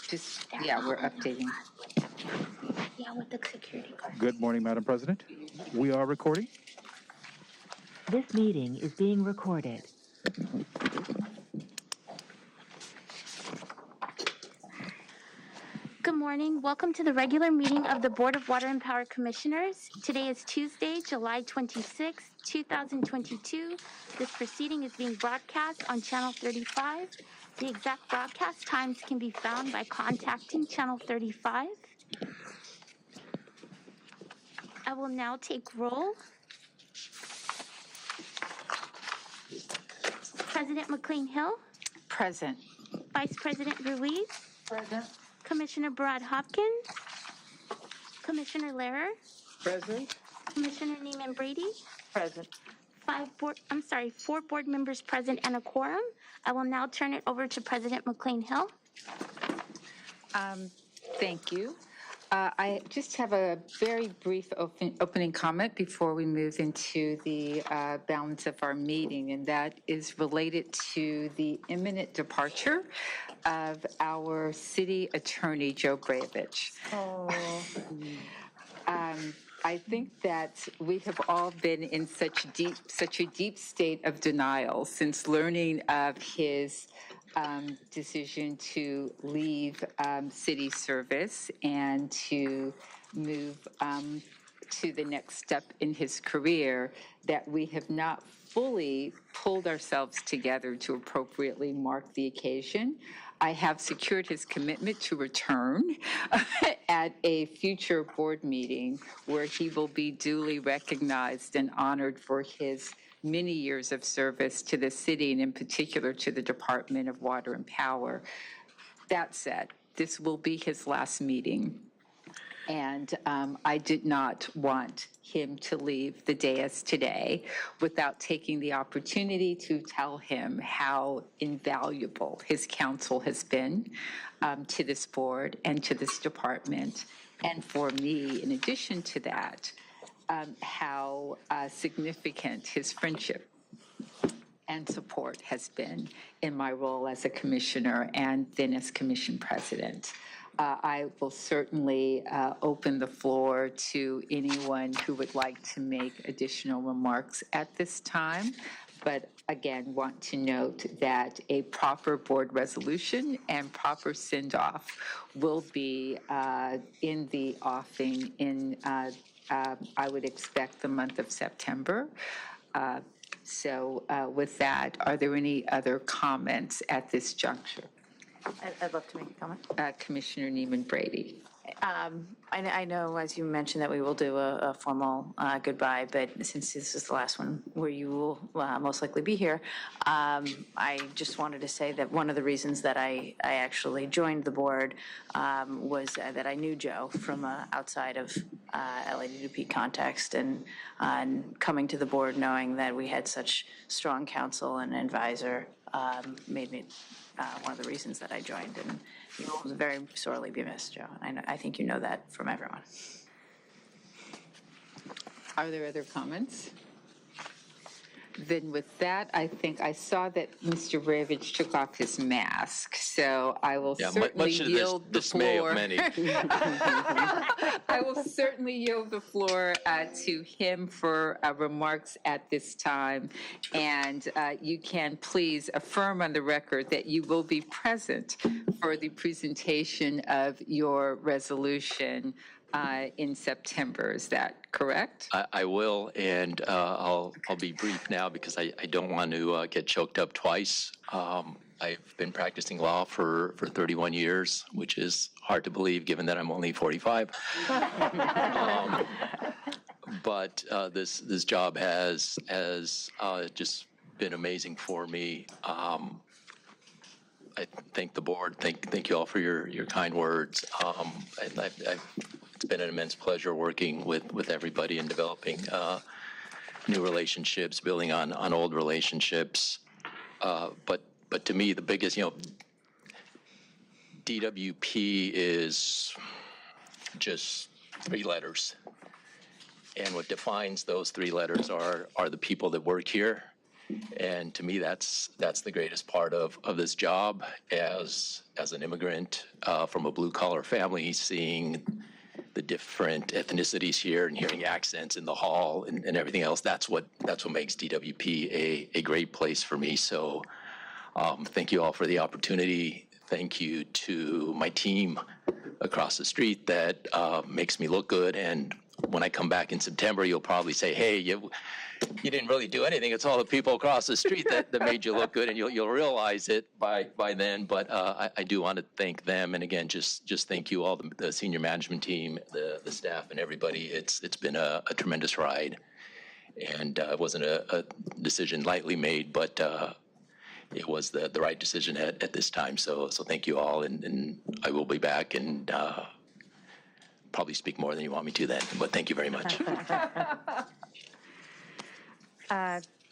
Just, yeah, we're updating. Yeah, with the security guard. Good morning, Madam President. We are recording. This meeting is being recorded. Good morning. Welcome to the regular meeting of the Board of Water and Power Commissioners. Today is Tuesday, July 26, 2022. This proceeding is being broadcast on Channel 35. The exact broadcast times can be found by contacting Channel 35. I will now take roll. President McCLAIN-HILL. Present. Vice President RUIZ. Present. Commissioner BARAD Hopkins. Commissioner LEHRER. Present. Commissioner NEEMAN Brady. Present. Four board members present and a quorum. I will now turn it over to President McCLAIN-HILL. Thank you. I just have a very brief opening comment before we move into the balance of our meeting, and that is related to the imminent departure of our city attorney, Joe Grayevich. I think that we have all been in such a deep state of denial since learning of his decision to leave city service and to move to the next step in his career, that we have not fully pulled ourselves together to appropriately mark the occasion. I have secured his commitment to return at a future board meeting where he will be duly recognized and honored for his many years of service to the city and in particular to the Department of Water and Power. That said, this will be his last meeting. And I did not want him to leave the dais today without taking the opportunity to tell him how invaluable his counsel has been to this board and to this department. And for me, in addition to that, how significant his friendship and support has been in my role as a commissioner and then as commission president. I will certainly open the floor to anyone who would like to make additional remarks at this time, but again, want to note that a proper board resolution and proper send-off will be in the offing in, I would expect, the month of September. So with that, are there any other comments at this juncture? I'd love to make a comment. Commissioner Neiman Brady. I know, as you mentioned, that we will do a formal goodbye, but since this is the last one where you will most likely be here, I just wanted to say that one of the reasons that I actually joined the board was that I knew Joe from outside of LADWP context, and coming to the board knowing that we had such strong counsel and advisor made me one of the reasons that I joined, and you will very sorely be missed, Joe. And I think you know that from everyone. Are there other comments? Then with that, I think I saw that Mr. Ravitch took off his mask, so I will certainly yield the floor. Of many. I will certainly yield the floor to him for remarks at this time. And you can please affirm on the record that you will be present for the presentation of your resolution in September. Is that correct? I will, and I'll be brief now because I don't want to get choked up twice. I've been practicing law for 31 years, which is hard to believe given that I'm only 45. But this job has just been amazing for me. I thank the board. Thank you all for your kind words. It's been an immense pleasure working with everybody and developing new relationships, building on old relationships. But to me, the biggest, DWP is just 3 letters. And what defines those 3 letters are the people that work here. And to me, that's the greatest part of this job as an immigrant from a blue-collar family, seeing the different ethnicities here and hearing accents in the hall and everything else. That's what makes DWP a great place for me. So thank you all for the opportunity. Thank you to my team across the street that makes me look good. And when I come back in September, you'll probably say, hey, you didn't really do anything. It's all the people across the street that made you look good, and you'll realize it by then. But I do want to thank them, and again, just thank you all, the senior management team, the staff, and everybody. It's been a tremendous ride, and it wasn't a decision lightly made, but it was the right decision at this time. So thank you all, and I will be back and probably speak more than you want me to then. But thank you very much.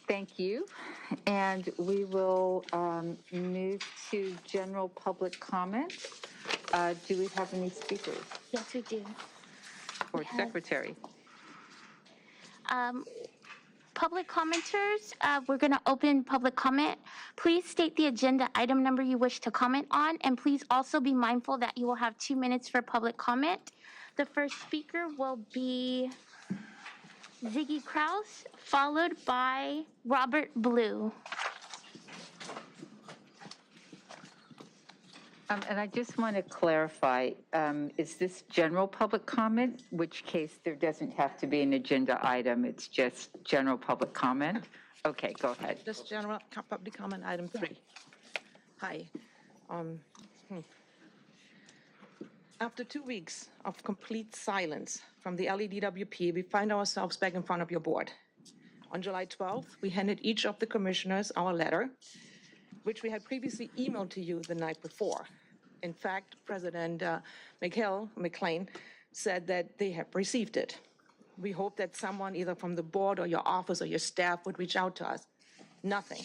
Thank you. And we will move to general public comment. Do we have any speakers? Yes, we do. Or secretary? Public commenters, we're going to open public comment. Please state the agenda item number you wish to comment on, and please also be mindful that you will have 2 minutes for public comment. The first speaker will be Ziggy Kraus, followed by Robert Blue. And I just want to clarify, is this general public comment, in which case there doesn't have to be an agenda item, it's just general public comment? Okay, go ahead. Just general public comment, item 3. Hi. After 2 weeks of complete silence from the LADWP, we find ourselves back in front of your board. On July 12th, we handed each of the commissioners our letter, which we had previously emailed to you the night before. In fact, President McCLAIN said that they have received it. We hope that someone either from the board or your office or your staff would reach out to us. Nothing,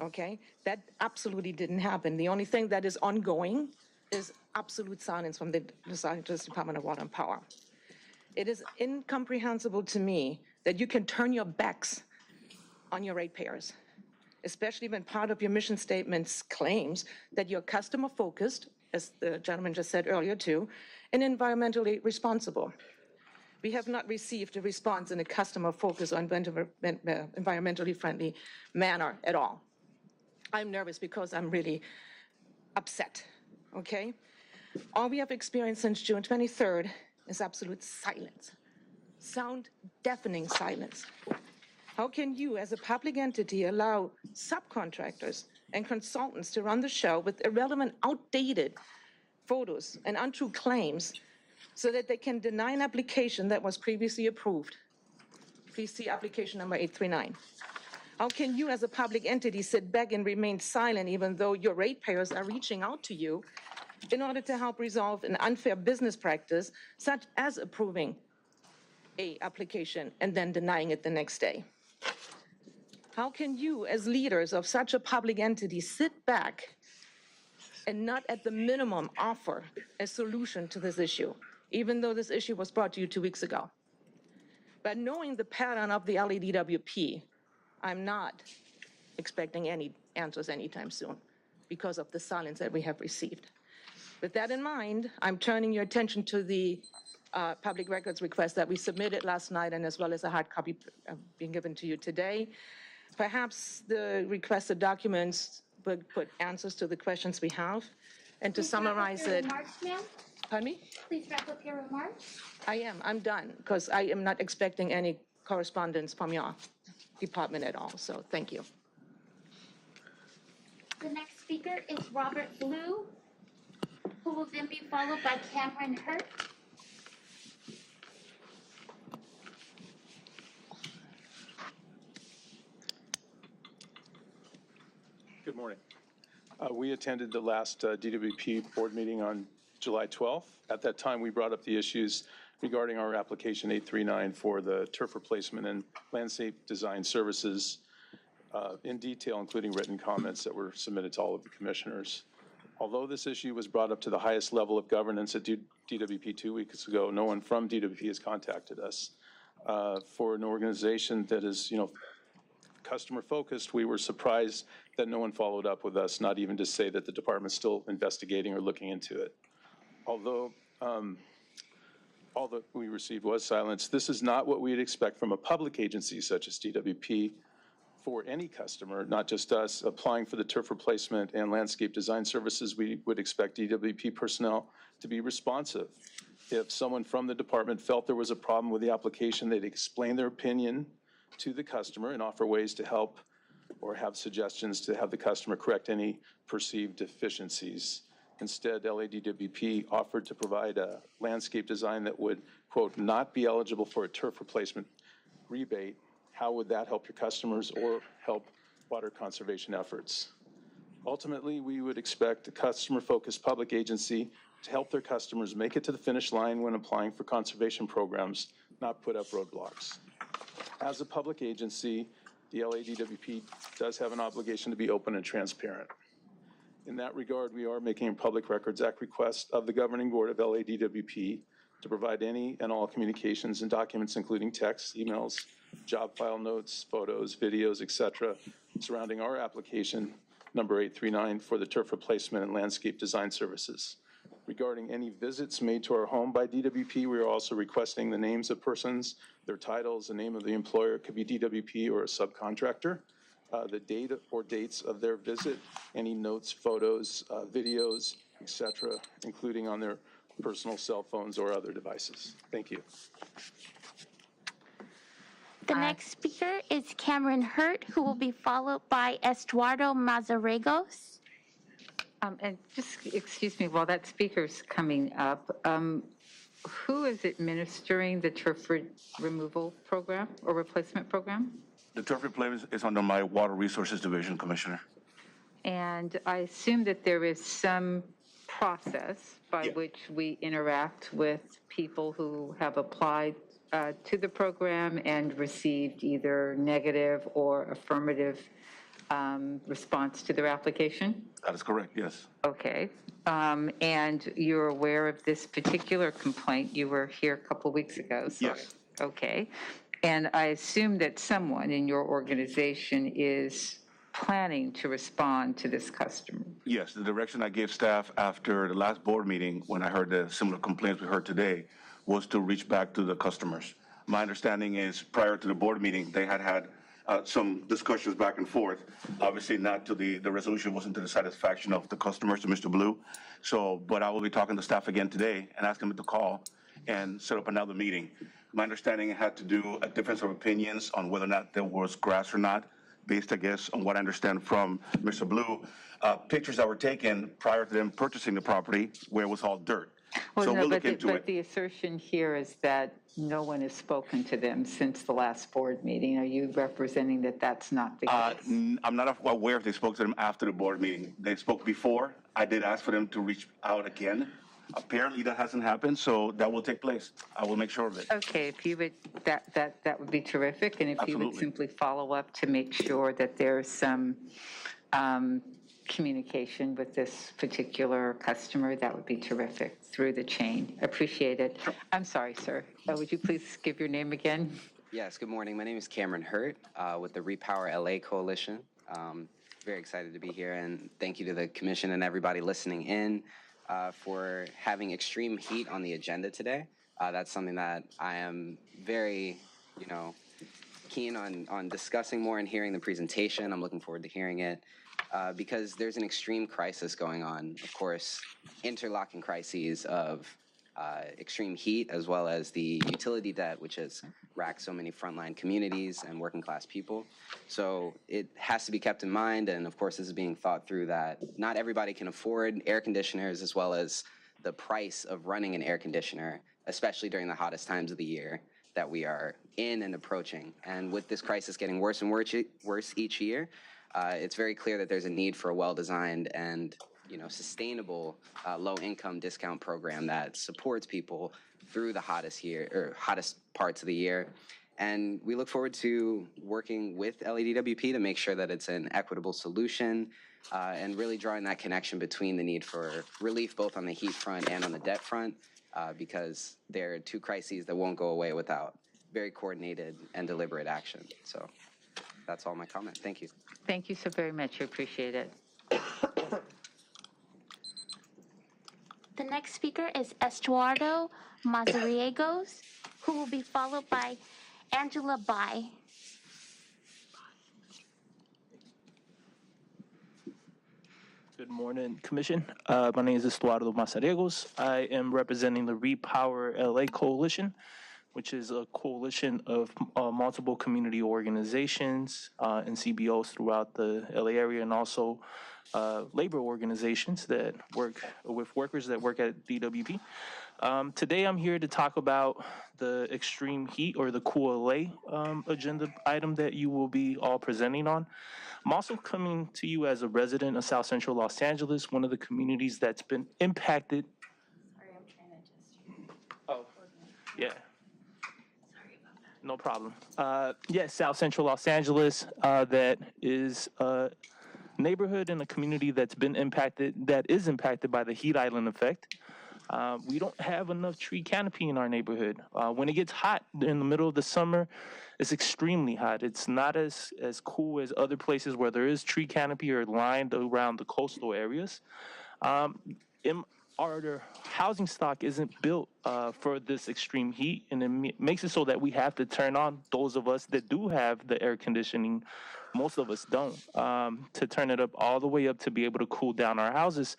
okay? That absolutely didn't happen. The only thing that is ongoing is absolute silence from the Los Angeles Department of Water and Power. It is incomprehensible to me that you can turn your backs on your ratepayers, especially when part of your mission statements claims that you're customer-focused, as the gentleman just said earlier too, and environmentally responsible. We have not received a response in a customer-focused or environmentally friendly manner at all. I'm nervous because I'm really upset, okay? All we have experienced since June 23rd is absolute silence, sound deafening silence. How can you, as a public entity, allow subcontractors and consultants to run the show with irrelevant, outdated photos and untrue claims so that they can deny an application that was previously approved? Please see application number 839. How can you, as a public entity, sit back and remain silent even though your ratepayers are reaching out to you in order to help resolve an unfair business practice, such as approving an application and then denying it the next day? How can you, as leaders of such a public entity, sit back and not at the minimum offer a solution to this issue, even though this issue was brought to you 2 weeks ago? But knowing the pattern of the LADWP, I'm not expecting any answers anytime soon because of the silence that we have received. With that in mind, I'm turning your attention to the public records request that we submitted last night, and as well as a hard copy being given to you today. Perhaps the requested documents would put answers to the questions we have. And to summarize it. Pardon me? Please wrap up your remarks. I'm done, because I am not expecting any correspondence from your department at all, so thank you. The next speaker is Robert Blue, who will then be followed by Cameron Hurt. Good morning. We attended the last DWP board meeting on July 12th. At that time, we brought up the issues regarding our application 839 for the turf replacement and landscape design services in detail, including written comments that were submitted to all of the commissioners. Although this issue was brought up to the highest level of governance at DWP 2 weeks ago, no one from DWP has contacted us. For an organization that is, customer focused, we were surprised that no one followed up with us, not even to say that the department's still investigating or looking into it. Although all that we received was silence, this is not what we'd expect from a public agency such as DWP for any customer, not just us. Applying for the turf replacement and landscape design services, we would expect DWP personnel to be responsive. If someone from the department felt there was a problem with the application, they'd explain their opinion to the customer and offer ways to help or have suggestions to have the customer correct any perceived deficiencies. Instead, LADWP offered to provide a landscape design that would, quote, not be eligible for a turf replacement rebate. How would that help your customers or help water conservation efforts? Ultimately, we would expect a customer-focused public agency to help their customers make it to the finish line when applying for conservation programs, not put up roadblocks. As a public agency, the LADWP does have an obligation to be open and transparent. In that regard, we are making a Public Records Act request of the governing board of LADWP to provide any and all communications and documents, including texts, emails, job file notes, photos, videos, etc., surrounding our application number 839 for the turf replacement and landscape design services. Regarding any visits made to our home by DWP, we are also requesting the names of persons, their titles, the name of the employer. It could be DWP or a subcontractor, the date or dates of their visit, any notes, photos, videos, etc., including on their personal cell phones or other devices. Thank you. The next speaker is Cameron Hurt, who will be followed by Estuardo Mazarregos. And just, excuse me, while that speaker's coming up, who is administering the turf removal program or replacement program? The turf replacement is under my Water Resources Division, Commissioner. And I assume that there is some process by which we interact with people who have applied to the program and received either negative or affirmative response to their application? That is correct, yes. Okay. And you're aware of this particular complaint. You were here a couple weeks ago. So, yes. Okay. And I assume that someone in your organization is planning to respond to this customer? Yes, the direction I gave staff after the last board meeting, when I heard the similar complaints we heard today, was to reach back to the customers. My understanding is prior to the board meeting, they had some discussions back and forth. Obviously not to the resolution wasn't to the satisfaction of the customers, to Mr. Blue. So, but I will be talking to staff again today and asking them to call and set up another meeting. My understanding had to do a difference of opinions on whether or not there was grass or not, based, I guess, on what I understand from Mr. Blue. Pictures that were taken prior to them purchasing the property where it was all dirt. Well, So no, we'll but, look the, into but it. the assertion here is that no one has spoken to them since the last board meeting. Are you representing that that's not the case? I'm not aware if they spoke to them after the board meeting. They spoke before. I did ask for them to reach out again. Apparently that hasn't happened, so that will take place. I will make sure of it. Okay, if you would, that would be terrific, and if you would Absolutely. simply follow up to make sure that there's some communication with this particular customer, that would be terrific through the chain. Appreciate it. I'm sorry, sir. Would you please give your name again? Yes, good morning. My name is Cameron Hurt with the Repower LA Coalition. Very excited to be here, and thank you to the commission and everybody listening in for having extreme heat on the agenda today. That's something that I am very, keen on discussing more and hearing the presentation. I'm looking forward to hearing it because there's an extreme crisis going on. Of course, interlocking crises of extreme heat, as well as the utility debt, which has racked so many frontline communities and working class people. So it has to be kept in mind, and of course this is being thought through that not everybody can afford air conditioners, as well as the price of running an air conditioner, especially during the hottest times of the year that we are in and approaching. And with this crisis getting worse and worse each year, it's very clear that there's a need for a well-designed and sustainable low-income discount program that supports people through the hottest parts of the year. And we look forward to working with LADWP to make sure that it's an equitable solution and really drawing that connection between the need for relief both on the heat front and on the debt front because there are two crises that won't go away without very coordinated and deliberate action. So that's all my comment. Thank you. Thank you so very much. I appreciate it. The next speaker is Estuardo Mazariegos, who will be followed by Angela Bai. Good morning, Commission. My name is Estuardo Mazariegos. I am representing the Repower LA Coalition, which is a coalition of multiple community organizations and CBOs throughout the LA area, and also labor organizations that work with workers that work at DWP. Today I'm here to talk about the extreme heat, or the Cool LA agenda item that you will be all presenting on. I'm also coming to you as a resident of South Central Los Angeles, one of the communities that's been impacted. Sorry, I'm trying to just. Oh, yeah. No problem. Yes, South Central Los Angeles, that is a neighborhood and a community that's been impacted, that is impacted by the heat island effect. We don't have enough tree canopy in our neighborhood. When it gets hot in the middle of the summer, it's extremely hot. It's not as cool as other places where there is tree canopy or lined around the coastal areas. Our housing stock isn't built for this extreme heat, and it makes it so that we have to turn on, those of us that do have the air conditioning, most of us don't, to turn it up all the way up to be able to cool down our houses.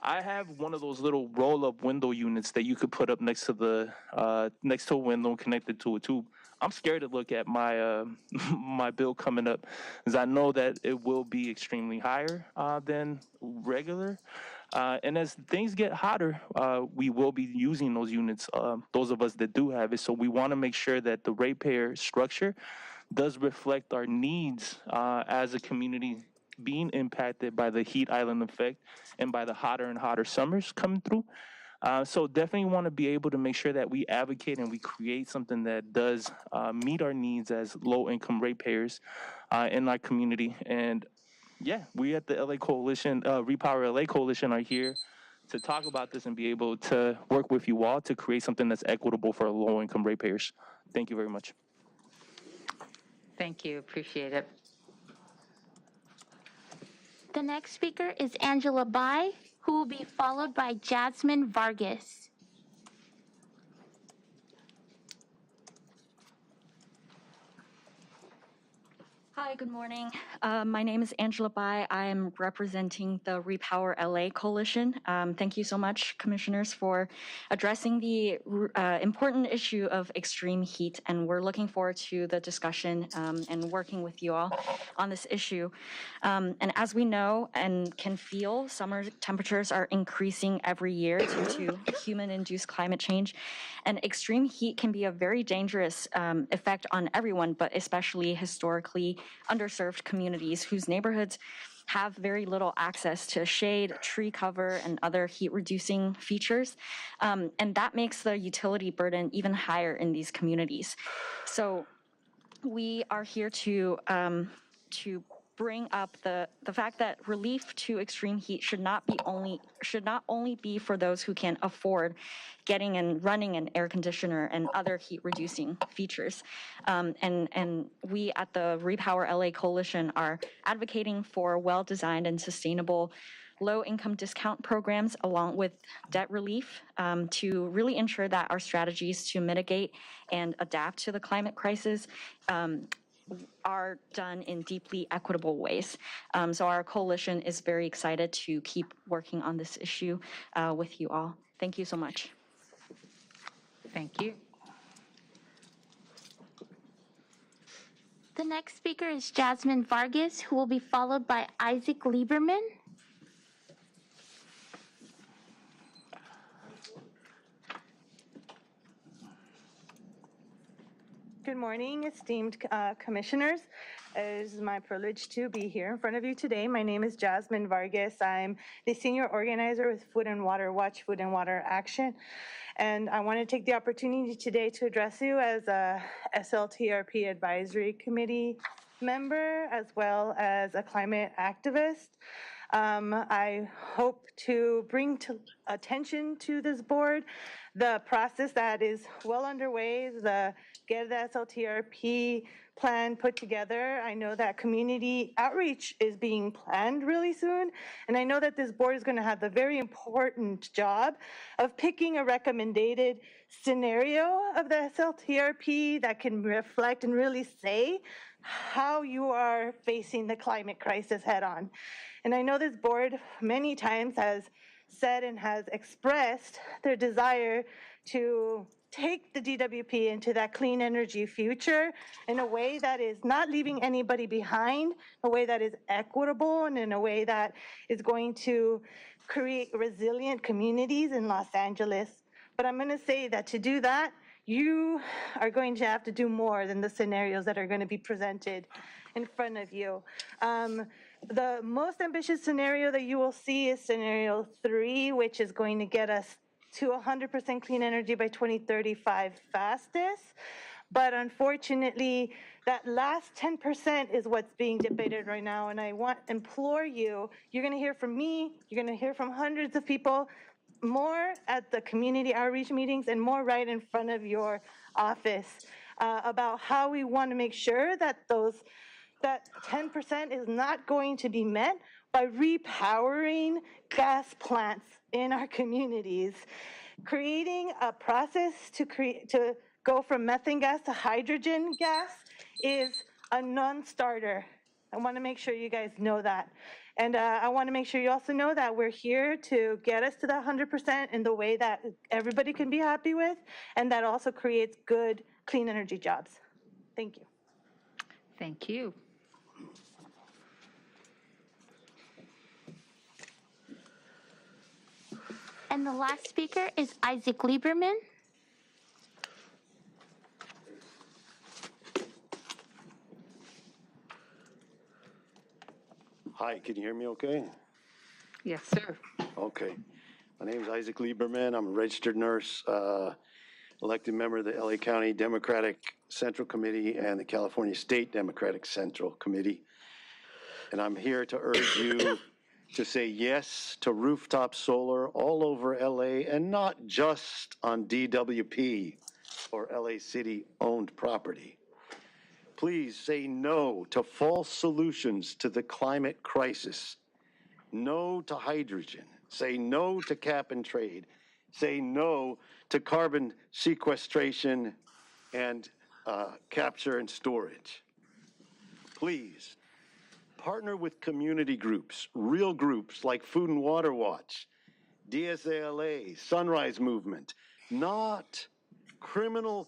I have one of those little roll-up window units that you could put up next to a window connected to a tube. I'm scared to look at my my bill coming up, because I know that it will be extremely higher than regular. And as things get hotter, we will be using those units, those of us that do have it. So we want to make sure that the ratepayer structure does reflect our needs as a community being impacted by the heat island effect and by the hotter and hotter summers coming through. So definitely want to be able to make sure that we advocate and we create something that does meet our needs as low-income ratepayers in our community. And yeah, we at the LA Coalition, Repower LA Coalition, are here to talk about this and be able to work with you all to create something that's equitable for low-income ratepayers. Thank you very much. Thank you. Appreciate it. The next speaker is Angela Bai, who will be followed by Jasmine Vargas. Hi, good morning. My name is Angela Bai. I am representing the Repower LA Coalition. Thank you so much, commissioners, for addressing the important issue of extreme heat, and we're looking forward to the discussion and working with you all on this issue. And as we know and can feel, summer temperatures are increasing every year due to human-induced climate change, and extreme heat can be a very dangerous effect on everyone, but especially historically underserved communities whose neighborhoods have very little access to shade, tree cover, and other heat-reducing features. And that makes the utility burden even higher in these communities. So we are here to bring up the fact that relief to extreme heat should not only be for those who can afford getting and running an air conditioner and other heat reducing features. And we at the Repower LA Coalition are advocating for well-designed and sustainable low-income discount programs along with debt relief to really ensure that our strategies to mitigate and adapt to the climate crisis are done in deeply equitable ways. So our coalition is very excited to keep working on this issue with you all. Thank you so much. Thank you. The next speaker is Jasmine Vargas, who will be followed by Isaac Lieberman. Good morning, esteemed commissioners. It is my privilege to be here in front of you today. My name is Jasmine Vargas. I'm the senior organizer with Food and Water Watch, Food and Water Action. And I want to take the opportunity today to address you as a SLTRP Advisory Committee member, as well as a climate activist. I hope to bring to attention to this board the process that is well underway, get the SLTRP plan put together. I know that community outreach is being planned really soon, and I know that this board is going to have the very important job of picking a recommended scenario of the SLTRP that can reflect and really say how you are facing the climate crisis head on. And I know this board many times has said and has expressed their desire to take the DWP into that clean energy future in a way that is not leaving anybody behind, a way that is equitable, and in a way that is going to create resilient communities in Los Angeles. But I'm going to say that to do that, you are going to have to do more than the scenarios that are going to be presented in front of you. The most ambitious scenario that you will see is scenario 3, which is going to get us to 100% clean energy by 2035 fastest. But unfortunately, that last 10% is what's being debated right now. And I implore you, you're going to hear from me, you're going to hear from hundreds of people, more at the community outreach meetings and more right in front of your office about how we want to make sure that that 10% is not going to be met by repowering gas plants in our communities. Creating a process to go from methane gas to hydrogen gas is a non-starter. I want to make sure you guys know that. And I want to make sure you also know that we're here to get us to that 100% in the way that everybody can be happy with, and that also creates good, clean energy jobs. Thank you. Thank you. And the last speaker is Isaac Lieberman. Hi, can you hear me okay? Yes, sir. Okay. My name is Isaac Lieberman. I'm a registered nurse, elected member of the LA County Democratic Central Committee and the California State Democratic Central Committee. And I'm here to urge you to say yes to rooftop solar all over LA and not just on DWP or LA City owned property. Please say no to false solutions to the climate crisis no to hydrogen. Say no to cap and trade. Say no to carbon sequestration and capture and storage. Please, partner with community groups, real groups like Food and Water Watch, DSALA, Sunrise Movement, not criminal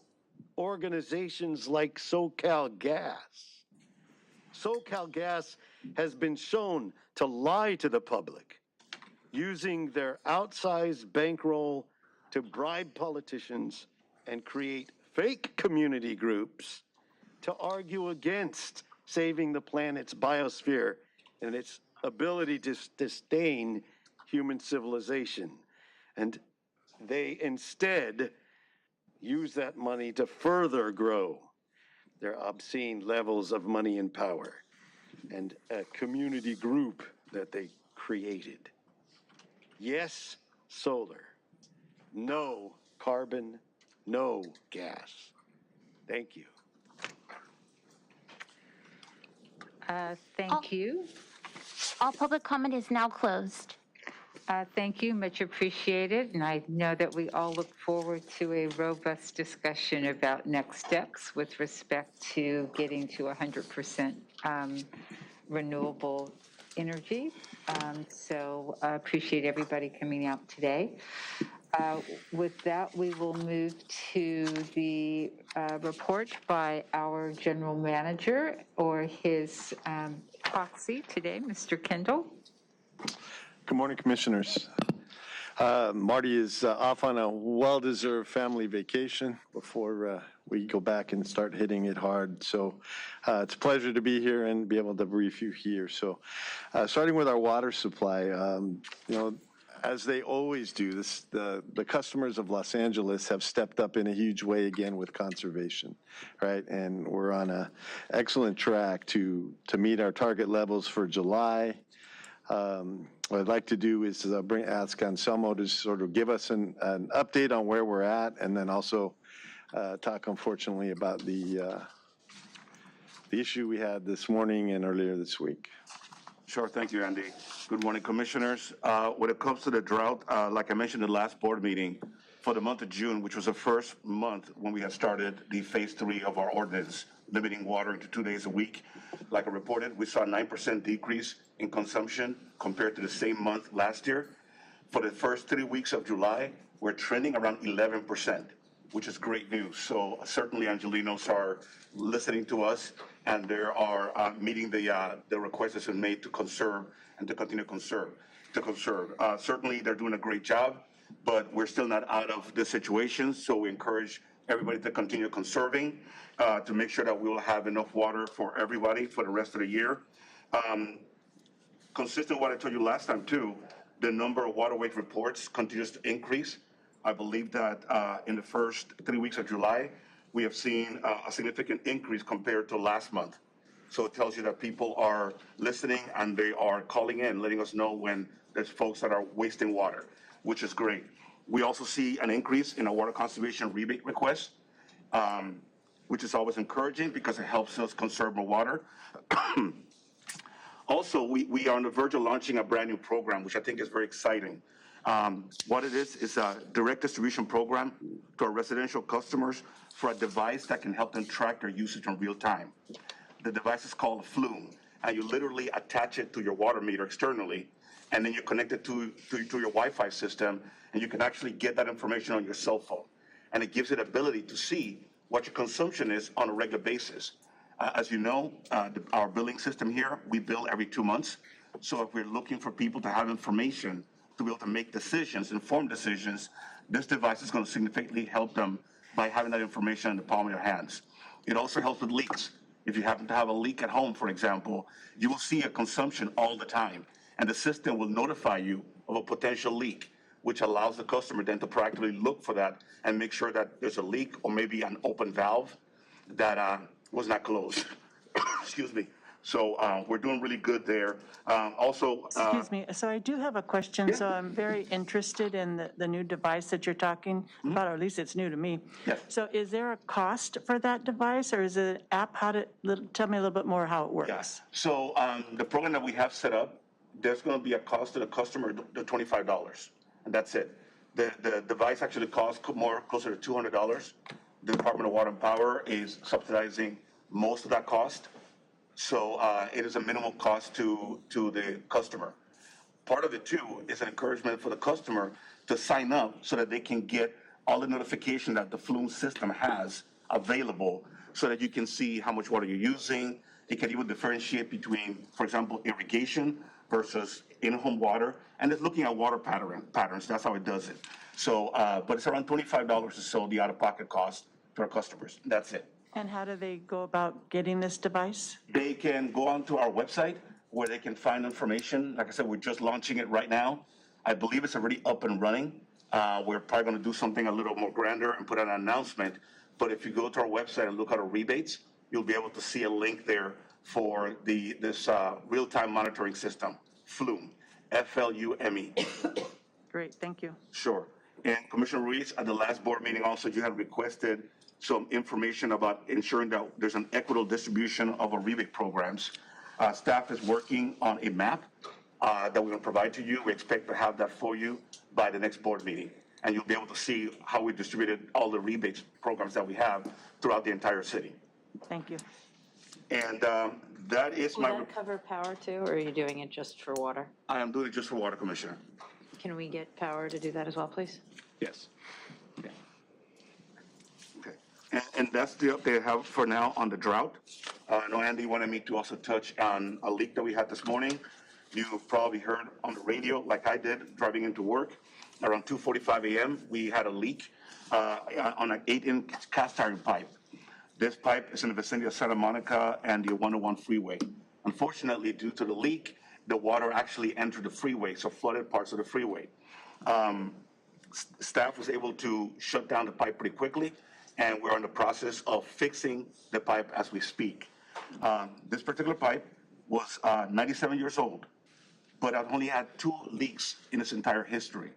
organizations like SoCal Gas. SoCal Gas has been shown to lie to the public, using their outsized bankroll to bribe politicians and create fake community groups to argue against saving the planet's biosphere and its ability to sustain human civilization. And they instead use that money to further grow their obscene levels of money and power and a community group that they created. Yes, solar. No carbon, no gas. Thank you. Thank you. All public comment is now closed. Thank you, much appreciated. And I know that we all look forward to a robust discussion about next steps with respect to getting to 100% renewable energy. So I appreciate everybody coming out today. With that, we will move to the report by our general manager or his proxy today, Mr. Kendall. Good morning, Commissioners. Marty is off on a well-deserved family vacation before we go back and start hitting it hard. So it's a pleasure to be here and be able to brief you here. So starting with our water supply, you know, as they always do, the customers of Los Angeles have stepped up in a huge way again with conservation, right? And we're on an excellent track to meet our target levels for July. What I'd like to do is ask Anselmo to sort of give us an update on where we're at, and then also talk, unfortunately, about the issue we had this morning and earlier this week. Sure, thank you, Andy. Good morning, Commissioners. When it comes to the drought, like I mentioned in the last board meeting, for the month of June, which was the first month when we had started the phase 3 of our ordinance, limiting water to 2 days a week, like I reported, we saw a 9% decrease in consumption compared to the same month last year. For the first 3 weeks of July, we're trending around 11%, which is great news. So certainly Angelinos are listening to us, and they are meeting the request that's been made to conserve and to continue to conserve. Certainly they're doing a great job, but we're still not out of this situation. So we encourage everybody to continue conserving to make sure that we will have enough water for everybody for the rest of the year. Consistent with what I told you last time too, the number of water weight reports continues to increase. I believe that in the first 3 weeks of July, we have seen a significant increase compared to last month. So it tells you that people are listening and they are calling in, letting us know when there's folks that are wasting water, which is great. We also see an increase in our water conservation rebate requests, which is always encouraging because it helps us conserve more water. Also, we are on the verge of launching a brand new program, which I think is very exciting. What it is a direct distribution program to our residential customers for a device that can help them track their usage in real time. The device is called a Flume, and you literally attach it to your water meter externally, and then you connect it to your Wi-Fi system, and you can actually get that information on your cell phone. And it gives it ability to see what your consumption is on a regular basis. As you know, our billing system here, we bill every 2 months. So if we're looking for people to have information to be able to make decisions, informed decisions, this device is going to significantly help them by having that information in the palm of your hands. It also helps with leaks. If you happen to have a leak at home, for example, you will see a consumption all the time, and the system will notify you of a potential leak, which allows the customer then to proactively look for that and make sure that there's a leak or maybe an open valve that was not closed. Excuse me. So we're doing really good there. Excuse me. So I do have a question. Yeah. So I'm very interested in the new device that you're talking about, or at least it's new to me. Yes. So is there a cost for that device, or is it an app? Tell me a little bit more how it works. Yes. So the program that we have set up, there's going to be a cost to the customer, the $25, and that's it. The device actually costs closer to $200. The Department of Water and Power is subsidizing most of that cost, so it is a minimal cost to the customer. Part of it too is an encouragement for the customer to sign up so that they can get all the notification that the Flume system has available, so that you can see how much water you're using. It can even differentiate between, for example, irrigation versus in-home water, and it's looking at water patterns. That's how it does it. So, but it's around $25 to sell the out-of-pocket cost to our customers. That's it. And how do they go about getting this device? They can go onto our website where they can find information. Like I said, we're just launching it right now. I believe it's already up and running. We're probably going to do something a little more grander and put out an announcement. But if you go to our website and look at our rebates, you'll be able to see a link there for this real-time monitoring system, Flume, F-L-U-M-E. Great, thank you. Sure. And Commissioner Ruiz, at the last board meeting also, you had requested some information about ensuring that there's an equitable distribution of our rebate programs. Staff is working on a map that we're going to provide to you. We expect to have that for you by the next board meeting. And you'll be able to see how we distributed all the rebates programs that we have throughout the entire city. Thank you. And that is Will that cover power too, or are you doing it just for water? I am doing it just for water, Commissioner. Can we get power to do that as well, please? Yes. Okay. And that's the update I have for now on the drought. I know Andy wanted me to also touch on a leak that we had this morning. You've probably heard on the radio, like I did, driving into work. Around 2:45 a.m., we had a leak on an 8-inch cast iron pipe. This pipe is in the vicinity of Santa Monica and the 101 freeway. Unfortunately, due to the leak, the water actually entered the freeway, so flooded parts of the freeway. Staff was able to shut down the pipe pretty quickly, and we're in the process of fixing the pipe as we speak. This particular pipe was 97 years old, but it only had 2 leaks in its entire history.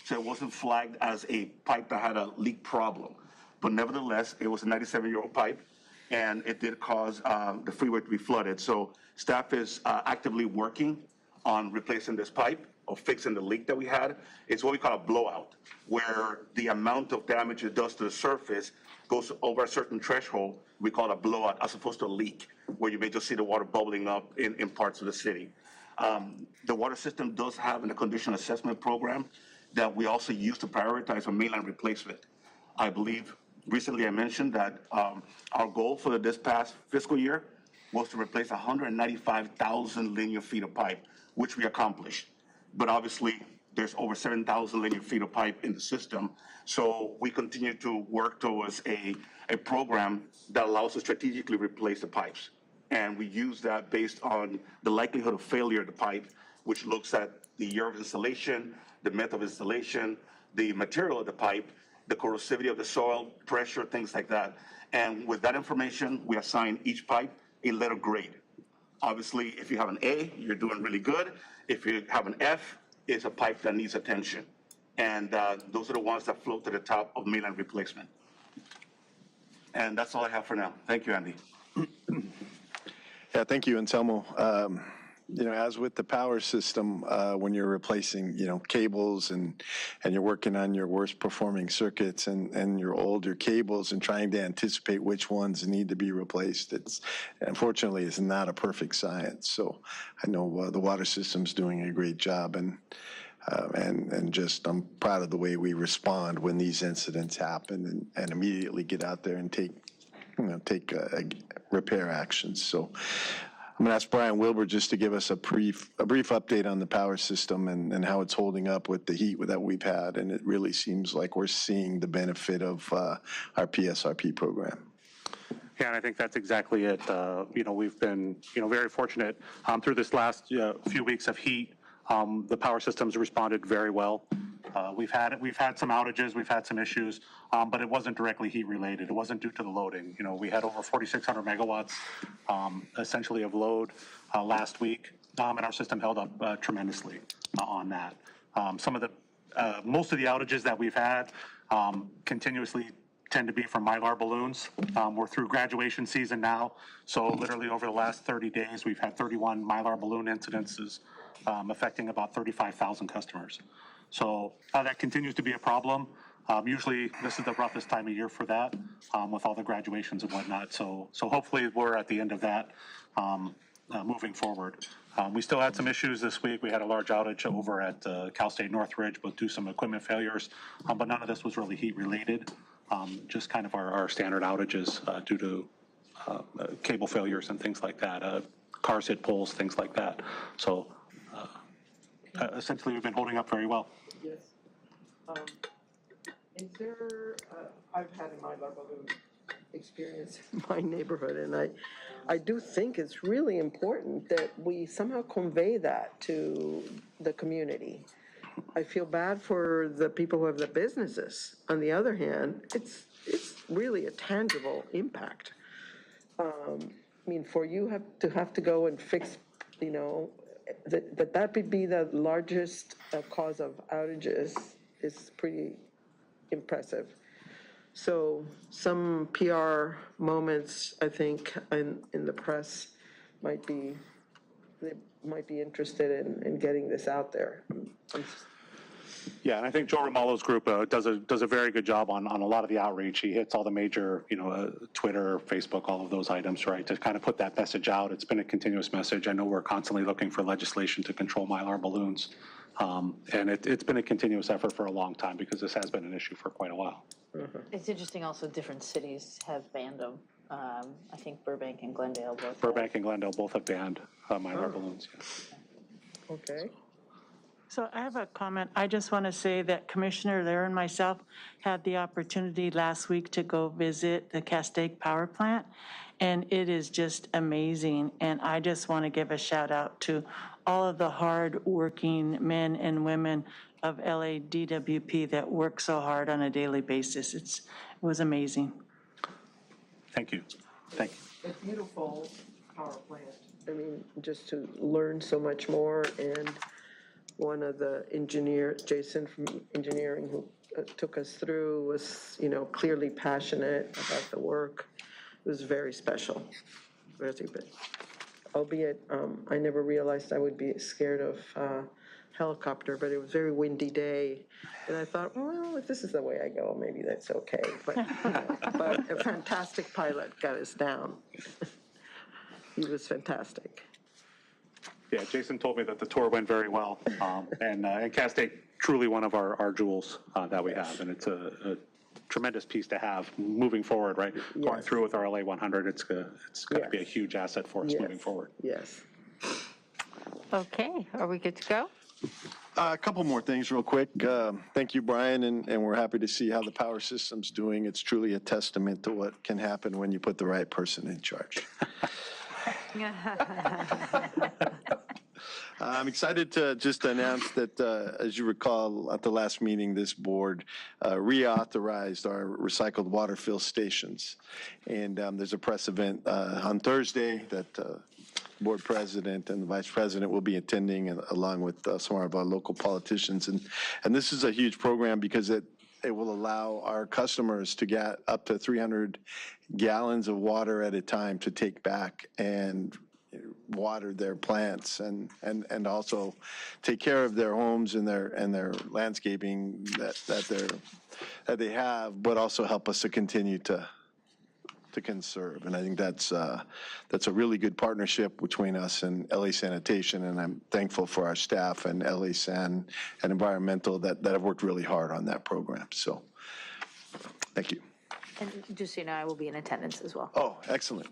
So it wasn't flagged as a pipe that had a leak problem. But nevertheless, it was a 97-year-old pipe, and it did cause the freeway to be flooded. So staff is actively working on replacing this pipe or fixing the leak that we had. It's what we call a blowout, where the amount of damage it does to the surface goes over a certain threshold. We call it a blowout as opposed to a leak, where you may just see the water bubbling up in parts of the city. The water system does have a condition assessment program that we also use to prioritize on mainland replacement. I believe recently I mentioned that our goal for this past fiscal year was to replace 195,000 linear feet of pipe, which we accomplished. But obviously, there's over 7,000 linear feet of pipe in the system. So we continue to work towards a program that allows us to strategically replace the pipes. And we use that based on the likelihood of failure of the pipe, which looks at the year of installation, the method of installation, the material of the pipe, the corrosivity of the soil, pressure, things like that. And with that information, we assign each pipe a letter grade. Obviously, if you have an A, you're doing really good. If you have an F, it's a pipe that needs attention. And those are the ones that float to the top of mainland replacement. And that's all I have for now. Thank you, Andy. Yeah, thank you, Anselmo. You know, as with the power system, when you're replacing, you know, cables and you're working on your worst performing circuits and your older cables and trying to anticipate which ones need to be replaced, unfortunately, it's not a perfect science. So I know the water system's doing a great job, and just I'm proud of the way we respond when these incidents happen and immediately get out there and take repair actions. So I'm going to ask Brian Wilbur just to give us a brief update on the power system and how it's holding up with the heat that we've had. And it really seems like we're seeing the benefit of our PSRP program. Yeah, and I think that's exactly it. You know, we've been, very fortunate through this last few weeks of heat. The power system's responded very well. We've had some outages, we've had some issues, but it wasn't directly heat related. It wasn't due to the loading. We had over 4,600 megawatts essentially of load last week, and our system held up tremendously on that. Most of the outages that we've had continuously tend to be from Mylar balloons. We're through graduation season now, so literally over the last 30 days, we've had 31 Mylar balloon incidences affecting about 35,000 customers. So that continues to be a problem. Usually this is the roughest time of year for that, with all the graduations and whatnot. So hopefully we're at the end of that moving forward. We still had some issues this week. We had a large outage over at Cal State Northridge, but due to some equipment failures, but none of this was really heat related. Just kind of our standard outages due to cable failures and things like that. Cars hit poles, things like that. So essentially we've been holding up very well. Yes. Is there, I've had in my balloon experience in my neighborhood, and I do think it's really important that we somehow convey that to the community. I feel bad for the people who have the businesses. On the other hand, it's really a tangible impact. I mean, for you have to go and fix, you know, that would be the largest cause of outages is pretty impressive. So some PR moments, I think, in the press they might be interested in getting this out there. Yeah, and I think Joe Romalo's group does a very good job on a lot of the outreach. He hits all the major, you know, Twitter, Facebook, all of those items, right, to kind of put that message out. It's been a continuous message. I know we're constantly looking for legislation to control Mylar balloons, and it's been a continuous effort for a long time because this has been an issue for quite a while. It's interesting also different cities have banned them. I think Burbank and Glendale both. Burbank and Glendale both have banned Mylar balloons. Yeah. Okay. So I have a comment. I just want to say that Commissioner Lehr and myself had the opportunity last week to go visit the Castaic Power Plant, and it is just amazing. And I just want to give a shout out to all of the hard-working men and women of LADWP that work so hard on a daily basis. It was amazing. Thank you. Thank you. A beautiful power plant. I mean, just to learn so much more. And one of the engineers, Jason from engineering, who took us through was, you know, clearly passionate about the work. It was very special. Albeit, I never realized I would be scared of helicopter, but it was a very windy day. And I thought, well, if this is the way I go, maybe that's okay. But, but a fantastic pilot got us down. He was fantastic. Yeah, Jason told me that the tour went very well, and Castaic, truly one of our jewels that we have, and it's a tremendous piece to have moving forward, right? Yes. Going through with our LA 100, it's going to be a huge asset for us moving forward. Yes. Okay, are we good to go? A couple more things real quick. Thank you, Brian, and we're happy to see how the power system's doing. It's truly a testament to what can happen when you put the right person in charge. I'm excited to just announce that, as you recall, at the last meeting, this board reauthorized our recycled water fill stations. And there's a press event on Thursday that board president and the vice president will be attending, along with some of our local politicians. And this is a huge program because it will allow our customers to get up to 300 gallons of water at a time to take back and water their plants and also take care of their homes and their landscaping that they have, but also help us to continue to conserve. And I think that's a really good partnership between us and LA Sanitation, and I'm thankful for our staff and LA San and Environmental that have worked really hard on that program. So thank you. And just so you know, I will be in attendance as well. Oh, excellent.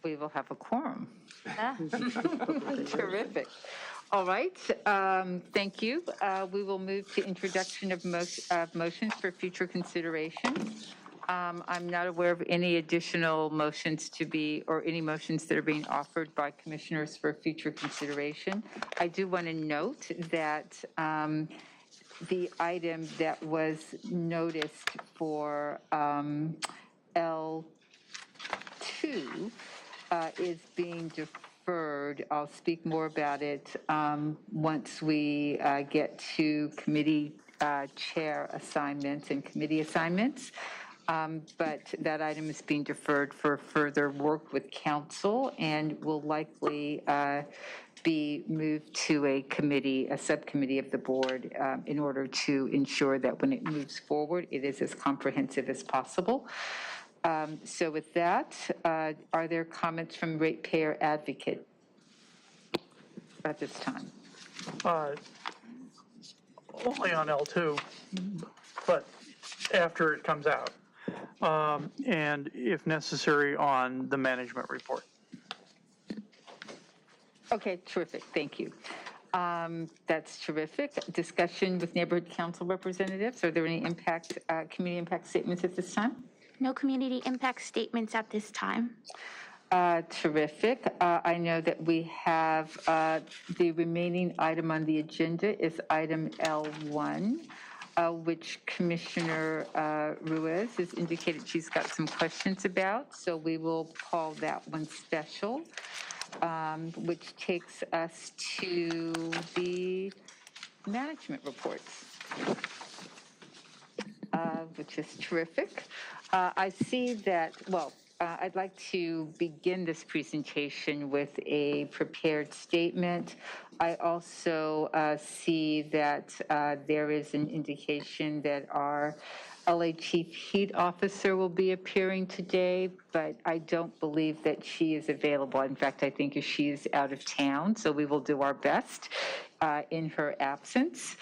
We will have a quorum. Terrific. All right, thank you. We will move to introduction of motions for future consideration. I'm not aware of any additional motions to be, or any motions that are being offered by commissioners for future consideration. I do want to note that the item that was noticed for L2 is being deferred. I'll speak more about it once we get to committee chair assignments and committee assignments. but that item is being deferred for further work with council and will likely be moved to a committee, a subcommittee of the board, in order to ensure that when it moves forward, it is as comprehensive as possible. So with that, are there comments from ratepayer advocate at this time? Only on L2, but after it comes out, and if necessary on the management report. Okay, terrific, thank you. That's terrific. Discussion with neighborhood council representatives. Are there any community impact statements at this time? No community impact statements at this time. Terrific. I know that we have the remaining item on the agenda is item L1, which Commissioner RUIZ has indicated she's got some questions about. So we will call that one special, which takes us to the management reports, which is terrific. I see that, well, I'd like to begin this presentation with a prepared statement. I also see that there is an indication that our LA Chief Heat Officer will be appearing today, but I don't believe that she is available. In fact, I think she is out of town, so we will do our best in her absence.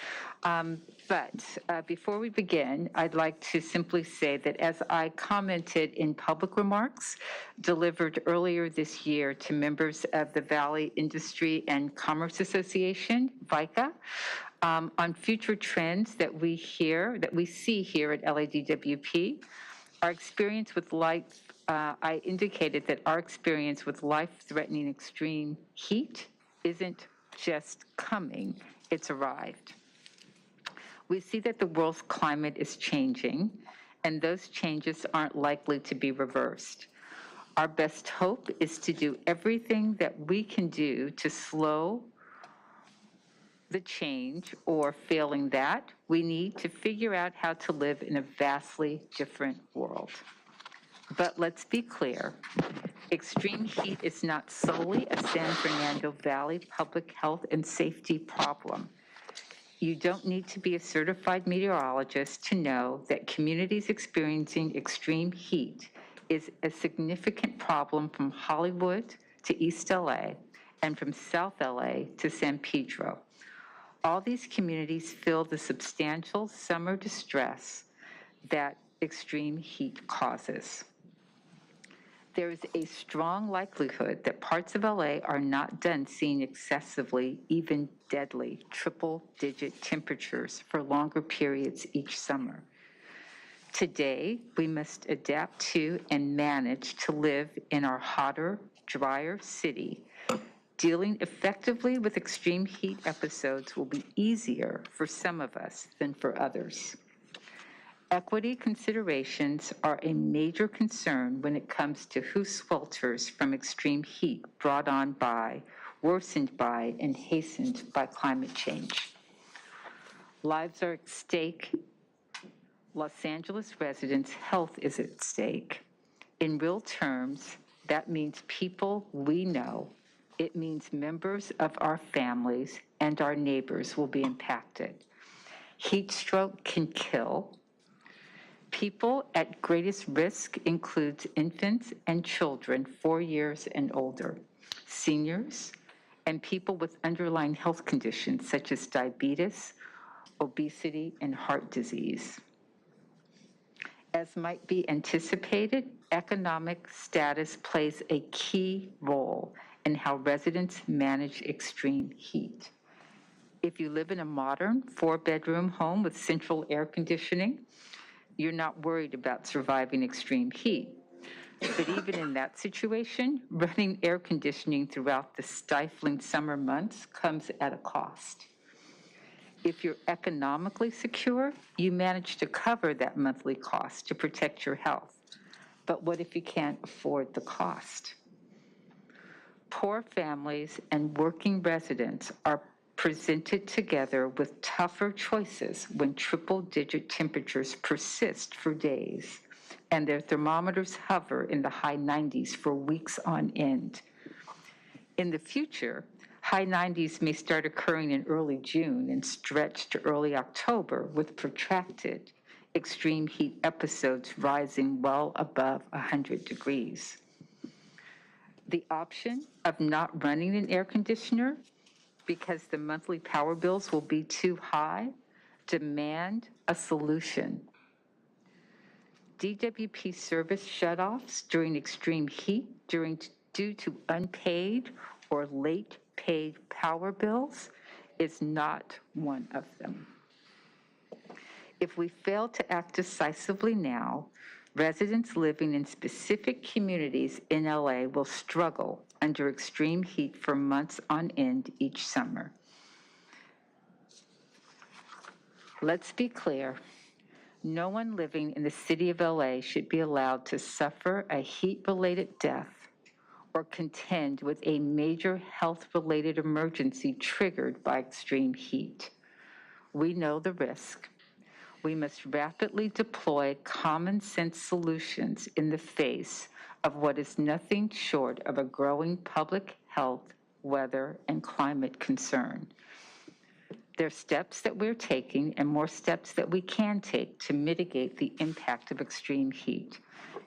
But before we begin, I'd like to simply say that as I commented in public remarks delivered earlier this year to members of the Valley Industry and Commerce Association, VICA, on future trends that we see here at LADWP, our experience with I indicated that our experience with life-threatening extreme heat isn't just coming, it's arrived. We see that the world's climate is changing, and those changes aren't likely to be reversed. Our best hope is to do everything that we can do to slow the change, or failing that, we need to figure out how to live in a vastly different world. But let's be clear, extreme heat is not solely a San Fernando Valley public health and safety problem. You don't need to be a certified meteorologist to know that communities experiencing extreme heat is a significant problem from Hollywood to East LA and from South LA to San Pedro. All these communities feel the substantial summer distress that extreme heat causes. There is a strong likelihood that parts of LA are not done seeing excessively, even deadly, triple-digit temperatures for longer periods each summer. Today, we must adapt to and manage to live in our hotter, drier city. Dealing effectively with extreme heat episodes will be easier for some of us than for others. Equity considerations are a major concern when it comes to who swelters from extreme heat brought on by, worsened by, and hastened by climate change. Lives are at stake. Los Angeles residents' health is at stake. In real terms, that means people we know. It means members of our families and our neighbors will be impacted. Heat stroke can kill. People at greatest risk includes infants and children 4 years and older, seniors, and people with underlying health conditions such as diabetes, obesity, and heart disease. As might be anticipated, economic status plays a key role in how residents manage extreme heat. If you live in a modern 4-bedroom home with central air conditioning, you're not worried about surviving extreme heat. But even in that situation, running air conditioning throughout the stifling summer months comes at a cost. If you're economically secure, you manage to cover that monthly cost to protect your health. But what if you can't afford the cost? Poor families and working residents are presented together with tougher choices when triple-digit temperatures persist for days. and their thermometers hover in the high 90s for weeks on end. In the future, high 90s may start occurring in early June and stretch to early October with protracted extreme heat episodes rising well above 100 degrees. The option of not running an air conditioner because the monthly power bills will be too high demand a solution. DWP service shutoffs during extreme heat due to unpaid or late paid power bills is not one of them. If we fail to act decisively now, residents living in specific communities in LA will struggle under extreme heat for months on end each summer. Let's be clear. No one living in the city of LA should be allowed to suffer a heat-related death or contend with a major health-related emergency triggered by extreme heat. We know the risk. We must rapidly deploy common sense solutions in the face of what is nothing short of a growing public health, weather, and climate concern. There are steps that we're taking and more steps that we can take to mitigate the impact of extreme heat,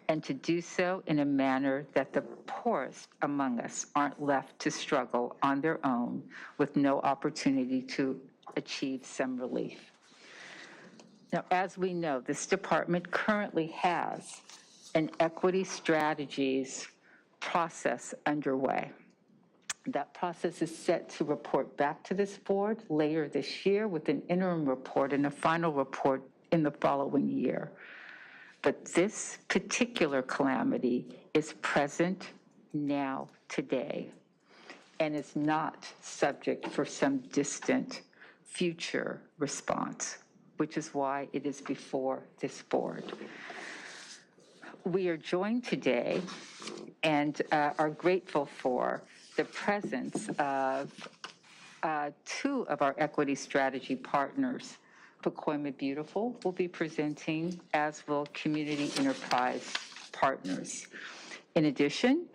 and to do so in a manner that the poorest among us aren't left to struggle on their own with no opportunity to achieve some relief. Now, as we know, this department currently has an equity strategies process underway. That process is set to report back to this board later this year with an interim report and a final report in the following year. But this particular calamity is present now, today, and is not subject for some distant future response, which is why it is before this board. We are joined today and are grateful for the presence of two of our equity strategy partners. Pacoima Beautiful will be presenting, as will Community Enterprise Partners. In addition,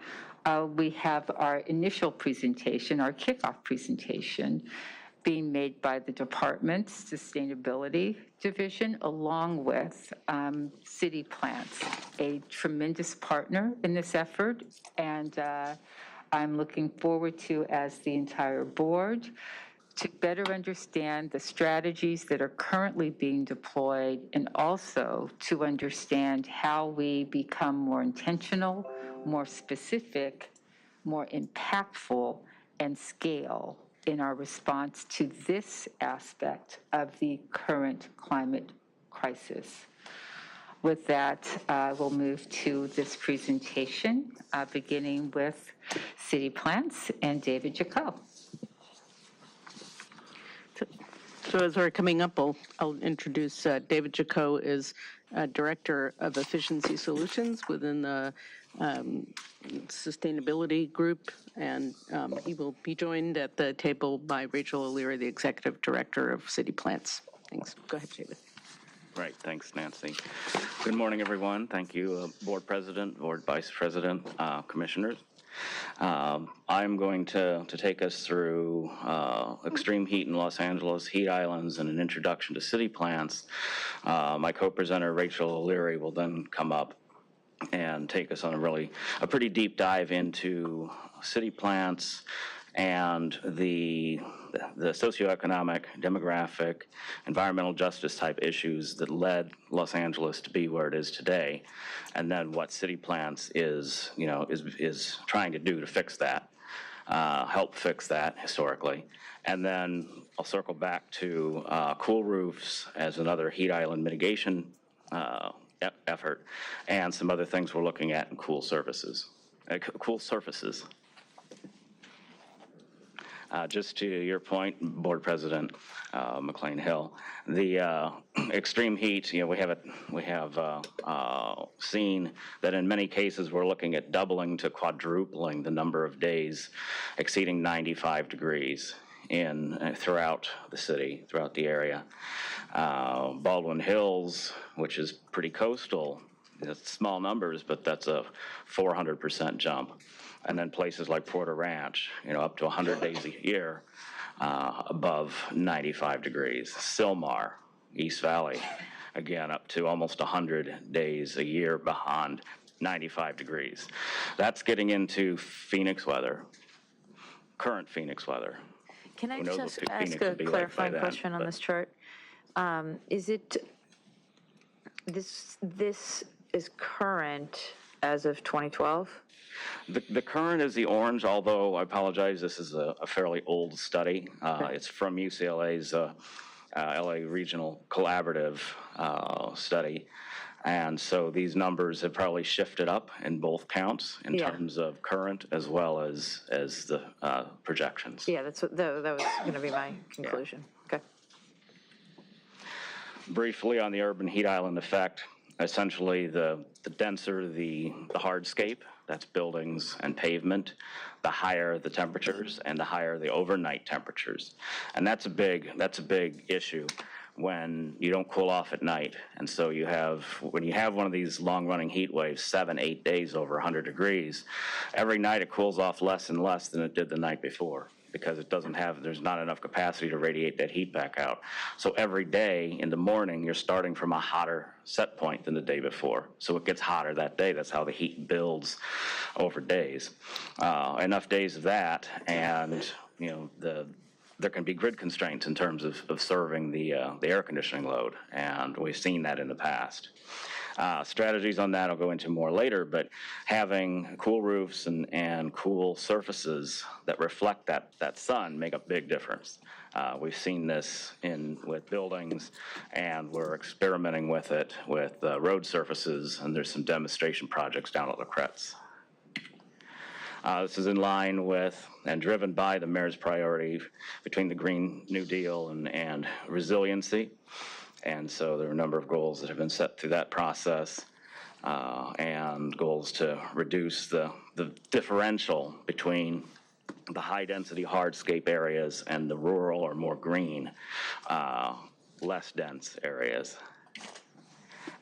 we have our initial presentation, our kickoff presentation, being made by the department's Sustainability Division, along with City Plants, a tremendous partner in this effort, and I'm looking forward to, as the entire board, to better understand the strategies that are currently being deployed, and also to understand how we become more intentional, more specific, more impactful, and scale in our response to this aspect of the current climate crisis. With that, we'll move to this presentation, beginning with City Plants and David Jaco. So as we're coming up, I'll introduce David Jaco is Director of Efficiency Solutions within the Sustainability Group, and he will be joined at the table by Rachel O'Leary, the Executive Director of City Plants. Thanks. Go ahead, David. Right, thanks, Nancy. Good morning, everyone. Thank you, Board President, Board Vice President, Commissioners. I'm going to take us through extreme heat in Los Angeles, heat islands, and an introduction to city plants. My co-presenter, Rachel O'Leary, will then come up and take us on a pretty deep dive into city plants and the socioeconomic, demographic, environmental justice type issues that led Los Angeles to be where it is today, and then what city plants is trying to do to fix that, help fix that historically. And then I'll circle back to cool roofs as another heat island mitigation effort, and some other things we're looking at in cool surfaces. Just to your point, Board President McCLAIN-HILL, the extreme heat, we have seen that in many cases we're looking at doubling to quadrupling the number of days exceeding 95 degrees throughout the city, throughout the area. Baldwin Hills, which is pretty coastal, It's small numbers, but that's a 400% jump. And then places like Porter Ranch, up to 100 days a year above 95 degrees. Sylmar, East Valley, again, up to almost 100 days a year beyond 95 degrees. That's getting into Phoenix weather, current Phoenix weather. Can I Who knows just what ask Phoenix a would be like by clarifying then, question on but- this chart? Is it, this is current as of 2012? The current is the orange, although I apologize, this is a fairly old study. It's from UCLA's LA Regional Collaborative study. And so these numbers have probably shifted up in both counts in terms of current as well as the projections. Yeah, that was going to be my conclusion. Okay. Briefly on the urban heat island effect, essentially the denser the hardscape, that's buildings and pavement, the higher the temperatures and the higher the overnight temperatures. And that's a big issue when you don't cool off at night. And so when you have one of these long-running heat waves, 7-8 days over 100 degrees, every night it cools off less and less than it did the night before, because there's not enough capacity to radiate that heat back out. So every day in the morning, you're starting from a hotter set point than the day before. So it gets hotter that day. That's how the heat builds over days. Enough days of that, and there can be grid constraints in terms of serving the air conditioning load, and we've seen that in the past. Strategies on that I'll go into more later, but having cool roofs and cool surfaces that reflect that sun make a big difference. We've seen this with buildings, and we're experimenting with it with road surfaces, and there's some demonstration projects down at LaCretz. This is in line with and driven by the mayor's priority between the Green New Deal and resiliency. And so there are a number of goals that have been set through that process, and goals to reduce the differential between the high-density hardscape areas and the rural or more green, less dense areas.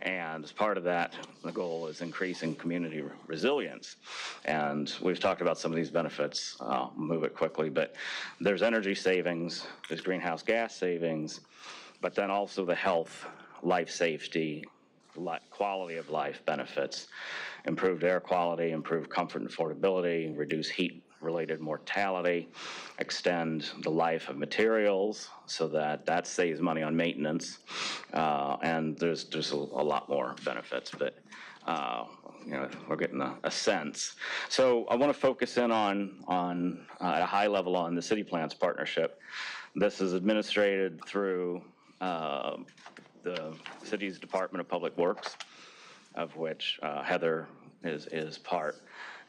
And as part of that, the goal is increasing community resilience. And we've talked about some of these benefits. I'll move it quickly, but there's energy savings, there's greenhouse gas savings, but then also the health, life safety, quality of life benefits, improved air quality, improved comfort and affordability, reduce heat-related mortality, extend the life of materials so that saves money on maintenance, and there's a lot more benefits, but we're getting a sense. So I want to focus in on at a high level on the City Plans Partnership. This is administered through the city's Department of Public Works, of which Heather is part.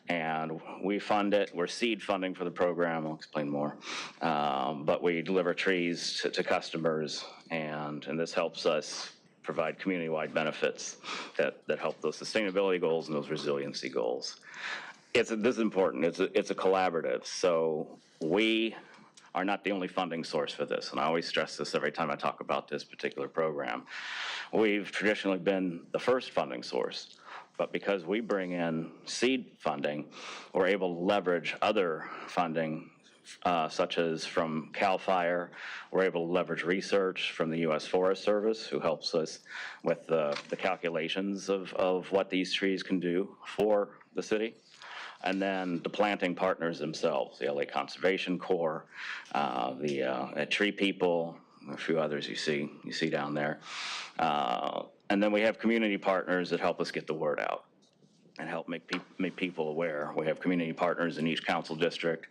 And we fund it. We're seed funding for the program. I'll explain more. But we deliver trees to customers, and this helps us provide community-wide benefits that help those sustainability goals and those resiliency goals. This is important. It's a collaborative. So we are not the only funding source for this, and I always stress this every time I talk about this particular program. We've traditionally been the first funding source, but because we bring in seed funding, we're able to leverage other funding, such as from CAL FIRE. We're able to leverage research from the U.S. Forest Service, who helps us with the calculations of what these trees can do for the city. And then the planting partners themselves, the LA Conservation Corps, the tree people, a few others you see down there. And then we have community partners that help us get the word out and help make people aware. We have community partners in each council district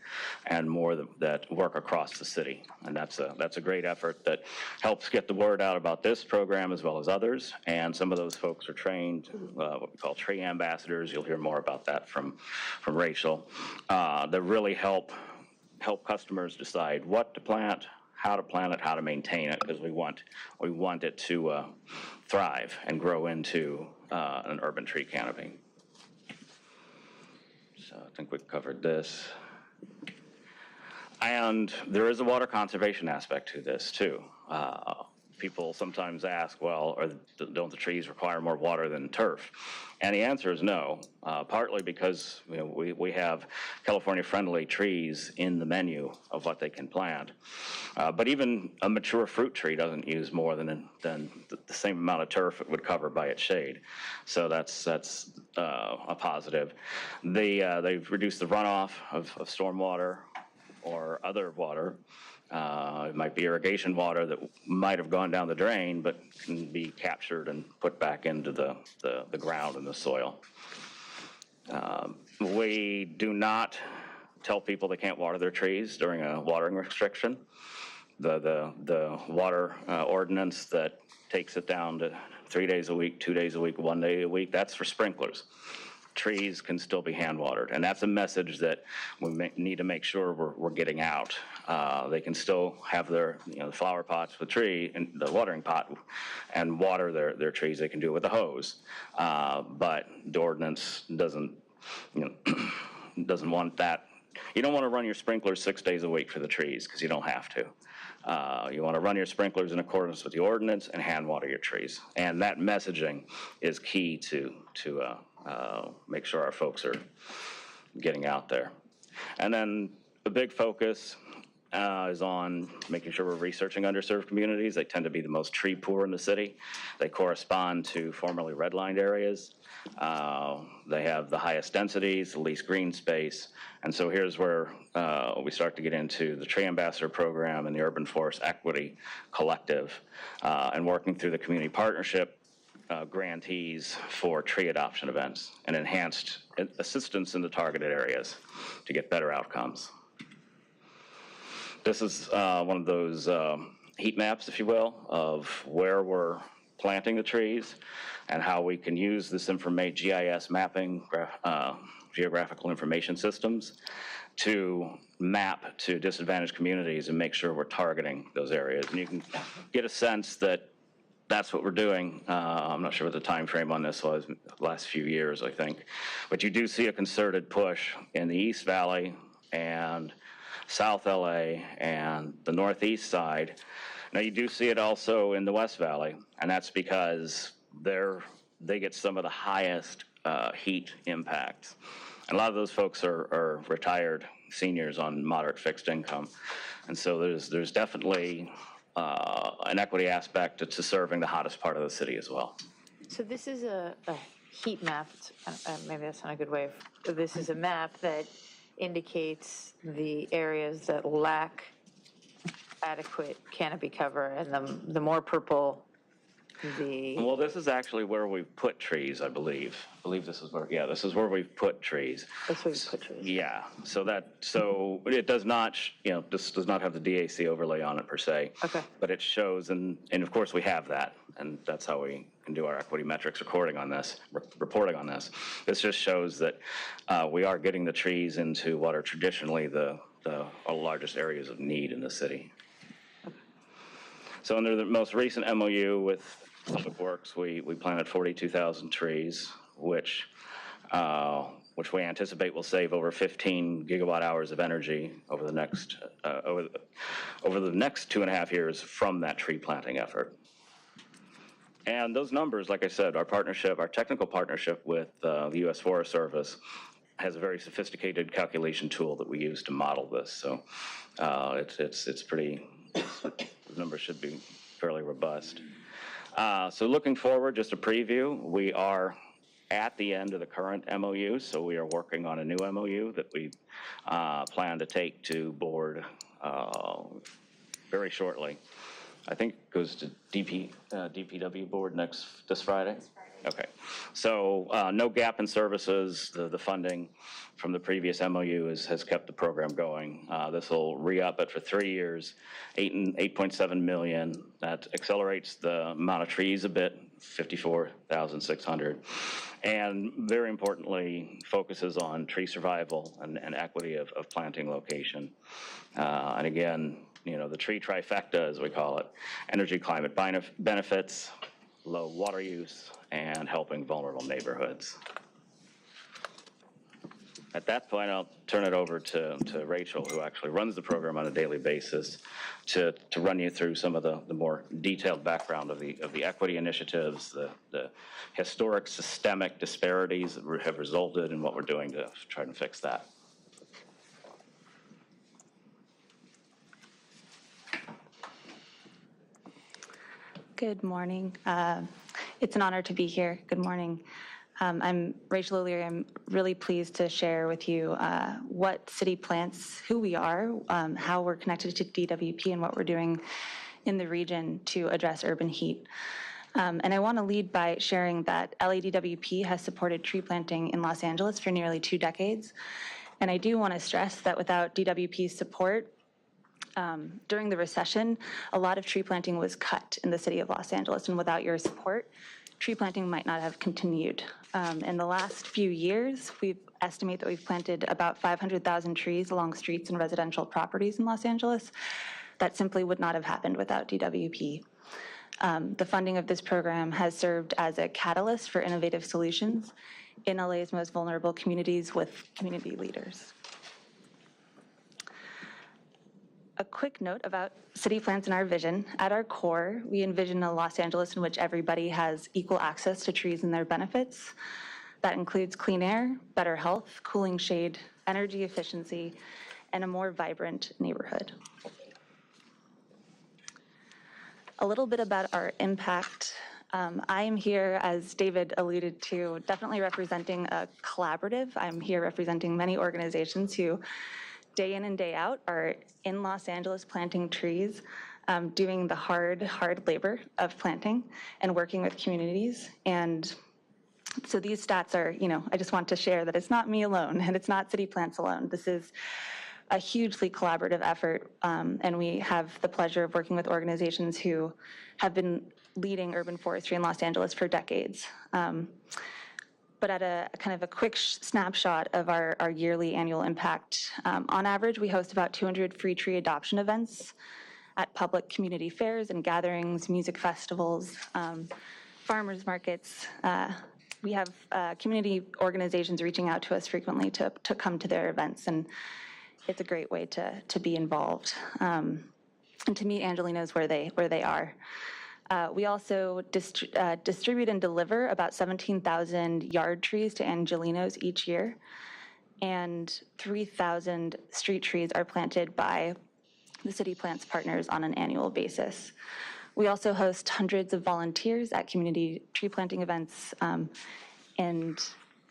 and more that work across the city. And that's a great effort that helps get the word out about this program as well as others. And some of those folks are trained, what we call tree ambassadors. You'll hear more about that from Rachel, that really help customers decide what to plant, how to maintain it, because we want it to thrive and grow into an urban tree canopy. So I think we've covered this. And there is a water conservation aspect to this too. people sometimes ask, well, don't the trees require more water than turf? And the answer is no, partly because we have California-friendly trees in the menu of what they can plant. But even a mature fruit tree doesn't use more than the same amount of turf it would cover by its shade. So that's a positive. They've reduced the runoff of stormwater or other water. It might be irrigation water that might have gone down the drain, but can be captured and put back into the ground and the soil. We do not tell people they can't water their trees during a watering restriction. The water ordinance that takes it down to 3 days a week, 2 days a week, 1 day a week, that's for sprinklers. Trees can still be hand watered, and that's a message that we need to make sure we're getting out. They can still have their the flower pots with tree and the watering pot and water their trees. They can do it with a hose, but the ordinance doesn't doesn't want that. You don't want to run your sprinklers 6 days a week for the trees because you don't have to. You want to run your sprinklers in accordance with the ordinance and hand water your trees, and that messaging is key to make sure our folks are getting out there. And then the big focus is on making sure we're researching underserved communities. They tend to be the most tree poor in the city. They correspond to formerly redlined areas. They have the highest densities, the least green space. And so here's where we start to get into the Tree Ambassador Program and the Urban Forest Equity Collective and working through the community partnership grantees for tree adoption events and enhanced assistance in the targeted areas to get better outcomes. This is one of those heat maps, if you will, of where we're planting the trees and how we can use this GIS mapping, geographical information systems, to map to disadvantaged communities and make sure we're targeting those areas. And you can get a sense that that's what we're doing. I'm not sure what the time frame on this was, last few years, I think. But you do see a concerted push in the East Valley and South LA and the Northeast side. Now you do see it also in the West Valley, and that's because they get some of the highest heat impacts. And a lot of those folks are retired seniors on moderate fixed income. And so there's definitely an equity aspect to serving the hottest part of the city as well. So this is a heat map, maybe that's not a good way of, this is a map that indicates the areas that lack adequate canopy cover, and the more purple Well, this is actually where we've put trees, I believe. This is where, this is where we've put trees. That's where you put trees. Yeah, so it does not, this does not have the DAC overlay on it per se. Okay. But it shows, and of course we have that, and that's how we can do our equity metrics reporting on this. This just shows that we are getting the trees into what are traditionally the largest areas of need in the city. So under the most recent MOU with Public Works, we planted 42,000 trees, which we anticipate will save over 15 gigawatt hours of energy over the next over the next 2.5 years from that tree planting effort. And those numbers, like I said, our technical partnership with the U.S. Forest Service has a very sophisticated calculation tool that we use to model this. So it's pretty. The numbers should be fairly robust. So looking forward, just a preview, we are at the end of the current MOU, so we are working on a new MOU that we plan to take to board very shortly. I think it goes to DPW board this Friday? Okay, so no gap in services. The funding from the previous MOU has kept the program going. This will re-up it for 3 years, $8.7 million. That accelerates the amount of trees a bit, 54,600. And very importantly, focuses on tree survival and equity of planting location. And again, the tree trifecta, as we call it, energy climate benefits, low water use, and helping vulnerable neighborhoods. At that point, I'll turn it over to Rachel, who actually runs the program on a daily basis, to run you through some of the more detailed background of the equity initiatives, the historic systemic disparities that have resulted in what we're doing to try and fix that. Good morning. It's an honor to be here. Good morning. I'm Rachel O'Leary. I'm really pleased to share with you what City Plants, who we are, how we're connected to DWP, and what we're doing in the region to address urban heat. And I want to lead by sharing that LADWP has supported tree planting in Los Angeles for nearly 2 decades. And I do want to stress that without DWP's support, during the recession, a lot of tree planting was cut in the city of Los Angeles, and without your support, tree planting might not have continued. In the last few years, we estimate that we've planted about 500,000 trees along streets and residential properties in Los Angeles. That simply would not have happened without DWP. The funding of this program has served as a catalyst for innovative solutions in LA's most vulnerable communities with community leaders. A quick note about City Plants and our vision. At our core, we envision a Los Angeles in which everybody has equal access to trees and their benefits. That includes clean air, better health, cooling shade, energy efficiency, and a more vibrant neighborhood. A little bit about our impact. I am here, as David alluded to, definitely representing a collaborative. I'm here representing many organizations who day in and day out are in Los Angeles planting trees, doing the hard labor of planting and working with communities. And so these stats are, I just want to share that it's not me alone and it's not City Plants alone. This is a hugely collaborative effort, and we have the pleasure of working with organizations who have been leading urban forestry in Los Angeles for decades. But at a kind of a quick snapshot of our yearly annual impact, on average, we host about 200 free tree adoption events at public community fairs and gatherings, music festivals, farmers markets. We have community organizations reaching out to us frequently to come to their events, and it's a great way to be involved and to meet Angelinos where they are. We also distribute and deliver about 17,000 yard trees to Angelinos each year, and 3,000 street trees are planted by the City Plants partners on an annual basis. We also host hundreds of volunteers at community tree planting events, and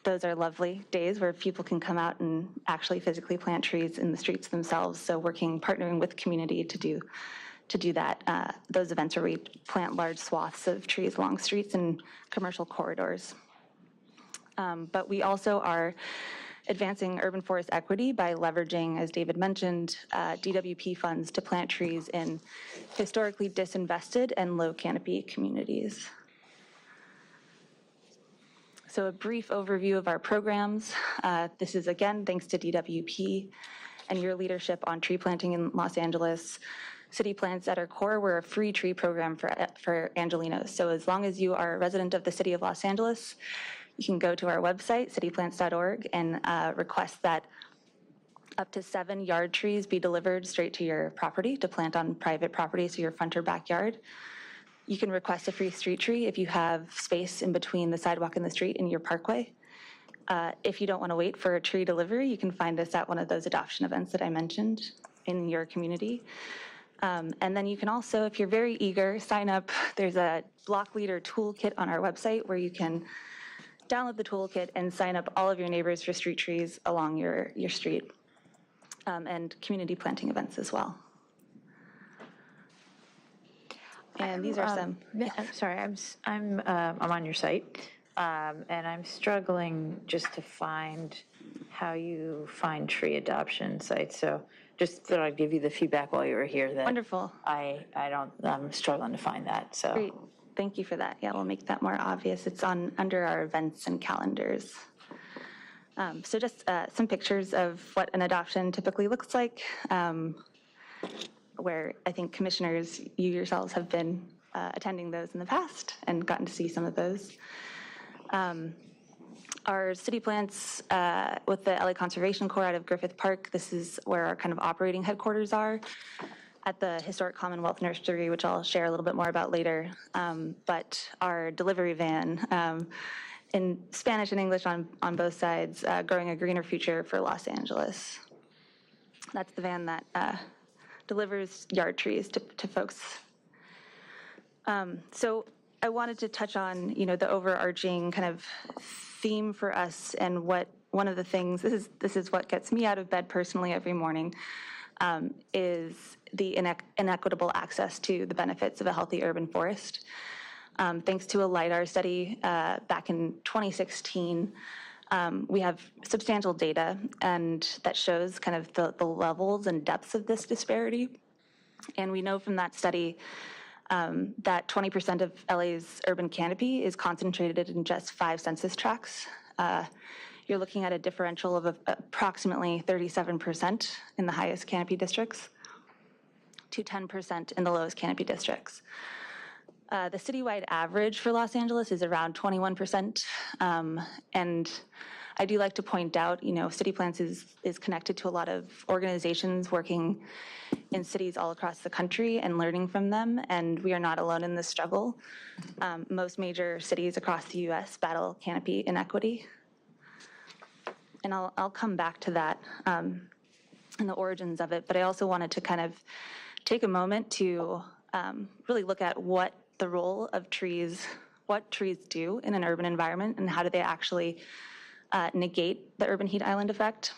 those are lovely days where people can come out and actually physically plant trees in the streets themselves. So partnering with community to do that, those events where we plant large swaths of trees along streets and commercial corridors. But we also are advancing urban forest equity by leveraging, as David mentioned, DWP funds to plant trees in historically disinvested and low canopy communities. So a brief overview of our programs. This is, again, thanks to DWP and your leadership on tree planting in Los Angeles. City Plants at our core, we're a free tree program for Angelinos. So as long as you are a resident of the city of Los Angeles, you can go to our website, cityplants.org, and request that up to 7 yard trees be delivered straight to your property to plant on private property, so your front or backyard. You can request a free street tree if you have space in between the sidewalk and the street in your parkway. If you don't want to wait for a tree delivery, you can find us at one of those adoption events that I mentioned in your community. And then you can also, if you're very eager, sign up. There's a block leader toolkit on our website where you can download the toolkit and sign up all of your neighbors for street trees along your street, and community planting events as well. And these are some. I'm sorry, I'm on your site, and I'm struggling just to find how you find tree adoption sites. So just thought I'd give you the feedback while you were here. That wonderful. I'm struggling to find that. So great, thank you for that. Yeah, we'll make that more obvious. It's under our events and calendars. So just some pictures of what an adoption typically looks like, where I think commissioners, you yourselves have been attending those in the past and gotten to see some of those. Our city plants with the LA Conservation Corps out of Griffith Park, this is where our kind of operating headquarters are at the historic Commonwealth Nursery, which I'll share a little bit more about later. But our delivery van, in Spanish and English on both sides, Growing a Greener Future for Los Angeles. That's the van that delivers yard trees to folks. So I wanted to touch on, the overarching kind of theme for us, and one of the things, this is what gets me out of bed personally every morning, is the inequitable access to the benefits of a healthy urban forest. Thanks to a LIDAR study back in 2016, we have substantial data and that shows kind of the levels and depths of this disparity. And we know from that study that 20% of LA's urban canopy is concentrated in just 5 census tracts. You're looking at a differential of approximately 37% in the highest canopy districts to 10% in the lowest canopy districts. The citywide average for Los Angeles is around 21%. And I do like to point out, City Plants is connected to a lot of organizations working in cities all across the country and learning from them, and we are not alone in this struggle. Most major cities across the US battle canopy inequity. And I'll come back to that and the origins of it, but I also wanted to kind of take a moment to really look at what the role of trees, what trees do in an urban environment, and how do they actually negate the urban heat island effect.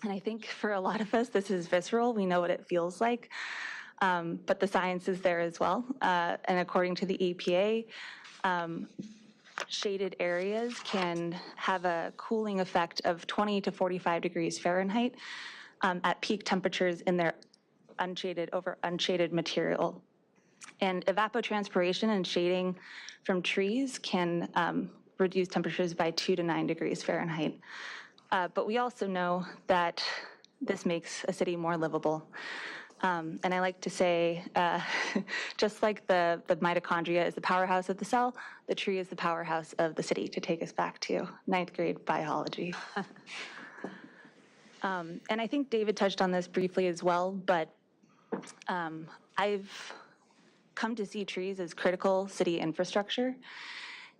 And I think for a lot of us, this is visceral. We know what it feels like, but the science is there as well. And according to the EPA, shaded areas can have a cooling effect of 20 to 45 degrees Fahrenheit at peak temperatures in their unshaded over unshaded material. And evapotranspiration and shading from trees can reduce temperatures by 2 to 9 degrees Fahrenheit. But we also know that this makes a city more livable. And I like to say, just like the mitochondria is the powerhouse of the cell, the tree is the powerhouse of the city, to take us back to 9th grade biology. And I think David touched on this briefly as well, but I've come to see trees as critical city infrastructure.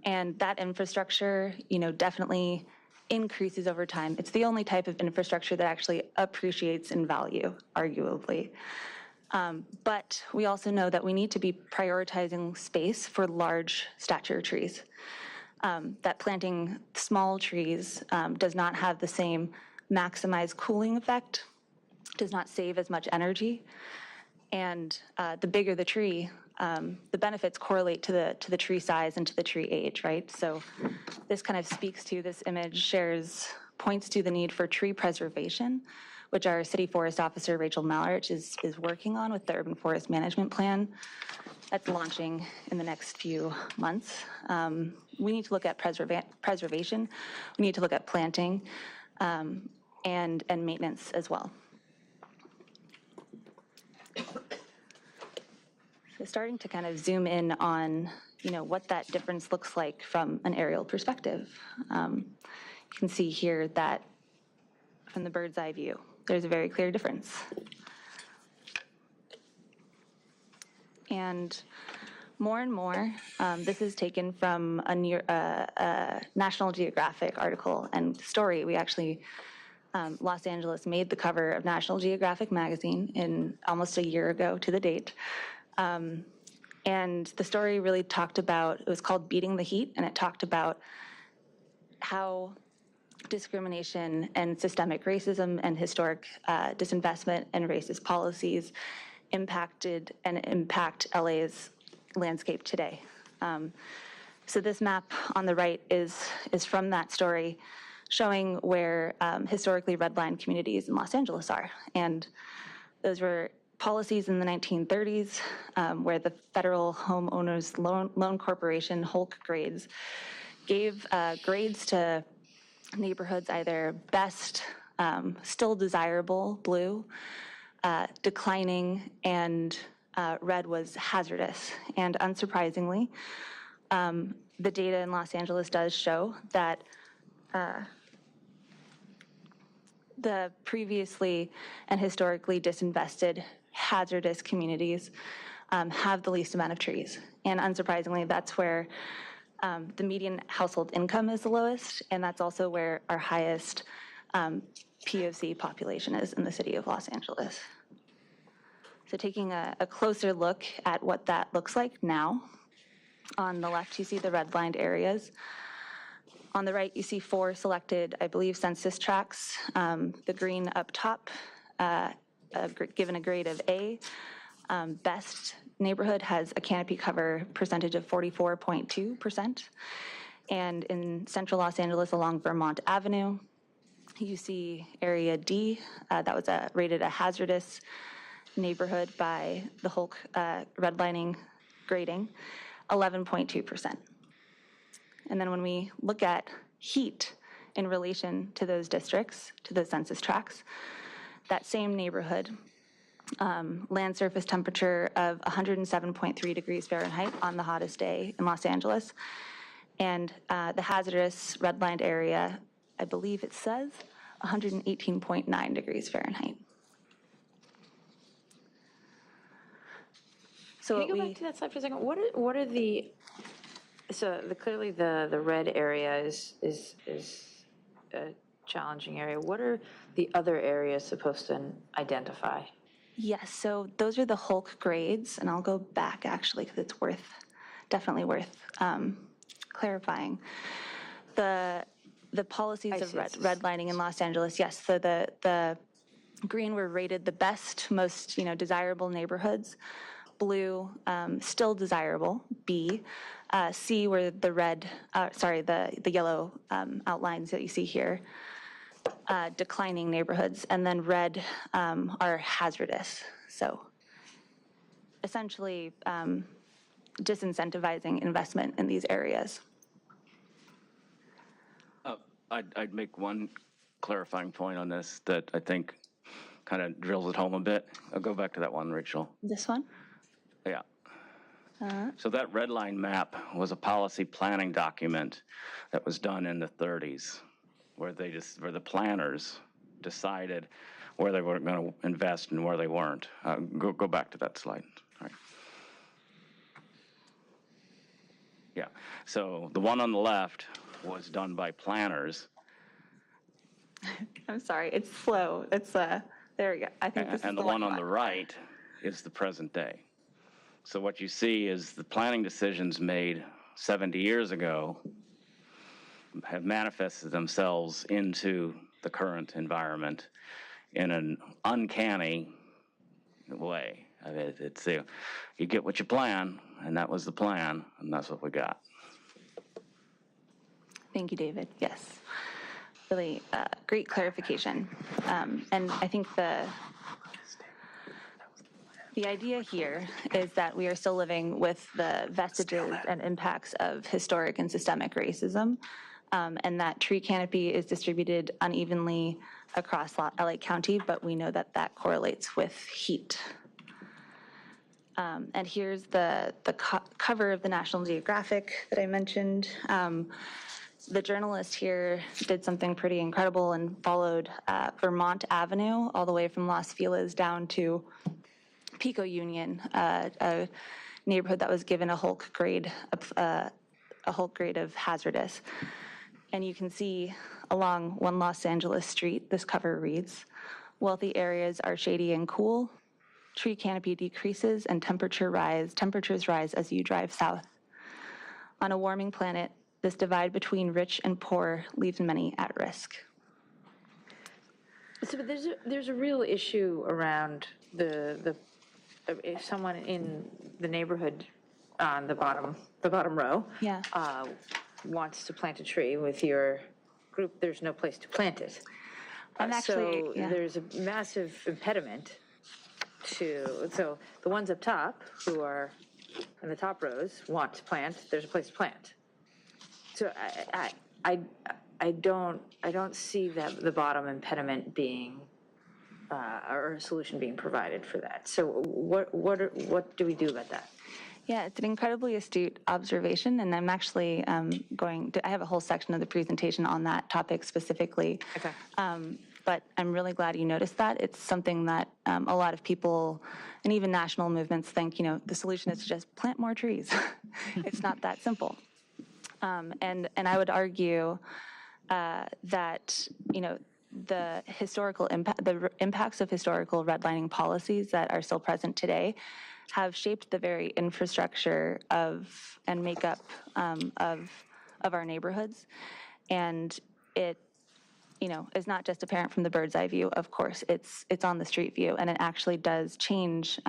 And that infrastructure, definitely increases over time. It's the only type of infrastructure that actually appreciates in value, arguably. But we also know that we need to be prioritizing space for large stature trees. That planting small trees does not have the same maximized cooling effect, does not save as much energy. And the bigger the tree, the benefits correlate to the tree size and to the tree age, right? So this kind of speaks to, this image points to the need for tree preservation, which our city forest officer, Rachel Malrich, is working on with the urban forest management plan that's launching in the next few months. We need to look at preservation. We need to look at planting and maintenance as well. So starting to kind of zoom in on, what that difference looks like from an aerial perspective. You can see here that from the bird's eye view, there's a very clear difference. And more, this is taken from a National Geographic article and story. We actually, Los Angeles made the cover of National Geographic magazine in almost a year ago to the date. And the story really talked about, it was called Beating the Heat, and it talked about how discrimination and systemic racism and historic disinvestment and racist policies impacted and impact LA's landscape today. So this map on the right is from that story, showing where historically redlined communities in Los Angeles are. And those were policies in the 1930s where the Federal Homeowners Loan Corporation, HOLC grades, gave grades to neighborhoods either best, still desirable, blue, declining, and red was hazardous. And unsurprisingly, the data in Los Angeles does show that the previously and historically disinvested hazardous communities have the least amount of trees. And unsurprisingly, that's where the median household income is the lowest, and that's also where our highest POC population is in the city of Los Angeles. So taking a closer look at what that looks like now, on the left you see the redlined areas. On the right you see 4 selected, I believe, census tracts. The green up top, given a grade of A. Best neighborhood has a canopy cover percentage of 44.2%. And in central Los Angeles along Vermont Avenue, you see area D, that was rated a hazardous neighborhood by the Hulk redlining grading, 11.2%. And then when we look at heat in relation to those districts, to the census tracts, that same neighborhood, land surface temperature of 107.3 degrees Fahrenheit on the hottest day in Los Angeles, and the hazardous redlined area, I believe it says 118.9 degrees Fahrenheit. So Can you go back to that slide for a second? What are the, so clearly the red area is a challenging area. What are the other areas supposed to identify? Yes, so those are the Hulk grades, and I'll go back actually because it's definitely worth clarifying. The policies of redlining in Los Angeles, yes, so the green were rated the best, most desirable neighborhoods. Blue, still desirable, B. C were the the yellow outlines that you see here, declining neighborhoods, and then red are hazardous. So essentially disincentivizing investment in these areas. I'd make one clarifying point on this that I think kind of drills it home a bit. I'll go back to that one, Rachel. This one? Yeah. So that red line map was a policy planning document that was done in the 30s, where the planners decided where they were going to invest and where they weren't. Go back to that slide. All right. Yeah. So the one on the left was done by planners. I'm sorry, it's slow. It's there we go. I think this is the one on the right is the present day. So what you see is the planning decisions made 70 years ago have manifested themselves into the current environment in an uncanny way. I mean, it's you get what you plan, and that was the plan, and that's what we got. Thank you, David. Yes, really great clarification. And I think the idea here is that we are still living with the vestiges and impacts of historic and systemic racism, and that tree canopy is distributed unevenly across LA County, but we know that that correlates with heat. And here's the cover of the National Geographic that I mentioned. The journalist here did something pretty incredible and followed Vermont Avenue all the way from Los Feliz down to Pico Union, a neighborhood that was given a Hulk grade of hazardous. And you can see along one Los Angeles street, this cover reads, "Wealthy areas are shady and cool. Tree canopy decreases and temperatures rise as you drive south. On a warming planet, this divide between rich and poor leaves many at risk." So but there's a real issue around if someone in the neighborhood on the bottom row wants to plant a tree with your group, there's no place to plant it. So there's a massive impediment so the ones up top who are in the top rows want to plant, there's a place to plant. So I don't see that the bottom impediment being or a solution being provided for that. So what do we do about that? Yeah, it's an incredibly astute observation, and I'm actually I have a whole section of the presentation on that topic specifically. Okay. But I'm really glad you noticed that. It's something that a lot of people, and even national movements, think, the solution is to just plant more trees. It's not that simple. And I would argue that, the historical impact, the impacts of historical redlining policies that are still present today have shaped the very infrastructure of and makeup of our neighborhoods. And it, is not just apparent from the bird's eye view. Of course, it's on the street view, and it actually does change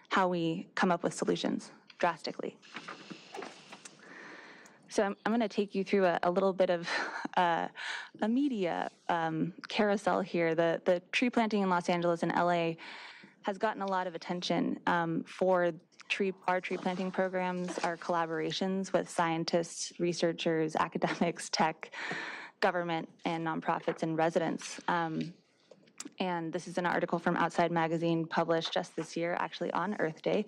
how we come up with solutions drastically. So I'm going to take you through a little bit of a media carousel here. The tree planting in Los Angeles and LA has gotten a lot of attention for our tree planting programs, our collaborations with scientists, researchers, academics, tech, government, and nonprofits and residents. And this is an article from Outside Magazine published just this year, actually on Earth Day.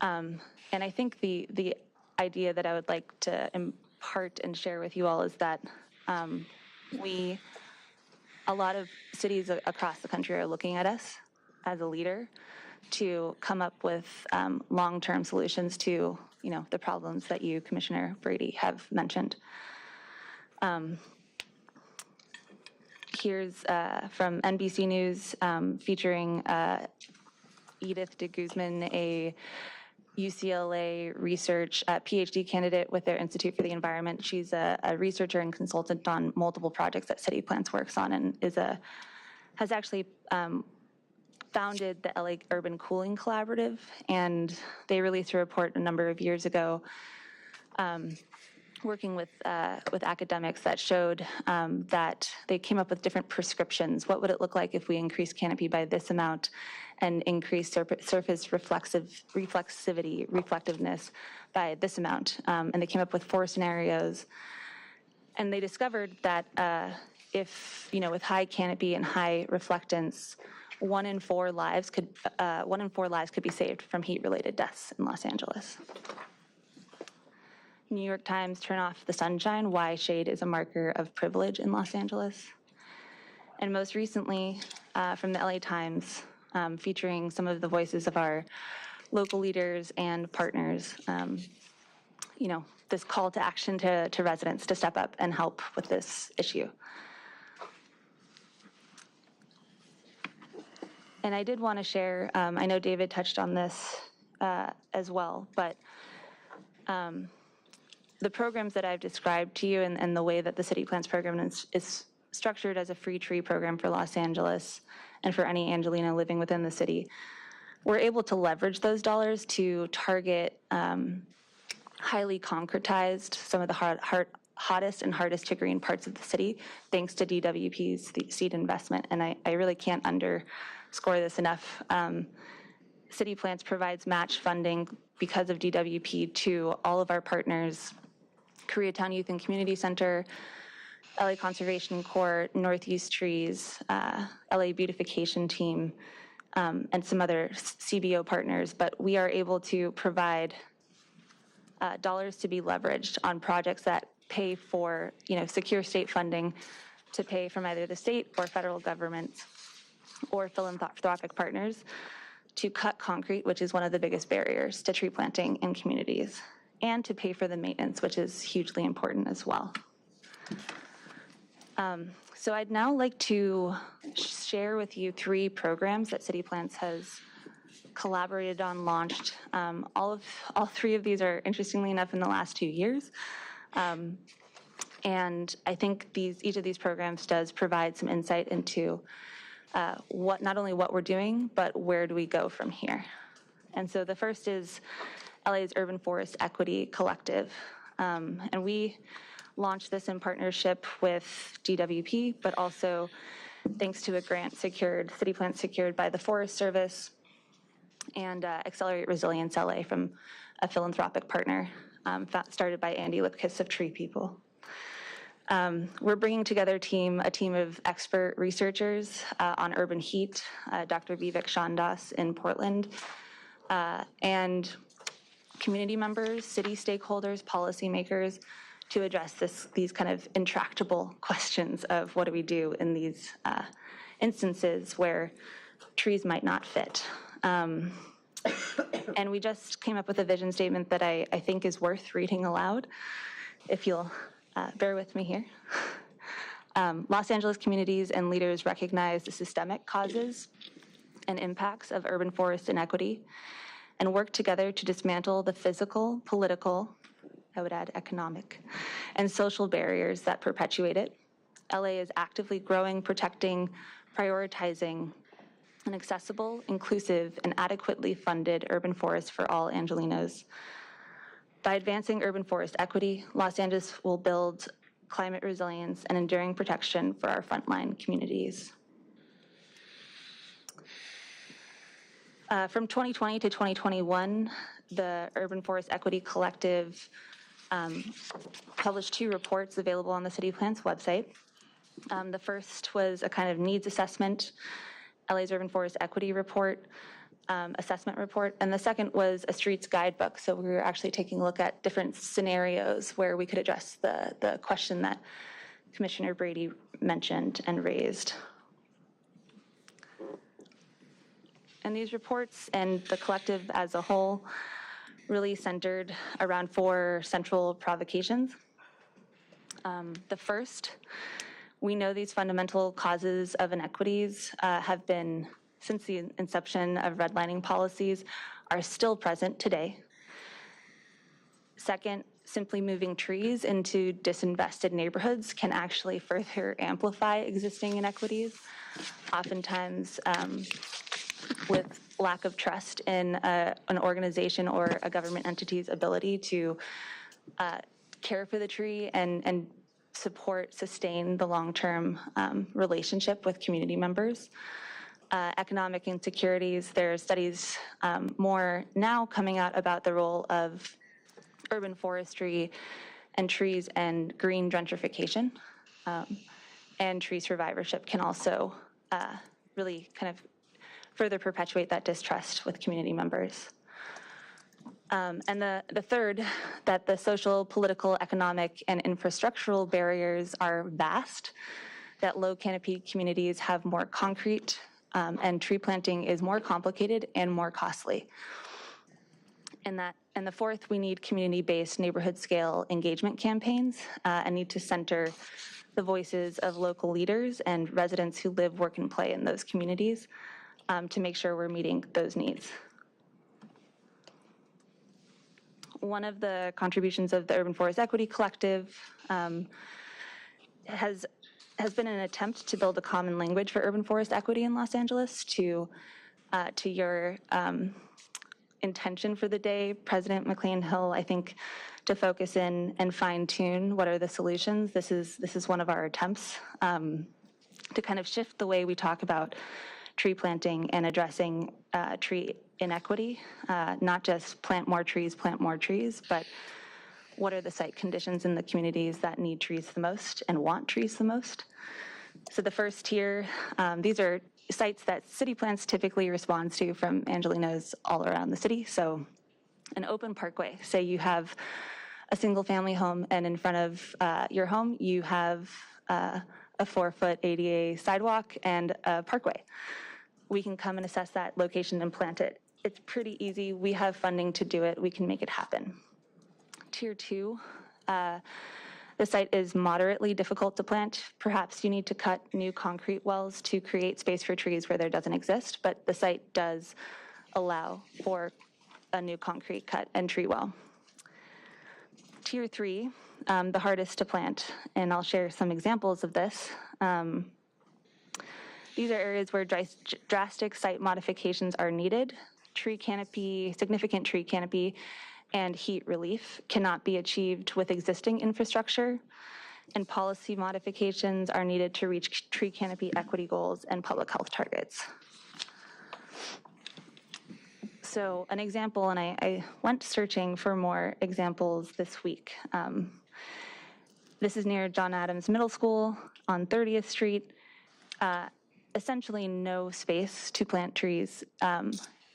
And I think the idea that I would like to impart and share with you all is that a lot of cities across the country are looking at us as a leader to come up with long-term solutions to, the problems that you, Commissioner Brady, have mentioned. Here's from NBC News featuring Edith de Guzman, a UCLA research PhD candidate with their Institute for the Environment. She's a researcher and consultant on multiple projects that City Plants works on, and has actually founded the LA Urban Cooling Collaborative, and they released a report a number of years ago working with academics that showed that they came up with different prescriptions. What would it look like if we increase canopy by this amount and increase surface reflectiveness by this amount? And they came up with 4 scenarios. And they discovered that if, with high canopy and high reflectance, 1 in 4 lives could be saved from heat-related deaths in Los Angeles. New York Times, turn off the sunshine, why shade is a marker of privilege in Los Angeles. And most recently, from the LA Times, featuring some of the voices of our local leaders and partners, this call to action to residents to step up and help with this issue. And I did want to share, I know David touched on this as well, but the programs that I've described to you and the way that the City Plants program is structured as a free tree program for Los Angeles and for any Angelino living within the city, we're able to leverage those dollars to target highly concretized, some of the hottest and hardest to green parts of the city, thanks to DWP's seed investment. And I really can't underscore this enough. City Plants provides match funding because of DWP to all of our partners, Koreatown Youth and Community Center, LA Conservation Corps, Northeast Trees, LA Beautification Team, and some other CBO partners. But we are able to provide dollars to be leveraged on projects that pay for, secure state funding to pay from either the state or federal governments or philanthropic partners to cut concrete, which is one of the biggest barriers to tree planting in communities, and to pay for the maintenance, which is hugely important as well. So I'd now like to share with you 3 programs that City Plants has collaborated on, launched. All 3 of these are, interestingly enough, in the last 2 years. And I think each of these programs does provide some insight into not only what we're doing, but where do we go from here. And so the first is LA's Urban Forest Equity Collective. And we launched this in partnership with DWP, but also thanks to a grant City Plants secured by the Forest Service and Accelerate Resilience LA from a philanthropic partner started by Andy Lipkiss of Tree People. We're bringing together a team of expert researchers on urban heat, Dr. Vivek Chandas in Portland, and community members, city stakeholders, policymakers to address these kind of intractable questions of what do we do in these instances where trees might not fit. And we just came up with a vision statement that I think is worth reading aloud, if you'll bear with me here. Los Angeles communities and leaders recognize the systemic causes and impacts of urban forest inequity and work together to dismantle the physical, political, I would add economic, and social barriers that perpetuate it. LA is actively growing, protecting, prioritizing an accessible, inclusive, and adequately funded urban forest for all Angelenos. By advancing urban forest equity, Los Angeles will build climate resilience and enduring protection for our frontline communities. From 2020 to 2021, the Urban Forest Equity Collective published 2 reports available on the City Plan's website. The first was a kind of needs assessment, LA's Urban Forest Equity Report, assessment report, and the second was a streets guidebook. So we were actually taking a look at different scenarios where we could address the question that Commissioner Brady mentioned and raised. And these reports and the collective as a whole really centered around 4 central provocations. The first, we know these fundamental causes of inequities have been, since the inception of redlining policies, are still present today. Second, simply moving trees into disinvested neighborhoods can actually further amplify existing inequities, oftentimes with lack of trust in an organization or a government entity's ability to care for the tree and sustain the long-term relationship with community members. Economic insecurities, there are studies more now coming out about the role of urban forestry and trees and green gentrification. And tree survivorship can also really kind of further perpetuate that distrust with community members. And the third, that the social, political, economic, and infrastructural barriers are vast, that low canopy communities have more concrete, and tree planting is more complicated and more costly. And the fourth, we need community-based neighborhood scale engagement campaigns and need to center the voices of local leaders and residents who live, work, and play in those communities to make sure we're meeting those needs. One of the contributions of the Urban Forest Equity Collective has been an attempt to build a common language for urban forest equity in Los Angeles. To your intention for the day, President McCLAIN-HILL, I think, to focus in and fine tune what are the solutions. This is one of our attempts to kind of shift the way we talk about tree planting and addressing tree inequity, not just plant more trees, but what are the site conditions in the communities that need trees the most and want trees the most. So the first here, these are sites that city plans typically responds to from Angelenos all around the city. So an open parkway, say you have a single family home and in front of your home you have a 4-foot ADA sidewalk and a parkway. We can come and assess that location and plant it. It's pretty easy. We have funding to do it. We can make it happen. Tier 2, the site is moderately difficult to plant. Perhaps you need to cut new concrete wells to create space for trees where there doesn't exist, but the site does allow for a new concrete cut and tree well. Tier 3, the hardest to plant, and I'll share some examples of this. These are areas where drastic site modifications are needed. Tree canopy, significant tree canopy, and heat relief cannot be achieved with existing infrastructure, and policy modifications are needed to reach tree canopy equity goals and public health targets. So an example, and I went searching for more examples this week. This is near John Adams Middle School on 30th Street. Essentially no space to plant trees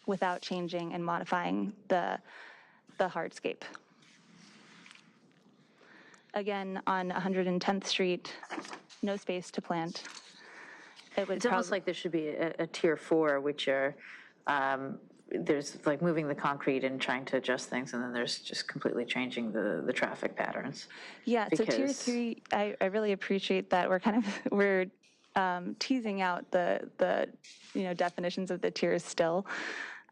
without changing and modifying the the hardscape. Again, on 110th Street, no space to plant. It's almost like there should be a tier 4, which are, there's like moving the concrete and trying to adjust things, and then there's just completely changing the traffic patterns. Yeah, so tier 3, I really appreciate that. We're teasing out the definitions of the tiers still.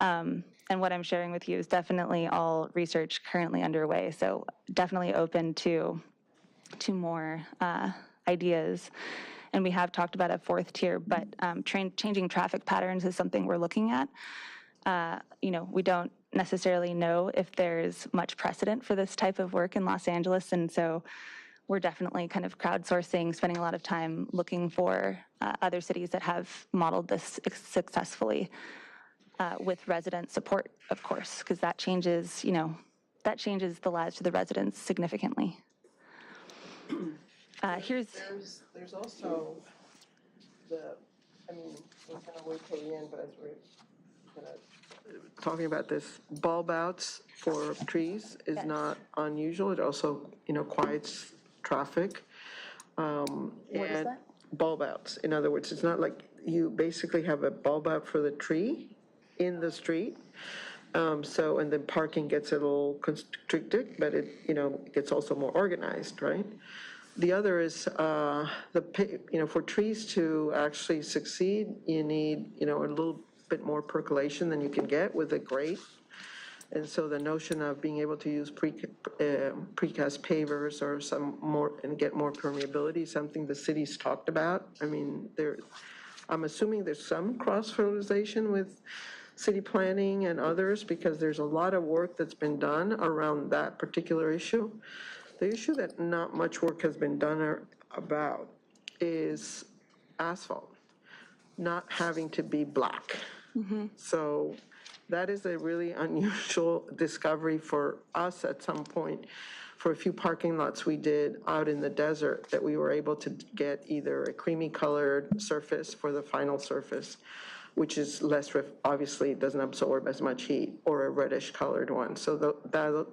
And what I'm sharing with you is definitely all research currently underway. So definitely open to more ideas. And we have talked about a 4th tier, but changing traffic patterns is something we're looking at. We don't necessarily know if there's much precedent for this type of work in Los Angeles. And so we're definitely kind of crowdsourcing, spending a lot of time looking for other cities that have modeled this successfully with resident support, of course, because that changes, the lives of the residents significantly. There's also we kind of wait till the end, but as we're kind of talking about this, bulb outs for trees is not unusual. It also, quiets traffic. What is that? Bulb outs. In other words, it's not like you basically have a bulb out for the tree in the street. And then parking gets a little constricted, but it gets also more organized, right? The other is for trees to actually succeed, you need a little bit more percolation than you can get with a grate. And so the notion of being able to use precast pavers or some more and get more permeability is something the city's talked about. I'm assuming there's some cross-fertilization with city planning and others because there's a lot of work that's been done around that particular issue. The issue that not much work has been done about is asphalt not having to be black. Mm-hmm. So that is a really unusual discovery for us at some point. For a few parking lots we did out in the desert that we were able to get either a creamy colored surface for the final surface, which is less, obviously doesn't absorb as much heat, or a reddish colored one. So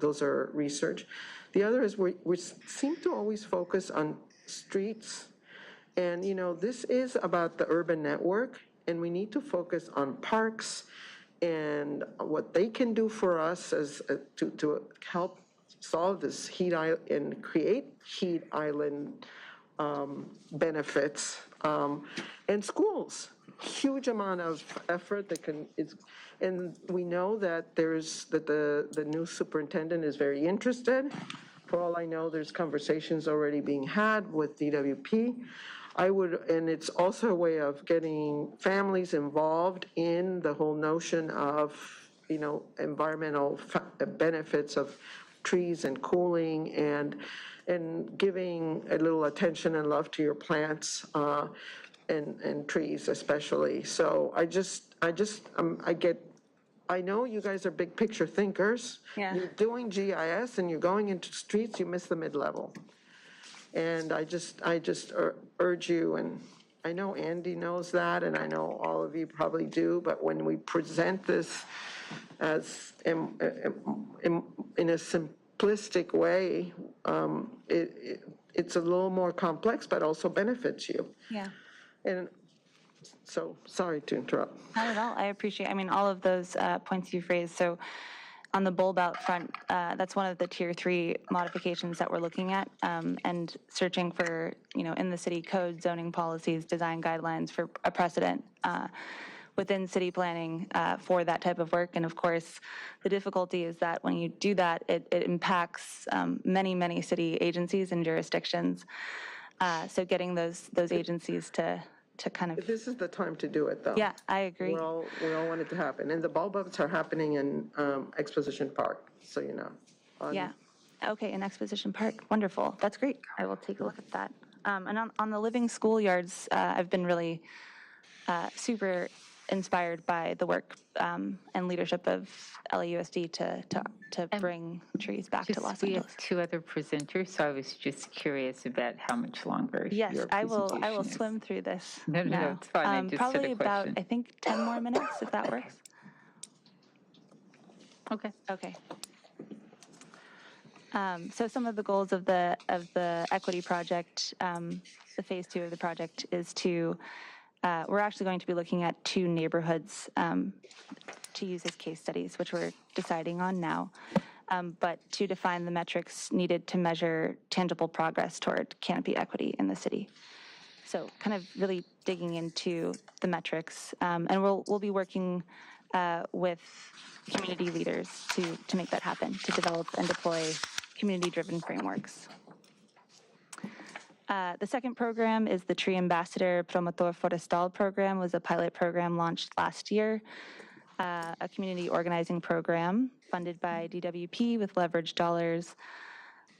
those are research. The other is we seem to always focus on streets. And, this is about the urban network, and we need to focus on parks and what they can do for us as to help solve this heat island and create heat island benefits. And schools, huge amount of effort and we know that the new superintendent is very interested. For all I know, there's conversations already being had with DWP. And it's also a way of getting families involved in the whole notion of, environmental benefits of trees and cooling and giving a little attention and love to your plants and trees especially. So I know you guys are big picture thinkers. Yeah. You're doing GIS and you're going into streets, you miss the mid-level. And I just urge you, and I know Andy knows that, and I know all of you probably do, but when we present this as in a simplistic way, it's a little more complex, but also benefits you. Yeah. And so, sorry to interrupt. Not at all. I appreciate, all of those points you've raised. So on the bulb out front, that's one of the tier 3 modifications that we're looking at and searching for, in the city code, zoning policies, design guidelines for a precedent within city planning for that type of work. And of course, the difficulty is that when you do that, it impacts many, many city agencies and jurisdictions. So getting those agencies to kind of... This is the time to do it, though. Yeah, I agree. We all want it to happen. And the bulb outs are happening in Exposition Park, so you know. Yeah. Okay, in Exposition Park. Wonderful. That's great. I will take a look at that. And on the living schoolyards, I've been really super inspired by the work and leadership of LAUSD to bring trees back to Los Angeles. We have 2 other presenters, so I was just curious about how much longer. Yes, your I will presentation is. swim through this. No, it's fine. I just probably had a about, question. I think, 10 more minutes, if that works. Okay. Okay. So some of the goals of the equity project, the phase 2 of the project, is to we're actually going to be looking at 2 neighborhoods to use as case studies, which we're deciding on now, but to define the metrics needed to measure tangible progress toward canopy equity in the city. So kind of really digging into the metrics, and we'll be working with community leaders to make that happen, to develop and deploy community-driven frameworks. The second program is the Tree Ambassador Promotor Forestal program. It was a pilot program launched last year, a community organizing program funded by DWP with leverage dollars,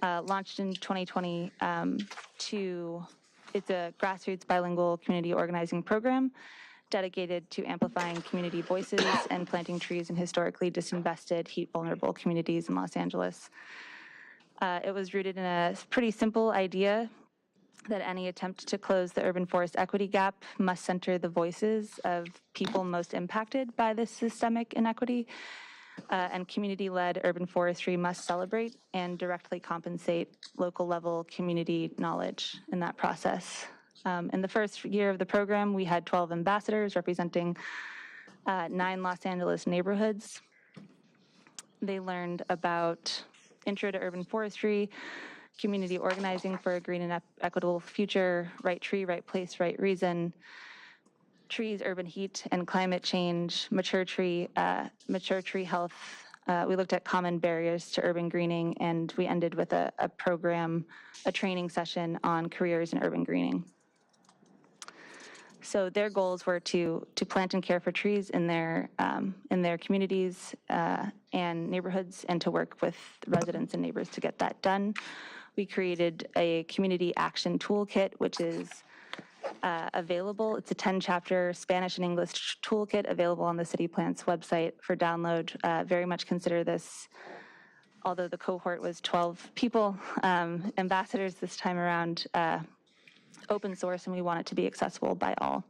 launched in 2020 it's a grassroots bilingual community organizing program dedicated to amplifying community voices and planting trees in historically disinvested, heat-vulnerable communities in Los Angeles. It was rooted in a pretty simple idea that any attempt to close the urban forest equity gap must center the voices of people most impacted by this systemic inequity, and community-led urban forestry must celebrate and directly compensate local-level community knowledge in that process. In the first year of the program, we had 12 ambassadors representing 9 Los Angeles neighborhoods. They learned about intro to urban forestry, community organizing for a green and equitable future, right tree, right place, right reason, trees, urban heat and climate change, mature tree health. We looked at common barriers to urban greening, and we ended with a training session on careers in urban greening. So their goals were to plant and care for trees in their communities and neighborhoods, and to work with residents and neighbors to get that done. We created a community action toolkit, which is available. It's a 10-chapter Spanish and English toolkit available on the City Plant's website for download. Very much consider this, although the cohort was 12 people, ambassadors this time around, open source, and we want it to be accessible by all.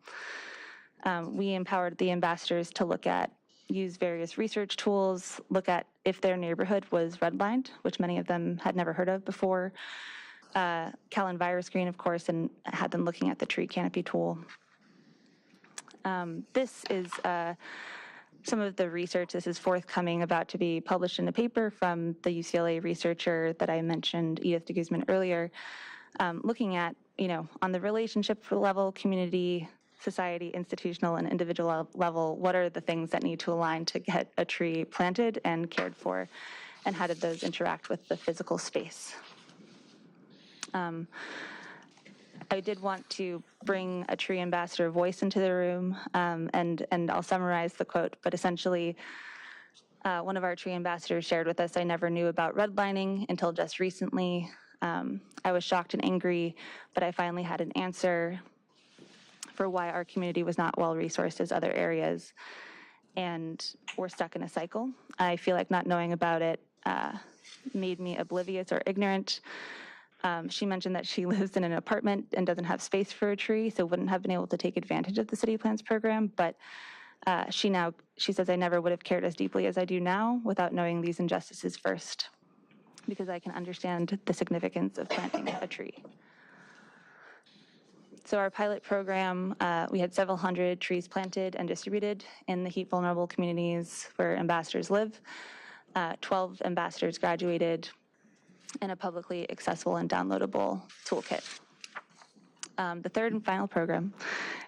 We empowered the ambassadors to use various research tools, look at if their neighborhood was redlined, which many of them had never heard of before, Cal and Virus Screen, of course, and had them looking at the tree canopy tool. This is some of the research. This is forthcoming, about to be published in a paper from the UCLA researcher that I mentioned, Edith de Guzman, earlier, looking at, on the relationship level, community, society, institutional, and individual level, what are the things that need to align to get a tree planted and cared for, and how did those interact with the physical space? I did want to bring a tree ambassador voice into the room, and I'll summarize the quote, but essentially, one of our tree ambassadors shared with us, "I never knew about redlining until just recently. I was shocked and angry, but I finally had an answer for why our community was not well-resourced as other areas, and we're stuck in a cycle. I feel like not knowing about it made me oblivious or ignorant." She mentioned that she lives in an apartment and doesn't have space for a tree, so wouldn't have been able to take advantage of the City Plans program, but she says, "I never would have cared as deeply as I do now without knowing these injustices first, because I can understand the significance of planting a tree." So our pilot program, we had several hundred trees planted and distributed in the heat vulnerable communities where ambassadors live. 12 ambassadors graduated, and a publicly accessible and downloadable toolkit. The third and final program,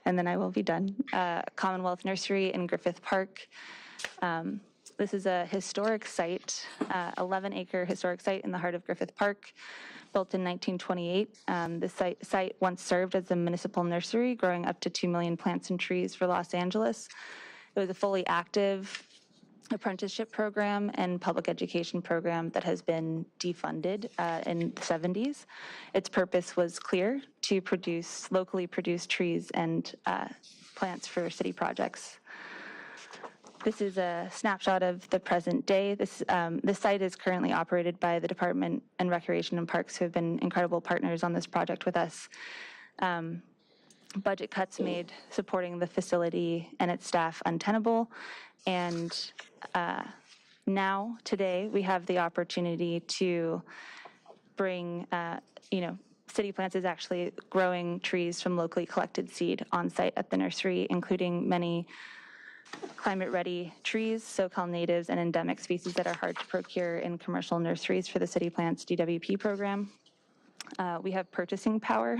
and then I will be done, Commonwealth Nursery in Griffith Park. This is a historic site, 11-acre historic site in the heart of Griffith Park, built in 1928. The site once served as a municipal nursery, growing up to 2 million plants and trees for Los Angeles. It was a fully active apprenticeship program and public education program that has been defunded in the 70s. Its purpose was clear: to produce locally produced trees and plants for city projects. This is a snapshot of the present day. This site is currently operated by the Department and Recreation and Parks, who have been incredible partners on this project with us. Budget cuts made supporting the facility and its staff untenable, and Now, today, we have the opportunity to bring, City Plants is actually growing trees from locally collected seed on site at the nursery, including many climate-ready trees, so-called natives and endemic species that are hard to procure in commercial nurseries for the City Plants DWP program. We have purchasing power,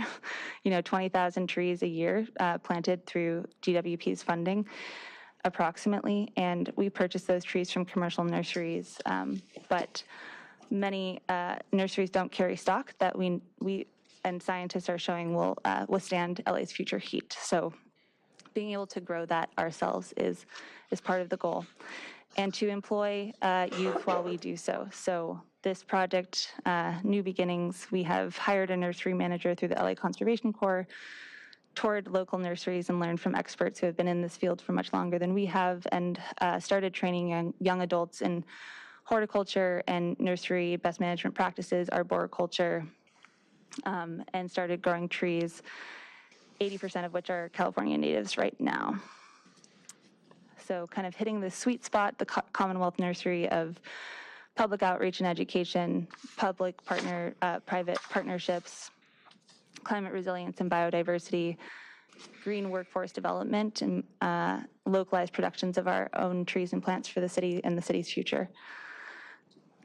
20,000 trees a year planted through DWP's funding, approximately, and we purchase those trees from commercial nurseries, but many nurseries don't carry stock that we and scientists are showing will withstand LA's future heat. So being able to grow that ourselves is part of the goal, and to employ youth while we do so. So this project, New Beginnings, we have hired a nursery manager through the LA Conservation Corps, toured local nurseries and learned from experts who have been in this field for much longer than we have, and started training young adults in horticulture and nursery best management practices, arboriculture, and started growing trees, 80% of which are California natives right now. So kind of hitting the sweet spot, the Commonwealth Nursery of public outreach and education, private partnerships, climate resilience and biodiversity, green workforce development, and localized productions of our own trees and plants for the city and the city's future.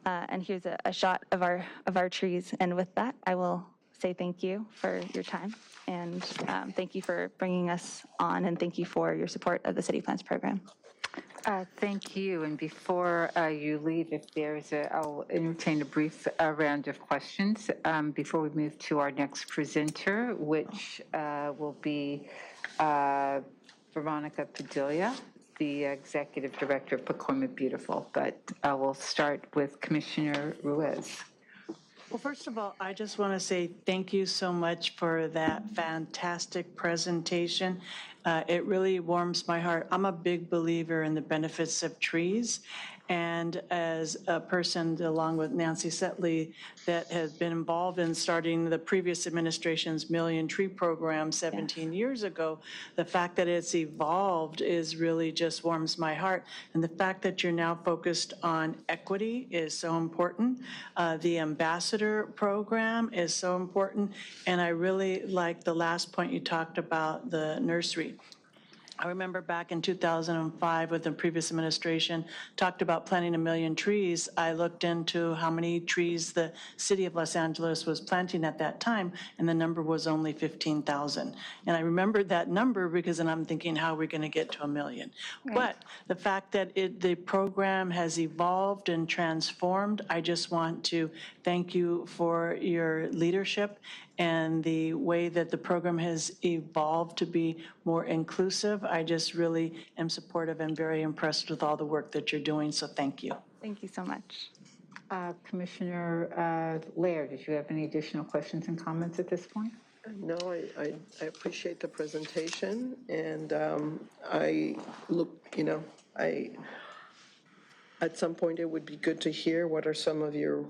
And here's a shot of our trees. And with that, I will say thank you for your time, and thank you for bringing us on, and thank you for your support of the City Plants program. Thank you. And before you leave, I'll entertain a brief round of questions before we move to our next presenter, which will be Veronica Padilla, the Executive Director of Pacoima Beautiful. But we'll start with Commissioner Ruiz. Well, first of all, I just want to say thank you so much for that fantastic presentation. It really warms my heart. I'm a big believer in the benefits of trees. And as a person, along with Nancy Setley, that has been involved in starting the previous administration's Million Tree Program 17 years ago, the fact that it's evolved is really just warms my heart. And the fact that you're now focused on equity is so important. The ambassador program is so important. And I really like the last point you talked about, the nursery. I remember back in 2005 with the previous administration talked about planting 1 million trees. I looked into how many trees the city of Los Angeles was planting at that time, and the number was only 15,000. And I remembered that number because then I'm thinking, how are we going to get to 1 million? Right. But the fact that the program has evolved and transformed, I just want to thank you for your leadership and the way that the program has evolved to be more inclusive. I just really am supportive and very impressed with all the work that you're doing, so thank you. Thank you so much. Commissioner Laird, did you have any additional questions and comments at this point? No, I appreciate the presentation, and I look, at some point it would be good to hear what are some of your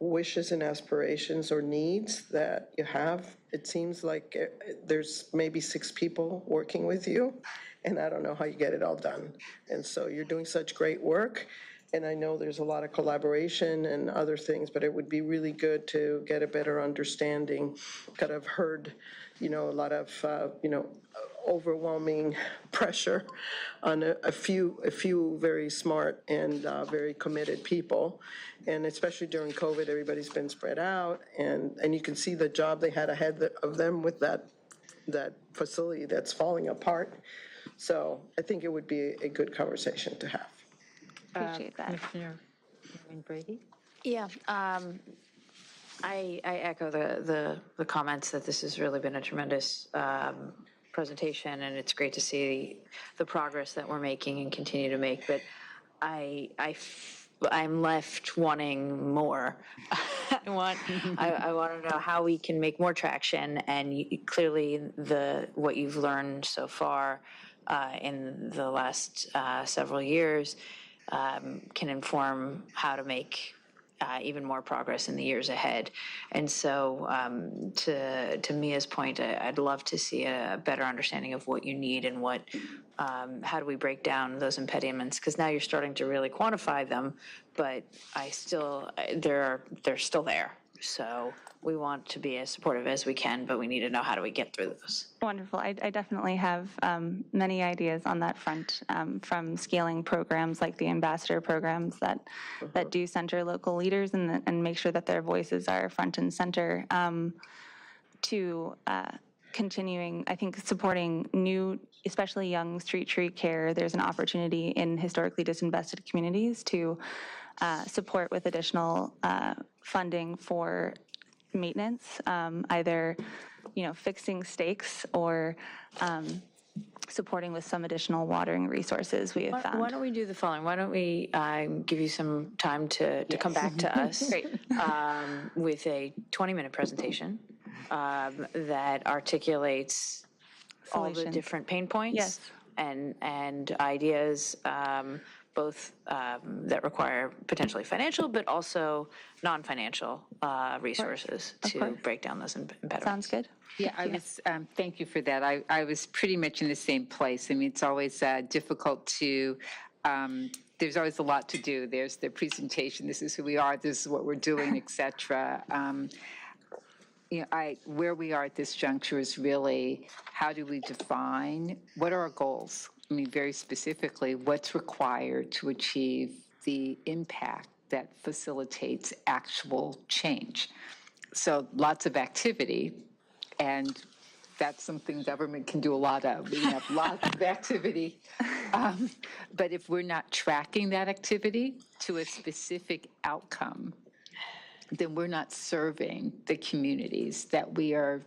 wishes and aspirations or needs that you have. It seems like there's maybe 6 people working with you, and I don't know how you get it all done. And so you're doing such great work, and I know there's a lot of collaboration and other things, but it would be really good to get a better understanding. Kind of heard, a lot of, overwhelming pressure on a few very smart and very committed people. And especially during COVID, everybody's been spread out, and you can see the job they had ahead of them with that facility that's falling apart. So I think it would be a good conversation to have. Appreciate that. Commissioner Brady? Yeah, I echo the comments that this has really been a tremendous presentation, and it's great to see the progress that we're making and continue to make. But I'm left wanting more. I want to know how we can make more traction, and clearly what you've learned so far in the last several years can inform how to make even more progress in the years ahead. And so to Mia's point, I'd love to see a better understanding of what you need and what, how do we break down those impediments? Because now you're starting to really quantify them, but they're still there. So we want to be as supportive as we can, but we need to know how do we get through those. Wonderful. I definitely have many ideas on that front, from scaling programs like the ambassador programs that do center local leaders and make sure that their voices are front and center, to continuing, I think, supporting new, especially young street tree care. There's an opportunity in historically disinvested communities to support with additional funding for maintenance, either fixing stakes or supporting with some additional watering resources we have found. Why don't we do the following? Why don't we give you some time to come back to us with a 20-minute presentation that articulates all the different pain points and ideas, both that require potentially financial, but also non-financial resources to break down those impediments. Sounds good. Yeah, I was, thank you for that. I was pretty much in the same place. I mean, it's always difficult to, there's always a lot to do. There's the presentation, this is who we are, this is what we're doing, et cetera. Where we are at this juncture is really, how do we define, what are our goals? I mean, very specifically, what's required to achieve the impact that facilitates actual change? So lots of activity, and that's something government can do a lot of. We have lots of activity. But if we're not tracking that activity to a specific outcome, then we're not serving the communities that we are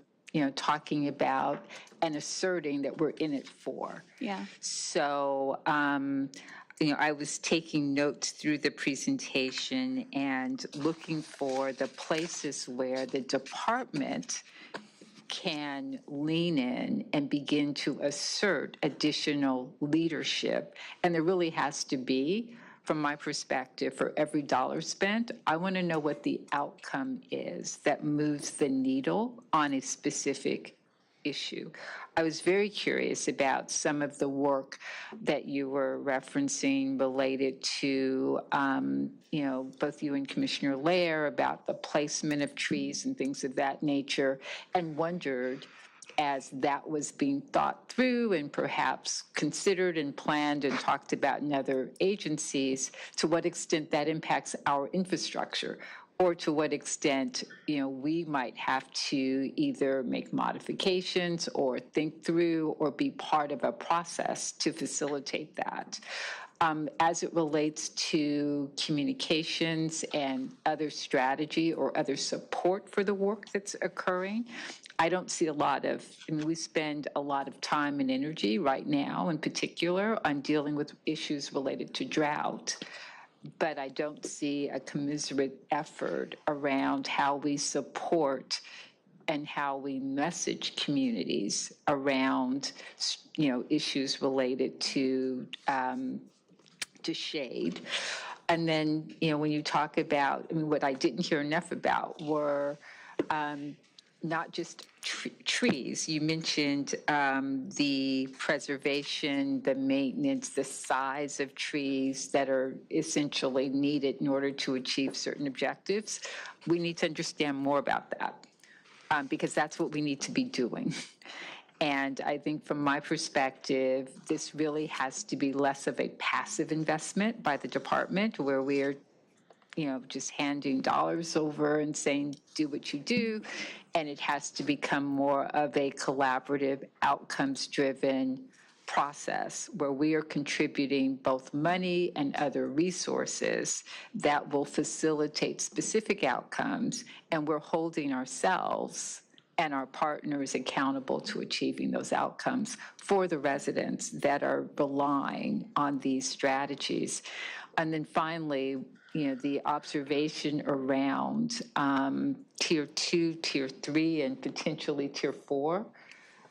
talking about and asserting that we're in it for. Yeah. So, I was taking notes through the presentation and looking for the places where the department can lean in and begin to assert additional leadership. And there really has to be, from my perspective, for every dollar spent, I want to know what the outcome is that moves the needle on a specific issue. I was very curious about some of the work that you were referencing related to, both you and Commissioner LEHRER, about the placement of trees and things of that nature, and wondered, as that was being thought through and perhaps considered and planned and talked about in other agencies, to what extent that impacts our infrastructure, or to what extent, we might have to either make modifications or think through or be part of a process to facilitate that. As it relates to communications and other strategy or other support for the work that's occurring, I don't see a lot of, we spend a lot of time and energy right now in particular on dealing with issues related to drought, but I don't see a commensurate effort around how we support and how we message communities around, issues related to shade. And then, when you talk about, what I didn't hear enough about were not just trees. You mentioned the preservation, the maintenance, the size of trees that are essentially needed in order to achieve certain objectives. We need to understand more about that because that's what we need to be doing. And I think from my perspective, this really has to be less of a passive investment by the department where we're just handing dollars over and saying, do what you do. And it has to become more of a collaborative, outcomes-driven process where we are contributing both money and other resources that will facilitate specific outcomes, and we're holding ourselves and our partners accountable to achieving those outcomes for the residents that are relying on these strategies. And then finally, the observation around Tier 2, Tier 3, and potentially Tier 4,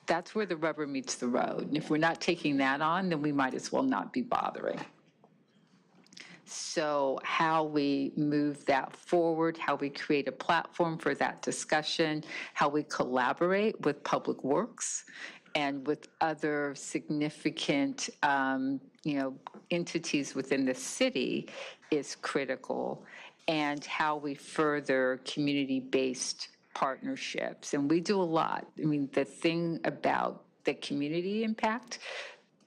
that's where the rubber meets the road. And if we're not taking that on, then we might as well not be bothering. So how we move that forward, how we create a platform for that discussion, how we collaborate with Public Works and with other significant, entities within the city is critical, and how we further community-based partnerships. And we do a lot. I mean, the thing about the community impact,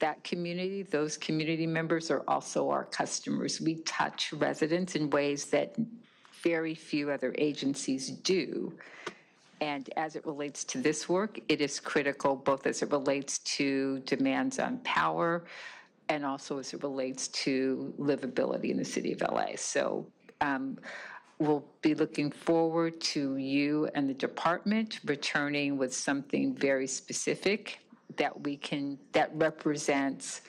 that community, those community members are also our customers. We touch residents in ways that very few other agencies do. And as it relates to this work, it is critical both as it relates to demands on power and also as it relates to livability in the city of LA. So we'll be looking forward to you and the department returning with something very specific that represents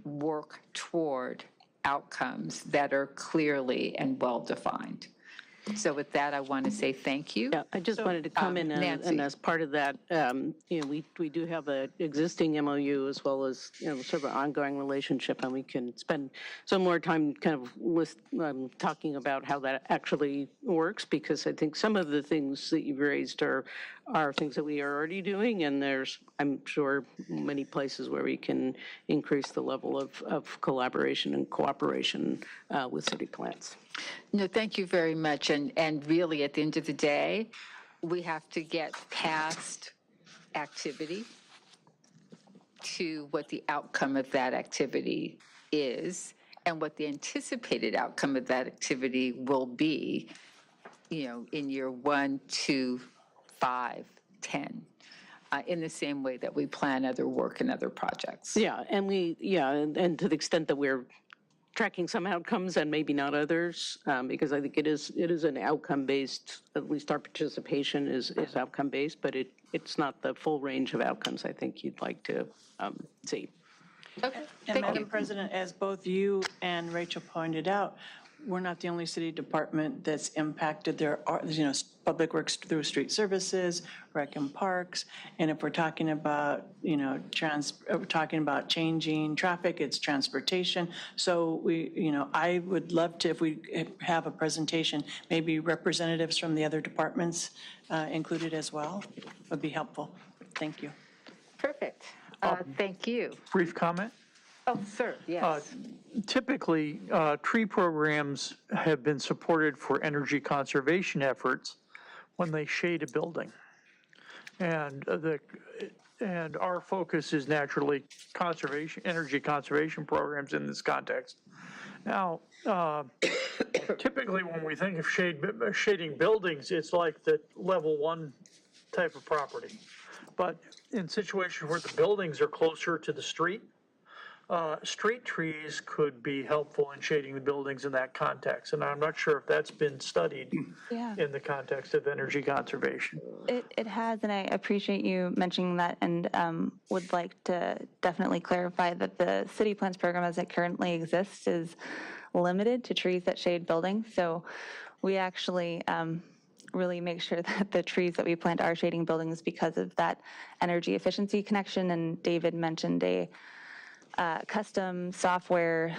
work toward outcomes that are clearly and well-defined. So with that, I want to say thank you. Yeah, I just wanted to come in and as part of that, we do have an existing MOU as well as, sort of an ongoing relationship, and we can spend some more time kind of talking about how that actually works, because I think some of the things that you've raised are things that we are already doing, and there's, I'm sure, many places where we can increase the level of collaboration and cooperation with city plants. No, thank you very much. And really, at the end of the day, we have to get past activity to what the outcome of that activity is and what the anticipated outcome of that activity will be, in year 1, 2, 5, 10. In the same way that we plan other work and other projects. Yeah, and and to the extent that we're tracking some outcomes and maybe not others, because I think it is an outcome-based, at least our participation is outcome-based, but it's not the full range of outcomes I think you'd like to see. Okay, and Madam President, as both you and Rachel pointed out, we're not the only city department that's impacted. There are, Public Works through street services, rec and parks, and if we're talking about, we're talking about changing traffic, it's transportation. So I would love to, if we have a presentation, maybe representatives from the other departments included as well, would be helpful. Thank you. Perfect. Thank you. Brief comment? Oh, sir, yes. Typically, tree programs have been supported for energy conservation efforts when they shade a building. And our focus is naturally energy conservation programs in this context. Now, typically when we think of shading buildings, it's like the level 1 type of property. But in situations where the buildings are closer to the street trees could be helpful in shading the buildings in that context. And I'm not sure if that's been studied in the context of energy conservation. It has, and I appreciate you mentioning that, and would like to definitely clarify that the City Plants program as it currently exists is limited to trees that shade buildings. So we actually really make sure that the trees that we plant are shading buildings because of that energy efficiency connection. And David mentioned a custom software,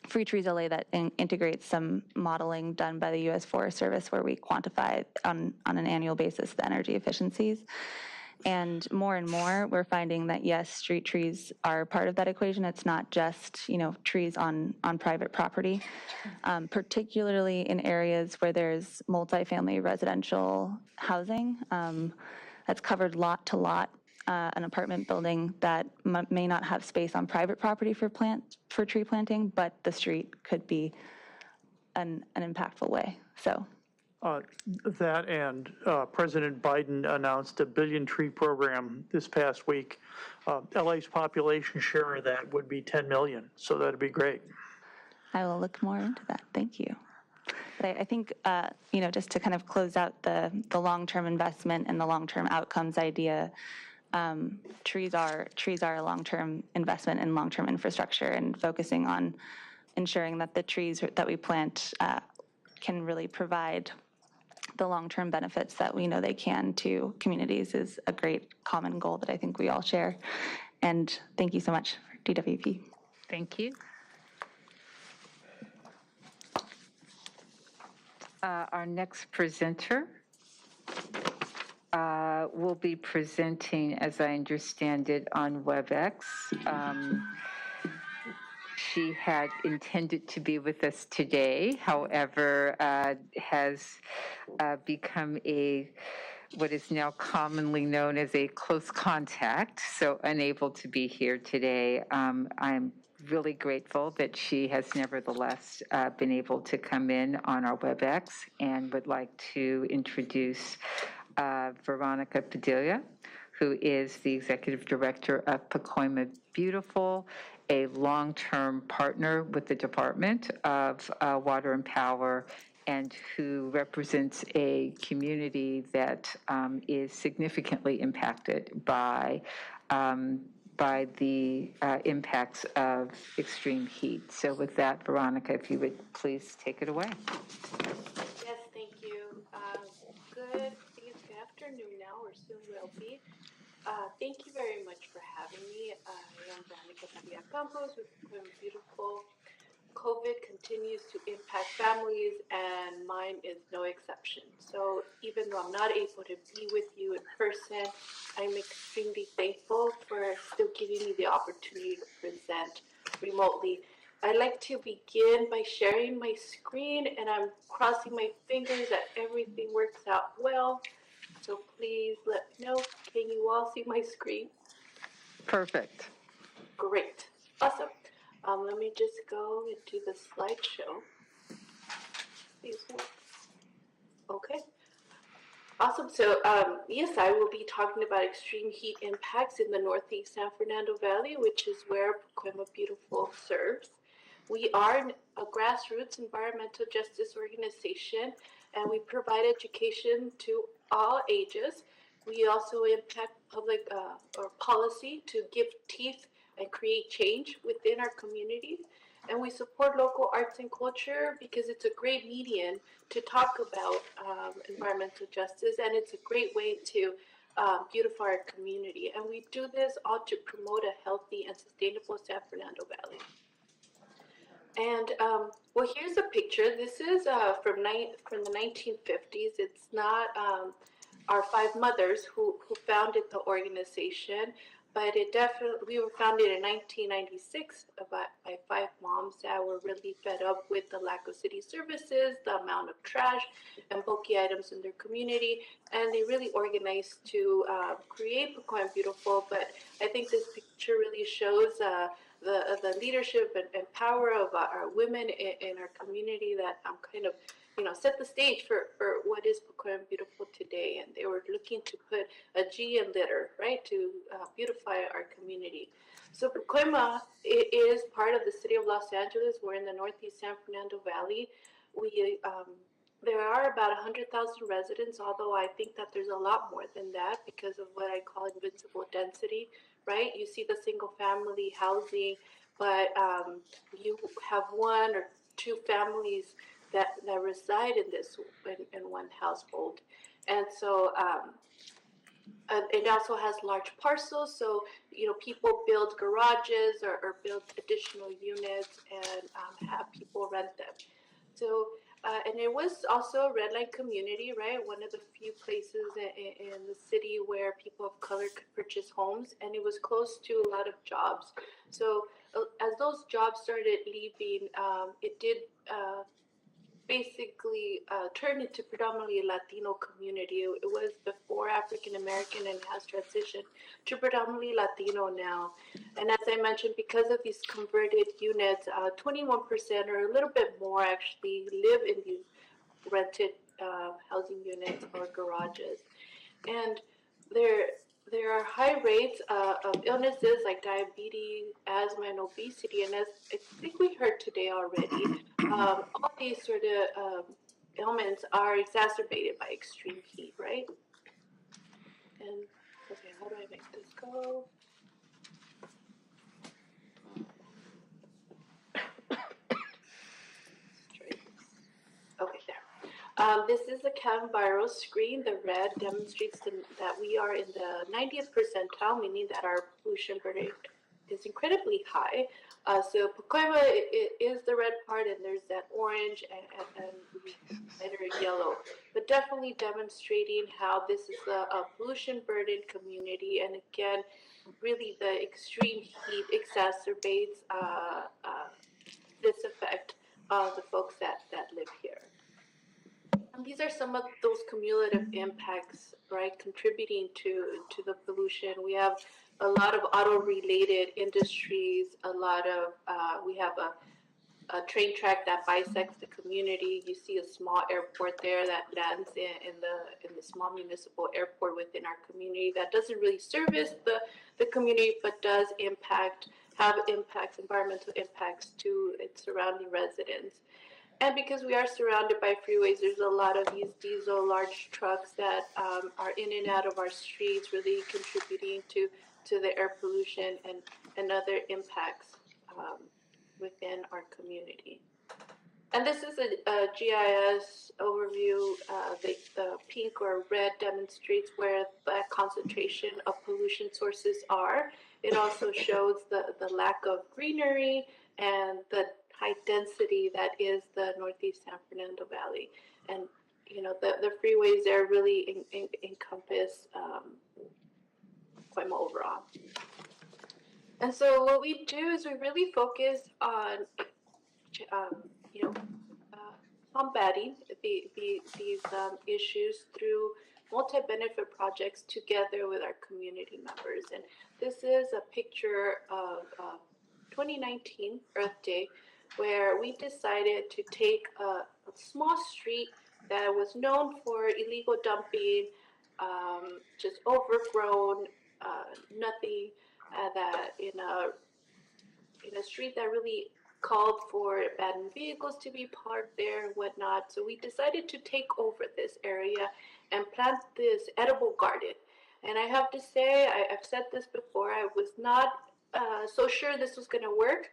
Free Trees LA, that integrates some modeling done by the U.S. Forest Service where we quantify on an annual basis the energy efficiencies. And more, we're finding that, yes, street trees are part of that equation. It's not just, trees on private property, particularly in areas where there's multifamily residential housing that's covered lot to lot. An apartment building that may not have space on private property for tree planting, but the street could be an impactful way. So that, and President Biden announced a 1 billion tree program this past week. LA's population share of that would be 10 million, so that'd be great. I will look more into that. Thank you. But I think, just to kind of close out the long-term investment and the long-term outcomes idea, trees are a long-term investment in long-term infrastructure, and focusing on ensuring that the trees that we plant can really provide the long-term benefits that we know they can to communities is a great common goal that I think we all share. And thank you so much, DWP. Thank you. Our next presenter will be presenting, as I understand it, on WebEx. She had intended to be with us today, however, has become what is now commonly known as a close contact, so unable to be here today. I'm really grateful that she has nevertheless been able to come in on our WebEx, and would like to introduce Veronica Padilla, who is the Executive Director of Pacoima Beautiful, a long-term partner with the Department of Water and Power, and who represents a community that is significantly impacted by the impacts of extreme heat. So with that, Veronica, if you would please take it away. Yes, thank you. Good afternoon now, or soon will be. Thank you very much for having me. I am Brandy Alley with Pacoima Beautiful. COVID continues to impact families, and mine is no exception. So even though I'm not able to be with you in person, I'm extremely thankful for still giving me the opportunity to present remotely. I'd like to begin by sharing my screen, and I'm crossing my fingers that everything works out well. So please let me know. Can you all see my screen? Perfect. Great. Awesome. Let me just go into the slideshow. These work. Okay. Awesome. So yes, I will be talking about extreme heat impacts in the Northeast San Fernando Valley, which is where Pacoima Beautiful serves. We are a grassroots environmental justice organization, and we provide education to all ages. We also impact public or policy to give teeth and create change within our communities. And we support local arts and culture because it's a great medium to talk about environmental justice, and it's a great way to beautify our community. And we do this all to promote a healthy and sustainable San Fernando Valley. And well, here's a picture. This is from the 1950s. It's not our five mothers who founded the organization, but we were founded in 1996 by five moms that were really fed up with the lack of city services, the amount of trash and bulky items in their community, and they really organized to create Pacoima Beautiful. But I think this picture really shows the leadership and power of our women in our community that kind of set the stage for what is Pacoima Beautiful today. And they were looking to put a G in litter, right, to beautify our community. So Pacoima is part of the city of Los Angeles. We're in the Northeast San Fernando Valley. There are about 100,000 residents, although I think that there's a lot more than that because of what I call invincible density, right? You see the single family housing, but you have one or two families that reside in one household. And so it also has large parcels, so people build garages or build additional units and have people rent them. So and it was also a red line community, right? One of the few places in the city where people of color could purchase homes, and it was close to a lot of jobs. So as those jobs started leaving, it did basically turned into predominantly a Latino community. It was before African American and has transitioned to predominantly Latino now. And as I mentioned, because of these converted units, 21% or a little bit more actually live in these rented housing units or garages. And there are high rates of illnesses like diabetes, asthma, and obesity. And as I think we heard today already, all these sort of ailments are exacerbated by extreme heat, right? And okay, how do I make this go? Okay, there. This is a CanViro screen. The red demonstrates that we are in the 90th percentile, meaning that our pollution burden is incredibly high. So Pacoima is the red part, and there's that orange and lighter yellow, but definitely demonstrating how this is a pollution-burdened community. And again, really the extreme heat exacerbates this effect of the folks that live here. And these are some of those cumulative impacts, right, contributing to the pollution. We have a lot of auto-related industries, a lot of, we have a train track that bisects the community. You see a small airport there that lands in the small municipal airport within our community that doesn't really service the community, but does have environmental impacts to its surrounding residents. And because we are surrounded by freeways, there's a lot of these diesel large trucks that are in and out of our streets, really contributing to the air pollution and other impacts within our community. And this is a GIS overview. The pink or red demonstrates where the concentration of pollution sources are. It also shows the lack of greenery and the high density that is the Northeast San Fernando Valley. And, you know, the freeways there really encompass Pacoima overall. And so what we do is we really focus on, you know, combating these issues through multi-benefit projects together with our community members. And this is a picture of 2019 Earth Day, where we decided to take a small street that was known for illegal dumping, just overgrown, nothing, that in a street that really called for abandoned vehicles to be parked there and whatnot. So we decided to take over this area and plant this edible garden. And I have to say, I've said this before, I was not so sure this was going to work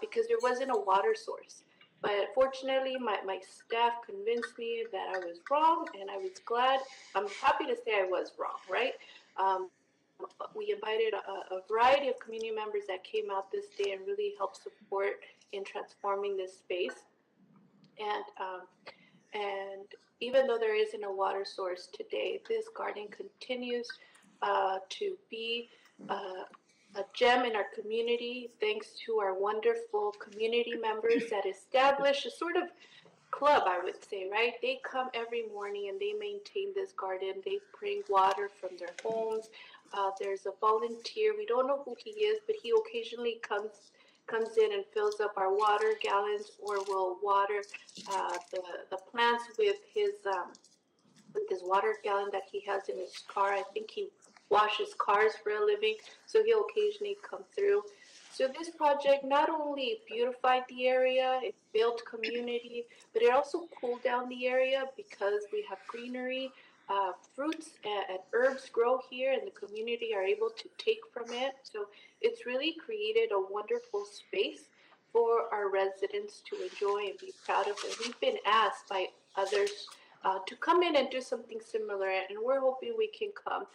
because there wasn't a water source. But fortunately, my staff convinced me that I was wrong, and I was glad. I'm happy to say I was wrong, right? We invited a variety of community members that came out this day and really helped support in transforming this space. And even though there isn't a water source today, this garden continues to be a gem in our community, thanks to our wonderful community members that establish a sort of club, I would say, right? They come every morning and they maintain this garden. They bring water from their homes. There's a volunteer. We don't know who he is, but he occasionally comes in and fills up our water gallons, or will water the plants with his water gallon that he has in his car. I think he washes cars for a living, so he'll occasionally come through. So this project not only beautified the area, it built community, but it also cooled down the area because we have greenery. Fruits and herbs grow here, and the community are able to take from it. So it's really created a wonderful space for our residents to enjoy and be proud of. And we've been asked by others to come in and do something similar, and we're hoping we can come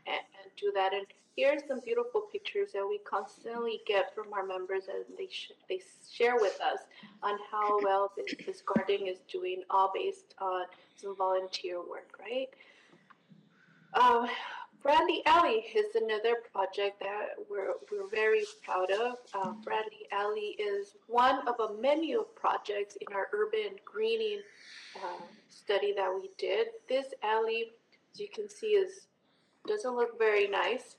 and do that. And here's some beautiful pictures that we constantly get from our members, and they share with us on how well this garden is doing, all based on some volunteer work, right? Brandy Alley is another project that we're very proud of. Brandy Alley is one of a menu of projects in our urban greening study that we did. This alley, as you can see, doesn't look very nice,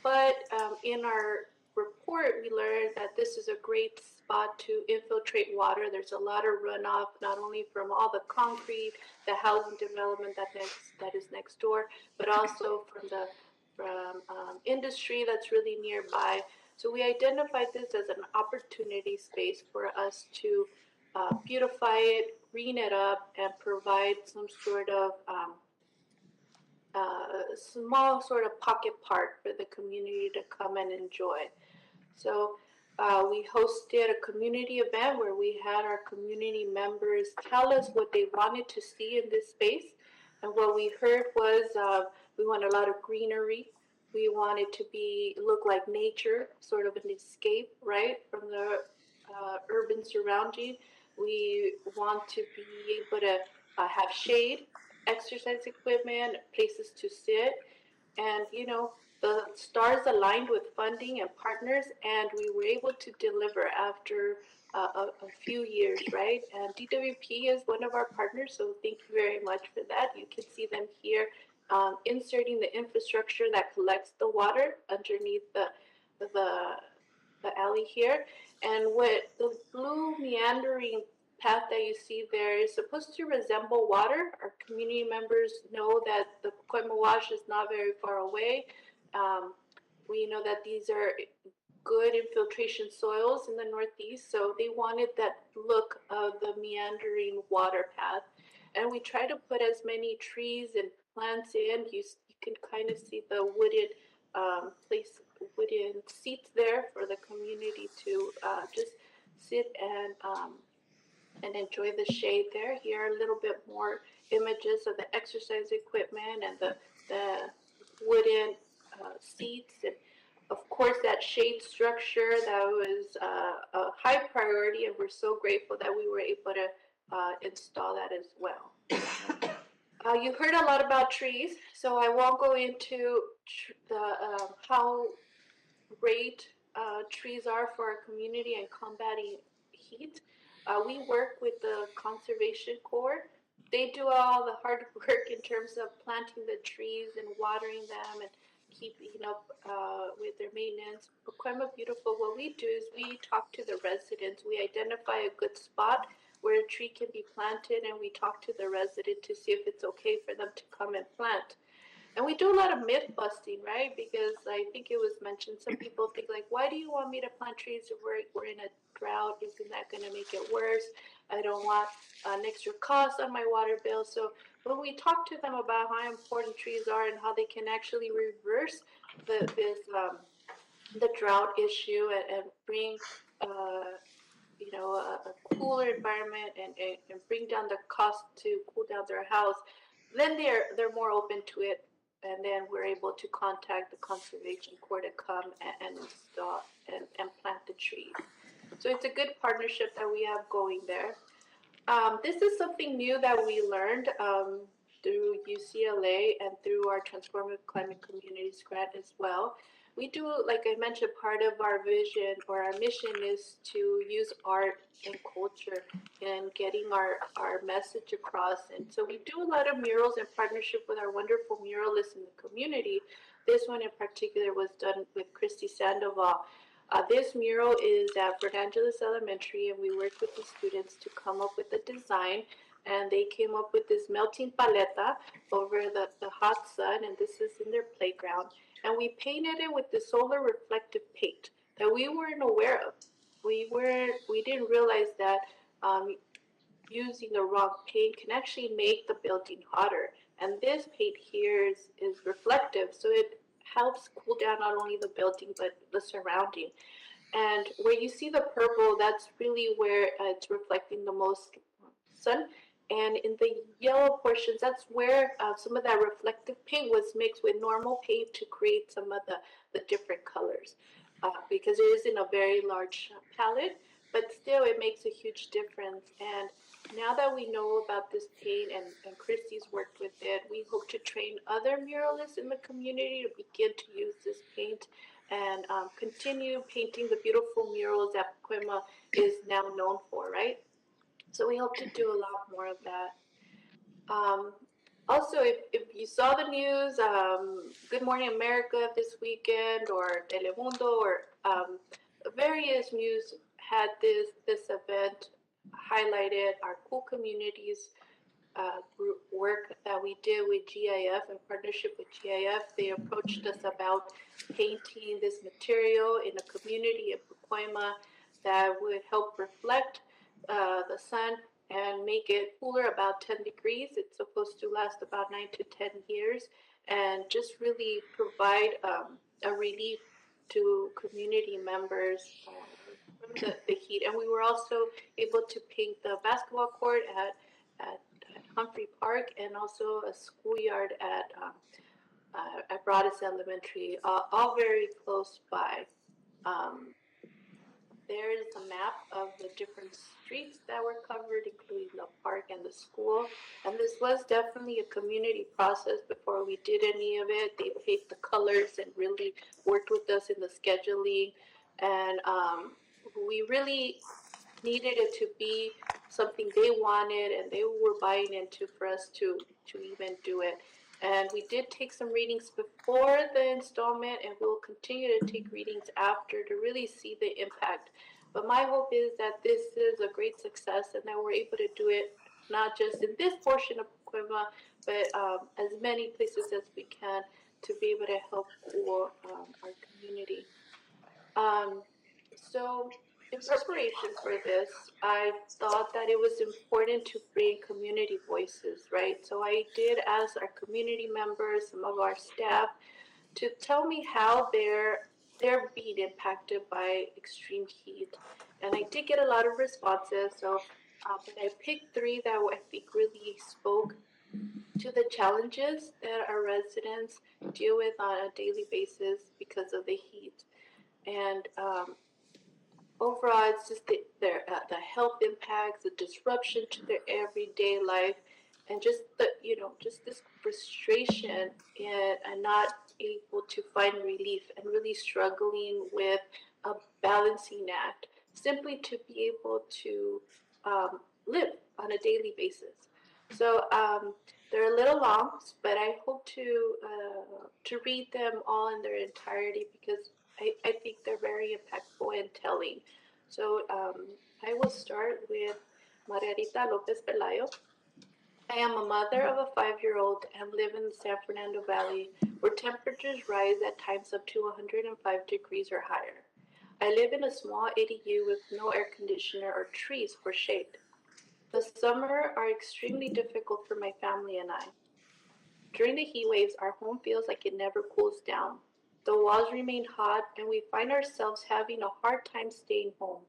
but in our report we learned that this is a great spot to infiltrate water. There's a lot of runoff, not only from all the concrete, the housing development that is next door, but also from industry that's really nearby. So we identified this as an opportunity space for us to beautify it, green it up, and provide some sort of small sort of pocket park for the community to come and enjoy. So we hosted a community event where we had our community members tell us what they wanted to see in this space. And what we heard was we want a lot of greenery. We want it to look like nature, sort of an escape, right, from the urban surrounding. We want to be able to have shade, exercise equipment, places to sit, and the stars aligned with funding and partners, and we were able to deliver after a few years, right? And DWP is one of our partners, so thank you very much for that. You can see them here inserting the infrastructure that collects the water underneath the alley here. And what the blue meandering path that you see there is supposed to resemble water. Our community members know that the Pacoima Wash is not very far away. We know that these are good infiltration soils in the Northeast, so they wanted that look of the meandering water path. And we try to put as many trees and plants in. You can kind of see the wooden seats there for the community to just sit and enjoy the shade there. Here are a little bit more images of the exercise equipment and the wooden seats, and of course that shade structure that was a high priority, and we're so grateful that we were able to install that as well. You heard a lot about trees, so I won't go into how great trees are for our community and combating heat. We work with the Conservation Corps. They do all the hard work in terms of planting the trees and watering them and keeping up with their maintenance. Pacoima Beautiful, what we do is we talk to the residents. We identify a good spot where a tree can be planted, and we talk to the resident to see if it's okay for them to come and plant. And we do a lot of myth busting, right? Because I think it was mentioned, some people think like, why do you want me to plant trees if we're in a drought? Isn't that going to make it worse? I don't want an extra cost on my water bill. So when we talk to them about how important trees are and how they can actually reverse the drought issue and bring a cooler environment and bring down the cost to cool down their house, then they're more open to it. And then we're able to contact the Conservation Corps to come and install and plant the trees. So it's a good partnership that we have going there. This is something new that we learned through UCLA and through our Transformative Climate Communities grant as well. We do, like I mentioned, part of our vision or our mission is to use art and culture in getting our message across. And so we do a lot of murals in partnership with our wonderful muralists in the community. This one in particular was done with Christy Sandoval. This mural is at Fernando Elementary, and we worked with the students to come up with the design. And they came up with this melting paleta over the hot sun, and this is in their playground. And we painted it with the solar reflective paint that we weren't aware of. We didn't realize that using the wrong paint can actually make the building hotter. And this paint here is reflective, so it helps cool down not only the building but the surrounding. And where you see the purple, that's really where it's reflecting the most sun. And in the yellow portions, that's where some of that reflective paint was mixed with normal paint to create some of the different colors. Because it isn't a very large palette, but still it makes a huge difference. And now that we know about this paint and Christy's worked with it, we hope to train other muralists in the community to begin to use this paint and continue painting the beautiful murals that Pacoima is now known for, right? So we hope to do a lot more of that. Also, if you saw the news, Good Morning America this weekend, or Telemundo, or various news had this event highlighted our cool communities group work that we did with GIF in partnership with GIF. They approached us about painting this material in a community in Pacoima that would help reflect the sun and make it cooler, about 10 degrees. It's supposed to last about 9 to 10 years and just really provide a relief to community members from the heat. And we were also able to paint the basketball court at Humphrey Park and also a schoolyard at at Broadus Elementary, all very close by. There is a map of the different streets that were covered, including the park and the school. And this was definitely a community process before we did any of it. They picked the colors and really worked with us in the scheduling. And we really needed it to be something they wanted and they were buying into for us to even do it. And we did take some readings before the installment, and we'll continue to take readings after to really see the impact. But my hope is that this is a great success and that we're able to do it not just in this portion of Pacoima, but as many places as we can to be able to help for our community. So in preparation for this, I thought that it was important to bring community voices, right? So I did ask our community members, some of our staff, to tell me how they're being impacted by extreme heat. And I did get a lot of responses, so but I picked 3 that I think really spoke to the challenges that our residents deal with on a daily basis because of the heat. And overall, it's just the health impacts, the disruption to their everyday life, and just the just this frustration and not able to find relief and really struggling with a balancing act, simply to be able to live on a daily basis. So they're a little long, but I hope to read them all in their entirety because I think they're very impactful and telling. So I will start with Margarita Lopez Pelayo. I am a mother of a 5-year-old and live in the San Fernando Valley, where temperatures rise at times up to 105 degrees or higher. I live in a small ADU with no air conditioner or trees for shade. The summer are extremely difficult for my family and I. During the heat waves, our home feels like it never cools down. The walls remain hot, and we find ourselves having a hard time staying home.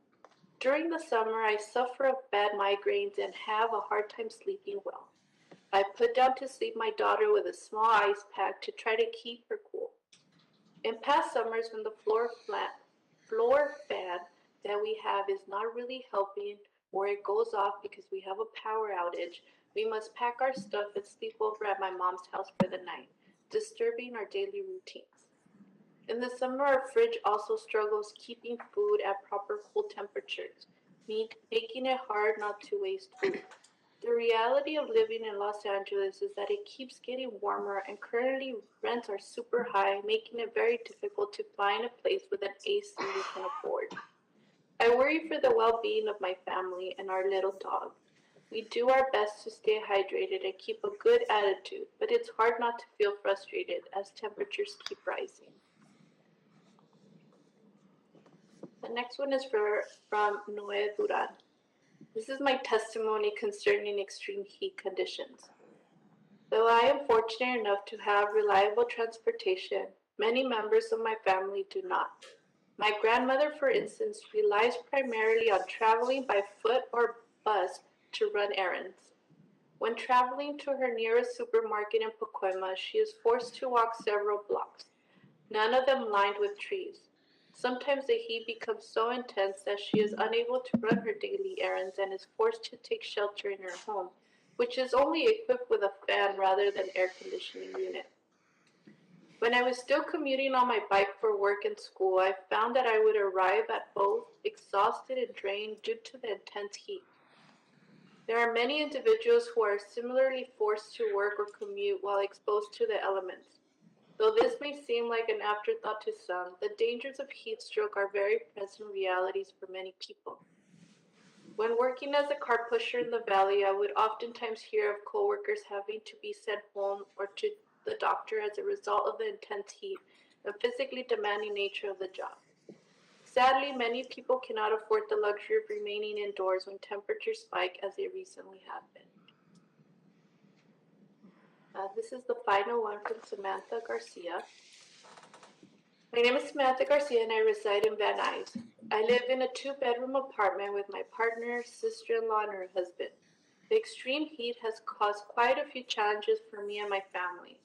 During the summer, I suffer of bad migraines and have a hard time sleeping well. I put down to sleep my daughter with a small ice pack to try to keep her cool. In past summers, when the floor fan that we have is not really helping, or it goes off because we have a power outage, we must pack our stuff and sleep over at my mom's house for the night, disturbing our daily routines. In the summer, our fridge also struggles keeping food at proper cool temperatures, making it hard not to waste food. The reality of living in Los Angeles is that it keeps getting warmer, and currently rents are super high, making it very difficult to find a place with an AC we can afford. I worry for the well-being of my family and our little dog. We do our best to stay hydrated and keep a good attitude, but it's hard not to feel frustrated as temperatures keep rising. The next one is from Noé Duran. This is my testimony concerning extreme heat conditions. Though I am fortunate enough to have reliable transportation, many members of my family do not. My grandmother, for instance, relies primarily on traveling by foot or bus to run errands. When traveling to her nearest supermarket in Pacoima, she is forced to walk several blocks, none of them lined with trees. Sometimes the heat becomes so intense that she is unable to run her daily errands and is forced to take shelter in her home, which is only equipped with a fan rather than air conditioning unit. When I was still commuting on my bike for work and school, I found that I would arrive at both exhausted and drained due to the intense heat. There are many individuals who are similarly forced to work or commute while exposed to the elements. Though this may seem like an afterthought to some, the dangers of heat stroke are very present realities for many people. When working as a car pusher in the valley, I would oftentimes hear of coworkers having to be sent home or to the doctor as a result of the intense heat and physically demanding nature of the job. Sadly, many people cannot afford the luxury of remaining indoors when temperatures spike as they recently have been. This is the final one from Samantha Garcia. My name is Samantha Garcia and I reside in Van Nuys. I live in a 2-bedroom apartment with my partner, sister-in-law, and her husband. The extreme heat has caused quite a few challenges for me and my family.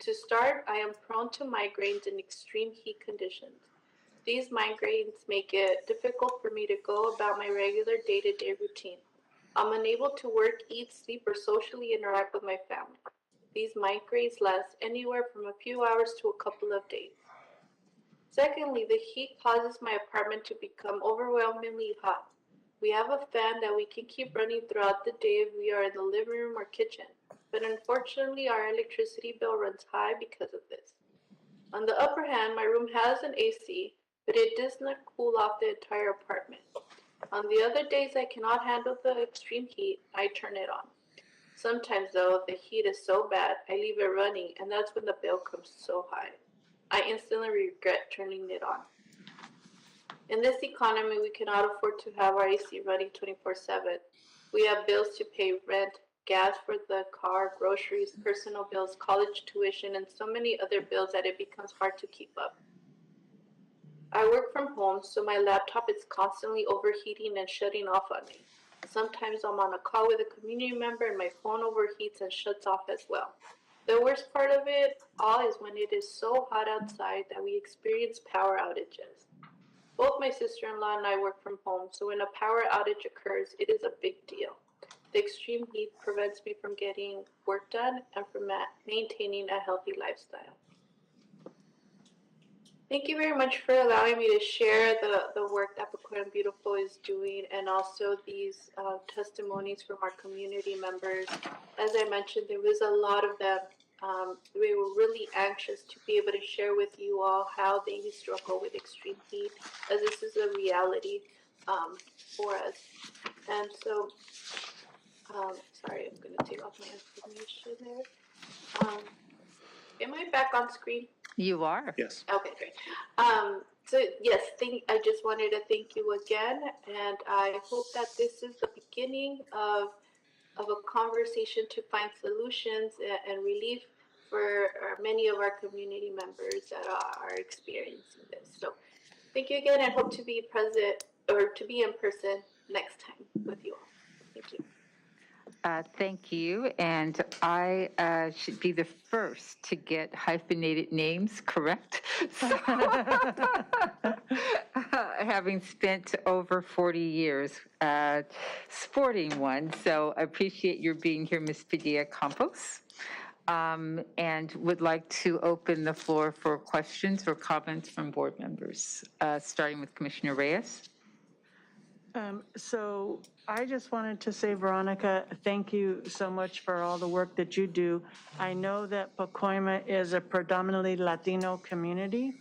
To start, I am prone to migraines in extreme heat conditions. These migraines make it difficult for me to go about my regular day-to-day routine. I'm unable to work, eat, sleep, or socially interact with my family. These migraines last anywhere from a few hours to a couple of days. Secondly, the heat causes my apartment to become overwhelmingly hot. We have a fan that we can keep running throughout the day if we are in the living room or kitchen, but unfortunately our electricity bill runs high because of this. On the upper hand, my room has an AC, but it does not cool off the entire apartment. On the other days I cannot handle the extreme heat, I turn it on. Sometimes though, the heat is so bad, I leave it running, and that's when the bill comes so high. I instantly regret turning it on. In this economy, we cannot afford to have our AC running 24/7. We have bills to pay, rent, gas for the car, groceries, personal bills, college tuition, and so many other bills that it becomes hard to keep up. I work from home, so my laptop is constantly overheating and shutting off on me. Sometimes I'm on a call with a community member and my phone overheats and shuts off as well. The worst part of it all is when it is so hot outside that we experience power outages. Both my sister-in-law and I work from home, so when a power outage occurs, it is a big deal. The extreme heat prevents me from getting work done and from maintaining a healthy lifestyle. Thank you very much for allowing me to share the work that Pacoima Beautiful is doing, and also these testimonies from our community members. As I mentioned, there was a lot of them. We were really anxious to be able to share with you all how they struggle with extreme heat, as this is a reality for us. And so, sorry, I'm going to take off my information there. Am I back on screen? You are. Yes. Okay, great. So yes, I just wanted to thank you again, and I hope that this is the beginning of a conversation to find solutions and relief for many of our community members that are experiencing this. So thank you again, and hope to be present or to be in person next time with you all. Thank you. Thank you, and I should be the first to get hyphenated names correct. So, having spent over 40 years sporting one, so I appreciate your being here, Ms. Padilla-Campos, and would like to open the floor for questions or comments from board members, starting with Commissioner Reyes. So I just wanted to say, Veronica, thank you so much for all the work that you do. I know that Pacoima is a predominantly Latino community,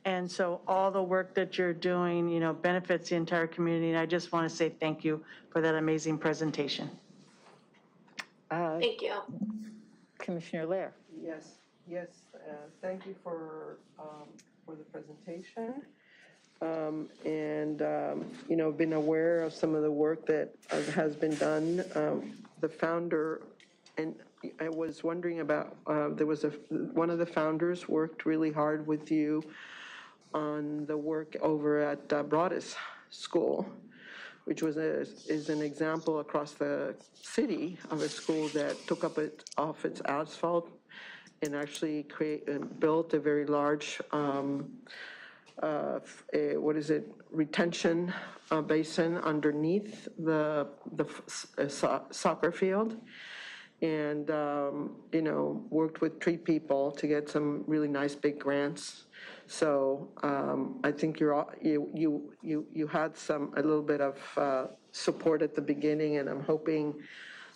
and so all the work that you're doing, you know, benefits the entire community, and I just want to say thank you for that amazing presentation. Thank you. Commissioner Lehr. Yes, thank you for the presentation. You know, been aware of some of the work that has been done. The founder, and I was wondering about, there was one of the founders worked really hard with you on the work over at Broadus School, which is an example across the city of a school that took up off its asphalt and actually built a very large retention basin underneath the soccer field, and you know, worked with tree people to get some really nice big grants. So I think you had a little bit of support at the beginning, and I'm hoping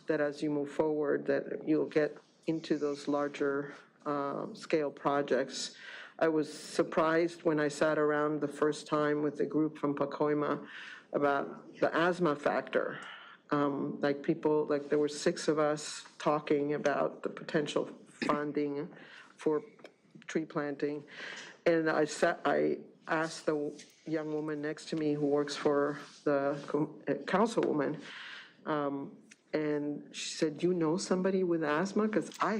that as you move forward that you'll get into those larger scale projects. I was surprised when I sat around the first time with a group from Pacoima about the asthma factor. There were 6 of us talking about the potential funding for tree planting. And I asked the young woman next to me who works for the councilwoman, and she said, you know somebody with asthma? Because I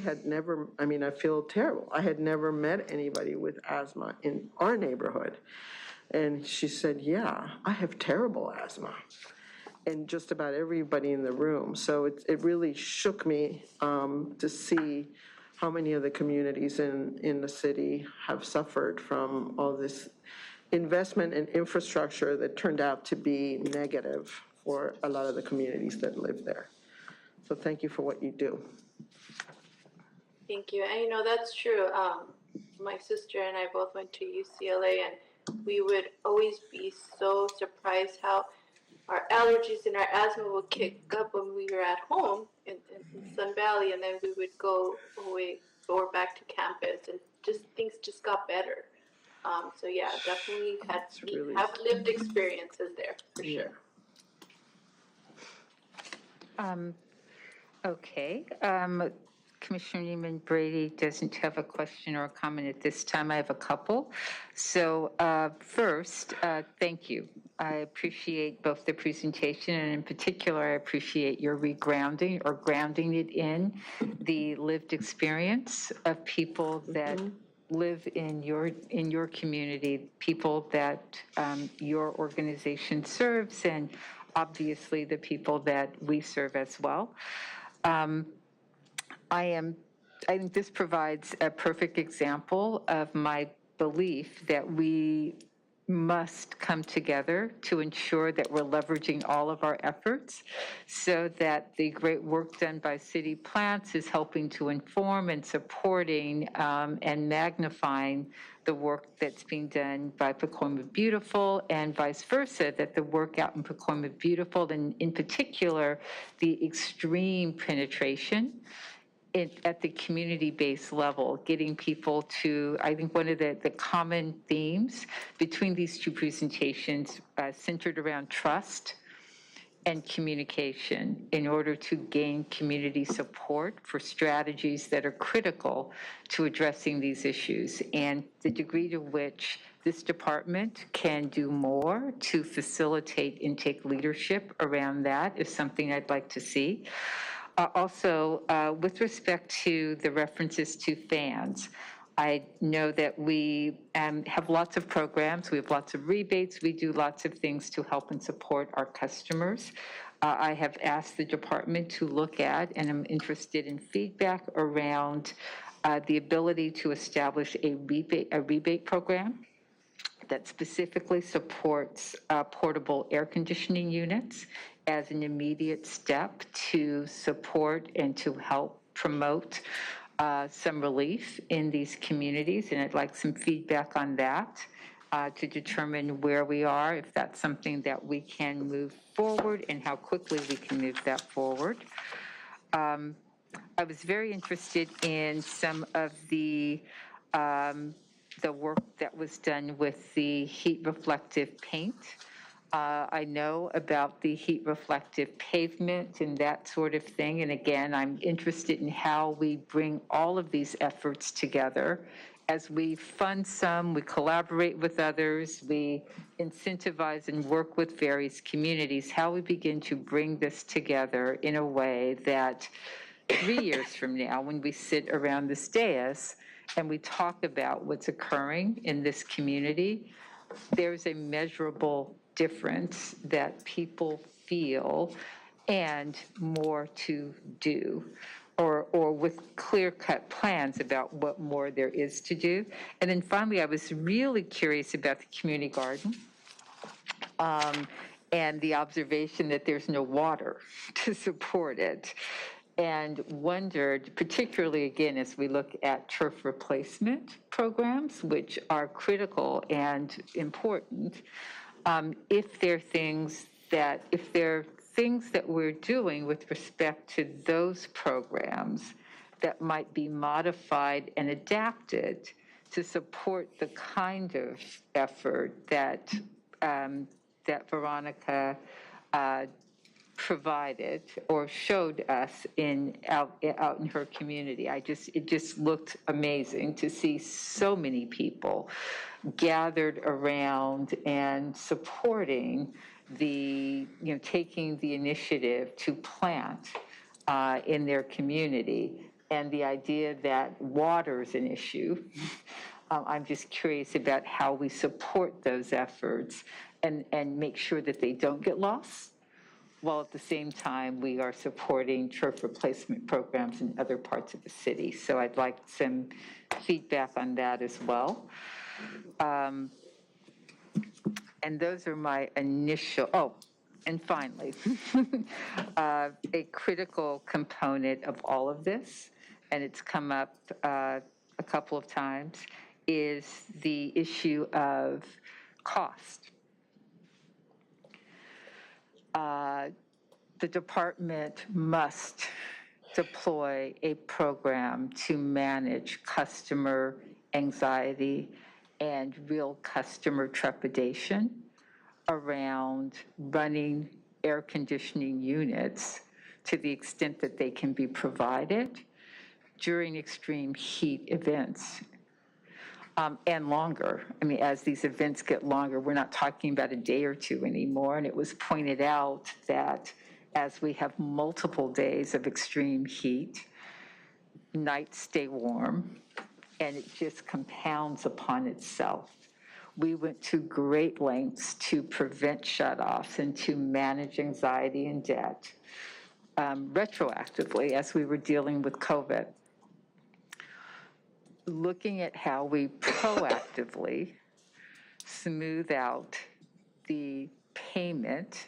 feel terrible. I had never met anybody with asthma in our neighborhood. And she said, yeah, I have terrible asthma. And just about everybody in the room. So it really shook me to see how many of the communities in the city have suffered from all this investment in infrastructure that turned out to be negative for a lot of the communities that live there. So thank you for what you do. Thank you. And you know, that's true. My sister and I both went to UCLA, and we would always be so surprised how our allergies and our asthma would kick up when we were at home in Sun Valley, and then we would go away or back to campus, and just things just got better. So yeah, definitely have lived experiences there for sure. Okay. Commissioner NEEMAN Brady doesn't have a question or a comment at this time. I have a couple. So first, thank you. I appreciate both the presentation, and in particular, I appreciate your regrounding or grounding it in the lived experience of people that live in your community, people that your organization serves, and obviously the people that we serve as well. I think this provides a perfect example of my belief that we must come together to ensure that we're leveraging all of our efforts so that the great work done by city plants is helping to inform and supporting and magnifying the work that's being done by Pacoima Beautiful, and vice versa, that the work out in Pacoima Beautiful, and in particular, the extreme penetration at the community-based level, getting people to, I think one of the common themes between these two presentations centered around trust and communication in order to gain community support for strategies that are critical to addressing these issues, and the degree to which this department can do more to facilitate and take leadership around that is something I'd like to see. Also, with respect to the references to fans, I know that we have lots of programs, we have lots of rebates, we do lots of things to help and support our customers. I have asked the department to look at, and I'm interested in feedback around the ability to establish a rebate program that specifically supports portable air conditioning units as an immediate step to support and to help promote some relief in these communities. And I'd like some feedback on that to determine where we are, if that's something that we can move forward, and how quickly we can move that forward. I was very interested in some of the work that was done with the heat reflective paint. I know about the heat reflective pavement and that sort of thing. And again, I'm interested in how we bring all of these efforts together. As we fund some, we collaborate with others, we incentivize and work with various communities, how we begin to bring this together in a way that 3 years from now, when we sit around this dais and we talk about what's occurring in this community, there's a measurable difference that people feel and more to do, or with clear-cut plans about what more there is to do. And then finally, I was really curious about the community garden and the observation that there's no water to support it. And wondered, particularly again, as we look at turf replacement programs, which are critical and important, if there are things that we're doing with respect to those programs that might be modified and adapted to support the kind of effort that that Veronica provided or showed us out in her community. It just looked amazing to see so many people gathered around and supporting taking the initiative to plant in their community, and the idea that water is an issue. I'm just curious about how we support those efforts and make sure that they don't get lost while at the same time we are supporting turf replacement programs in other parts of the city. So I'd like some feedback on that as well. And those are my initial, and finally, a critical component of all of this, and it's come up a couple of times, is the issue of cost. The department must deploy a program to manage customer anxiety and real customer trepidation around running air conditioning units to the extent that they can be provided during extreme heat events. And longer. I mean, as these events get longer, we're not talking about a day or two anymore. And it was pointed out that as we have multiple days of extreme heat, nights stay warm, and it just compounds upon itself. We went to great lengths to prevent shutoffs and to manage anxiety and debt retroactively as we were dealing with COVID. Looking at how we proactively smooth out the payment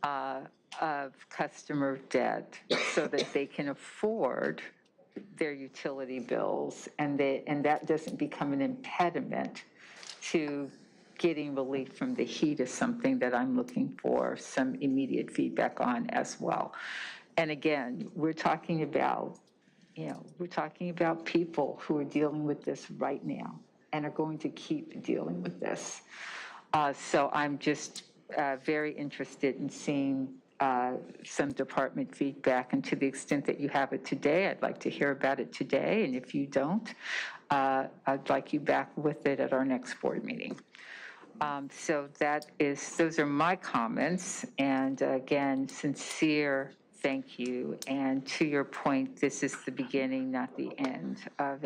of customer debt so that they can afford their utility bills, and that doesn't become an impediment to getting relief from the heat is something that I'm looking for some immediate feedback on as well. And again, we're talking about people who are dealing with this right now and are going to keep dealing with this. So I'm just very interested in seeing some department feedback, and to the extent that you have it today, I'd like to hear about it today, and if you don't, I'd like you back with it at our next board meeting. So those are my comments, and again, sincere thank you. And to your point, this is the beginning, not the end, of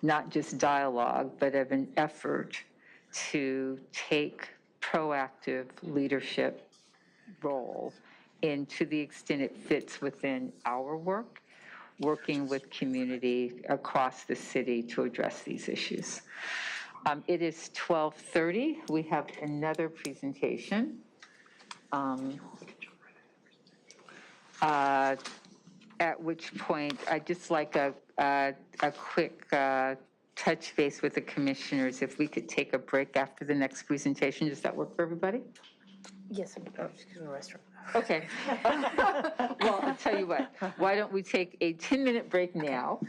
not just dialogue, but of an effort to take proactive leadership role, and to the extent it fits within our work, working with community across the city to address these issues. It is 12:30. We have another presentation. At which point, I'd just like a quick touch base with the commissioners. If we could take a break after the next presentation, does that work for everybody? Yes, I'm just going to the restroom. Okay. Well, I'll tell you what. Why don't we take a 10-minute break now?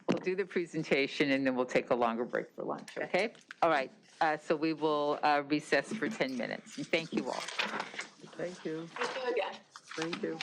We'll do the presentation, and then we'll take a longer break for lunch, okay? All right. So we will recess for 10 minutes. And thank you all. Thank you. Thank you again. Thank you.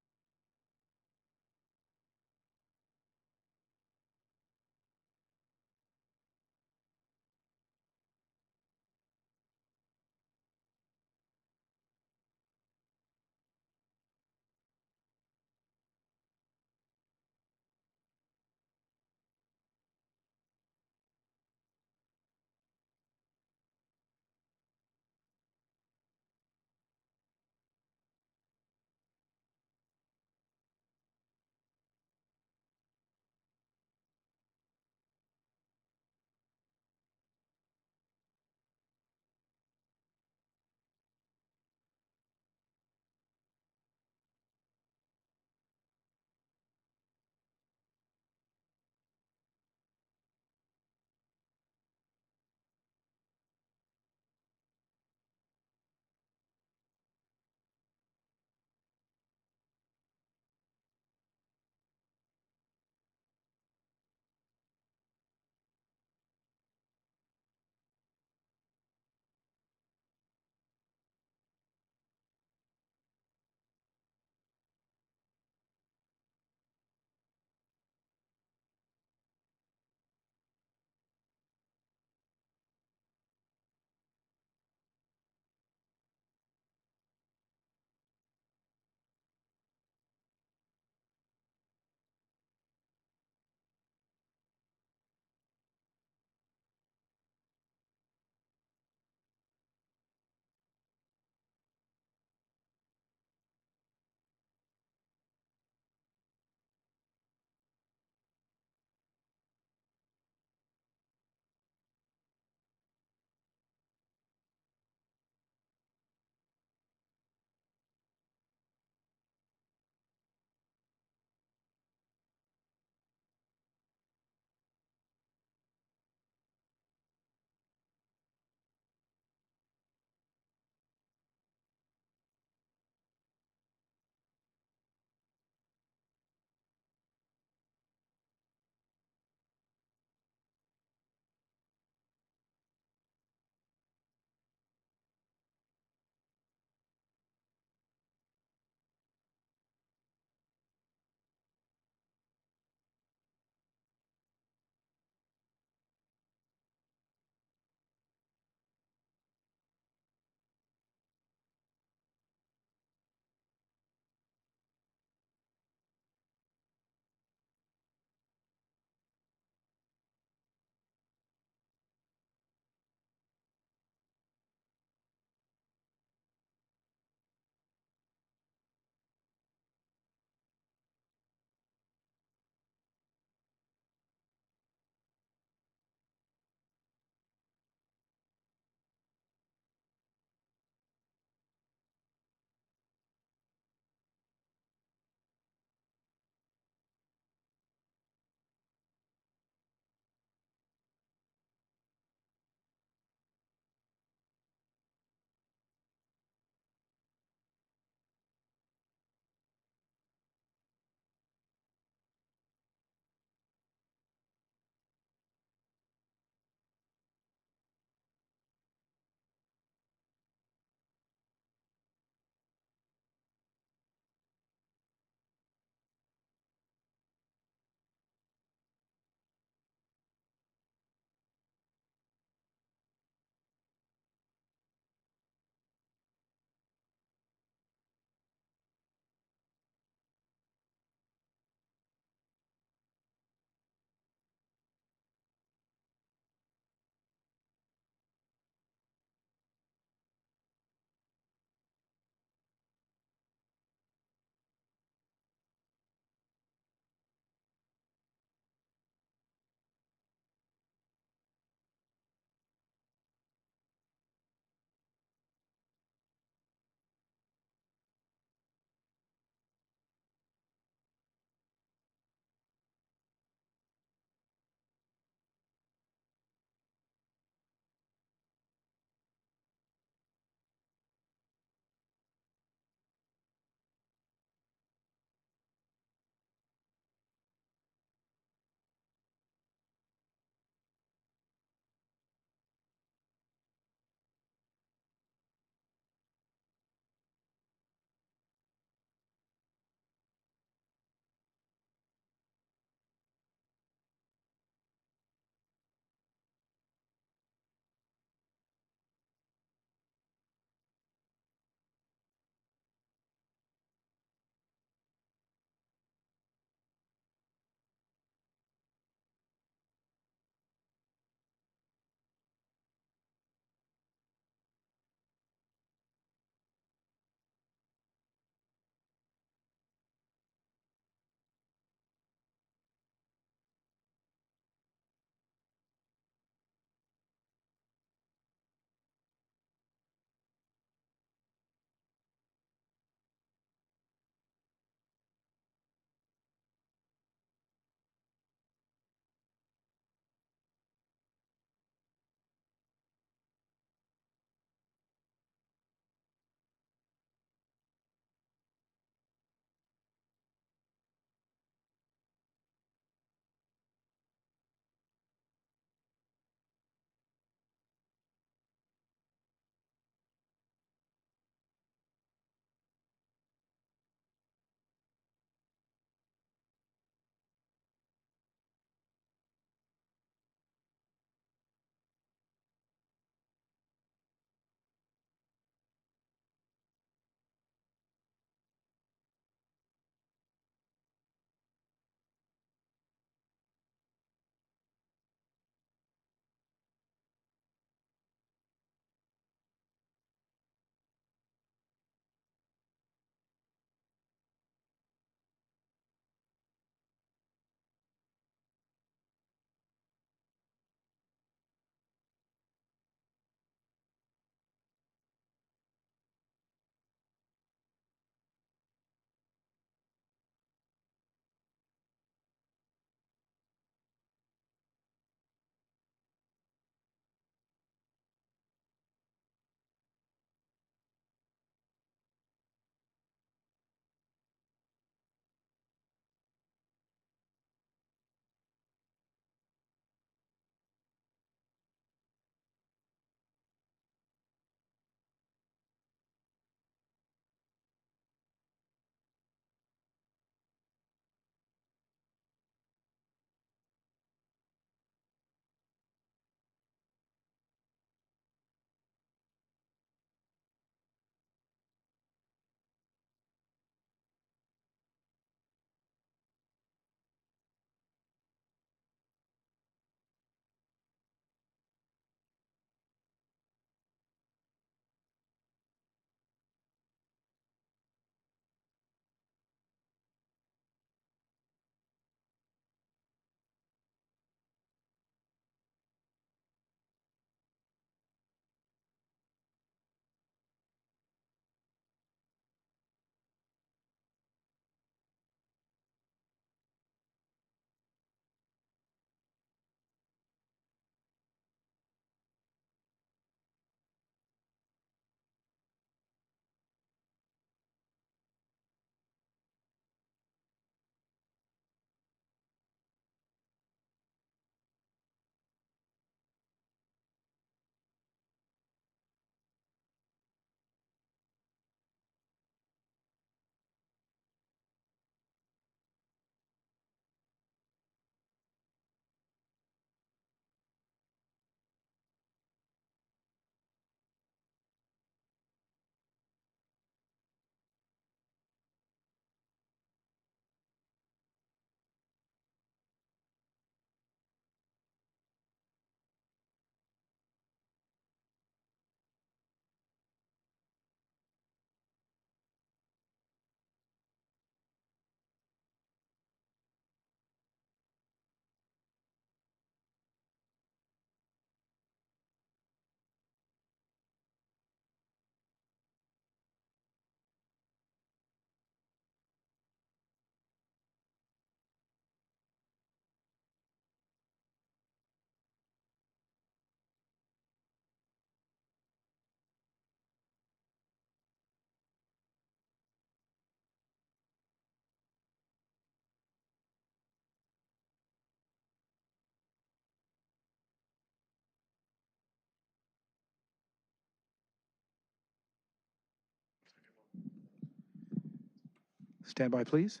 Stand by, please.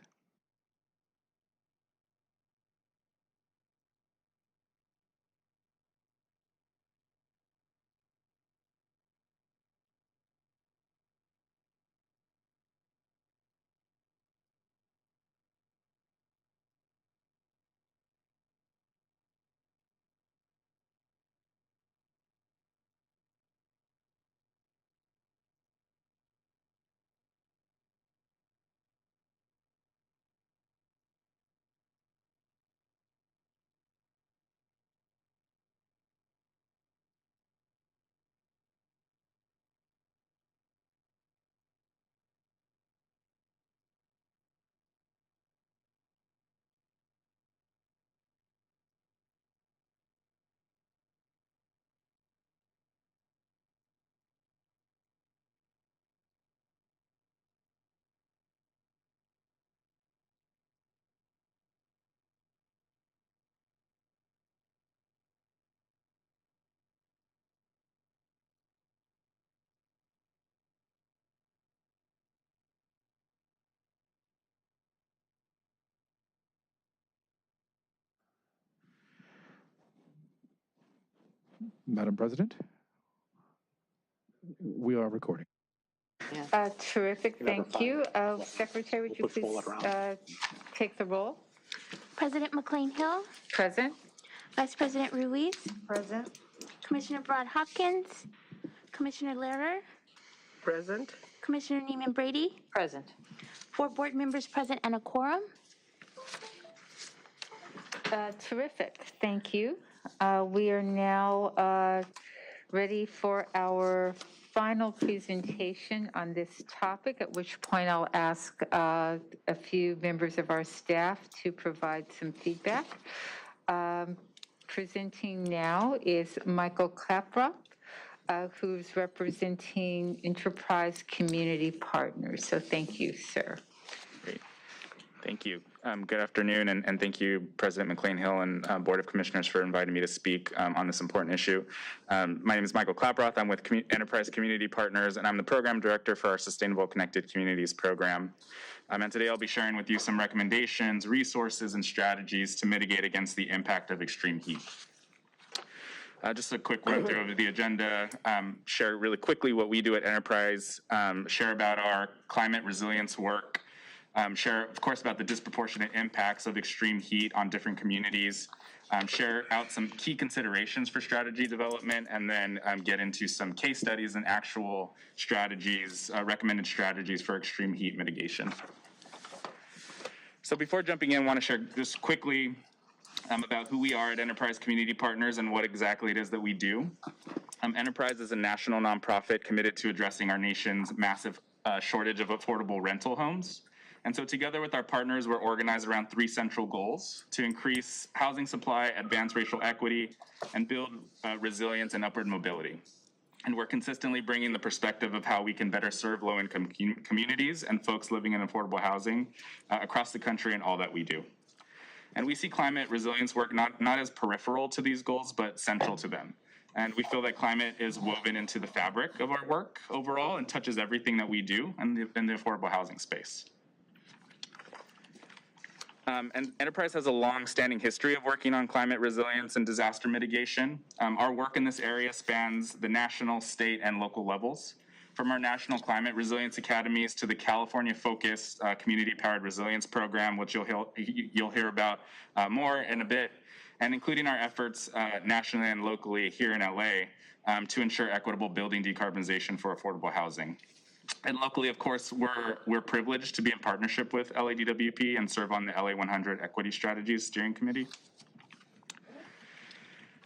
Madam President, we are recording. Terrific, thank you. Secretary, would you please take the roll? President McCLAIN-HILL. Present. Vice President RUIZ. Present. Commissioner Brad Hopkins. Commissioner LEHRER. Present. Commissioner NEEMAN Brady. Present. 4 board members present and a quorum. Terrific, thank you. We are now ready for our final presentation on this topic, at which point I'll ask a few members of our staff to provide some feedback. Presenting now is Michael Klaproth, who's representing Enterprise Community Partners. So thank you, sir. Great. Thank you. Good afternoon, and thank you, President McCLAIN-HILL and Board of Commissioners, for inviting me to speak on this important issue. My name is Michael Klaproth. I'm with Enterprise Community Partners, and I'm the Program Director for our Sustainable Connected Communities program. And today I'll be sharing with you some recommendations, resources, and strategies to mitigate against the impact of extreme heat. Just a quick run through of the agenda, share really quickly what we do at Enterprise, share about our climate resilience work, share, of course, about the disproportionate impacts of extreme heat on different communities, share out some key considerations for strategy development, and then get into some case studies and actual strategies, recommended strategies for extreme heat mitigation. So before jumping in, I want to share just quickly about who we are at Enterprise Community Partners and what exactly it is that we do. Enterprise is a national nonprofit committed to addressing our nation's massive shortage of affordable rental homes. And so together with our partners, we're organized around 3 central goals: to increase housing supply, advance racial equity, and build resilience and upward mobility. And we're consistently bringing the perspective of how we can better serve low-income communities and folks living in affordable housing across the country in all that we do. And we see climate resilience work not as peripheral to these goals, but central to them. And we feel that climate is woven into the fabric of our work overall and touches everything that we do in the affordable housing space. And Enterprise has a long-standing history of working on climate resilience and disaster mitigation. Our work in this area spans the national, state, and local levels, from our National Climate Resilience Academies to the California-focused Community-Powered Resilience Program, which you'll hear about more in a bit, and including our efforts nationally and locally here in LA to ensure equitable building decarbonization for affordable housing. And locally, of course, we're privileged to be in partnership with LADWP and serve on the LA 100 Equity Strategies Steering Committee.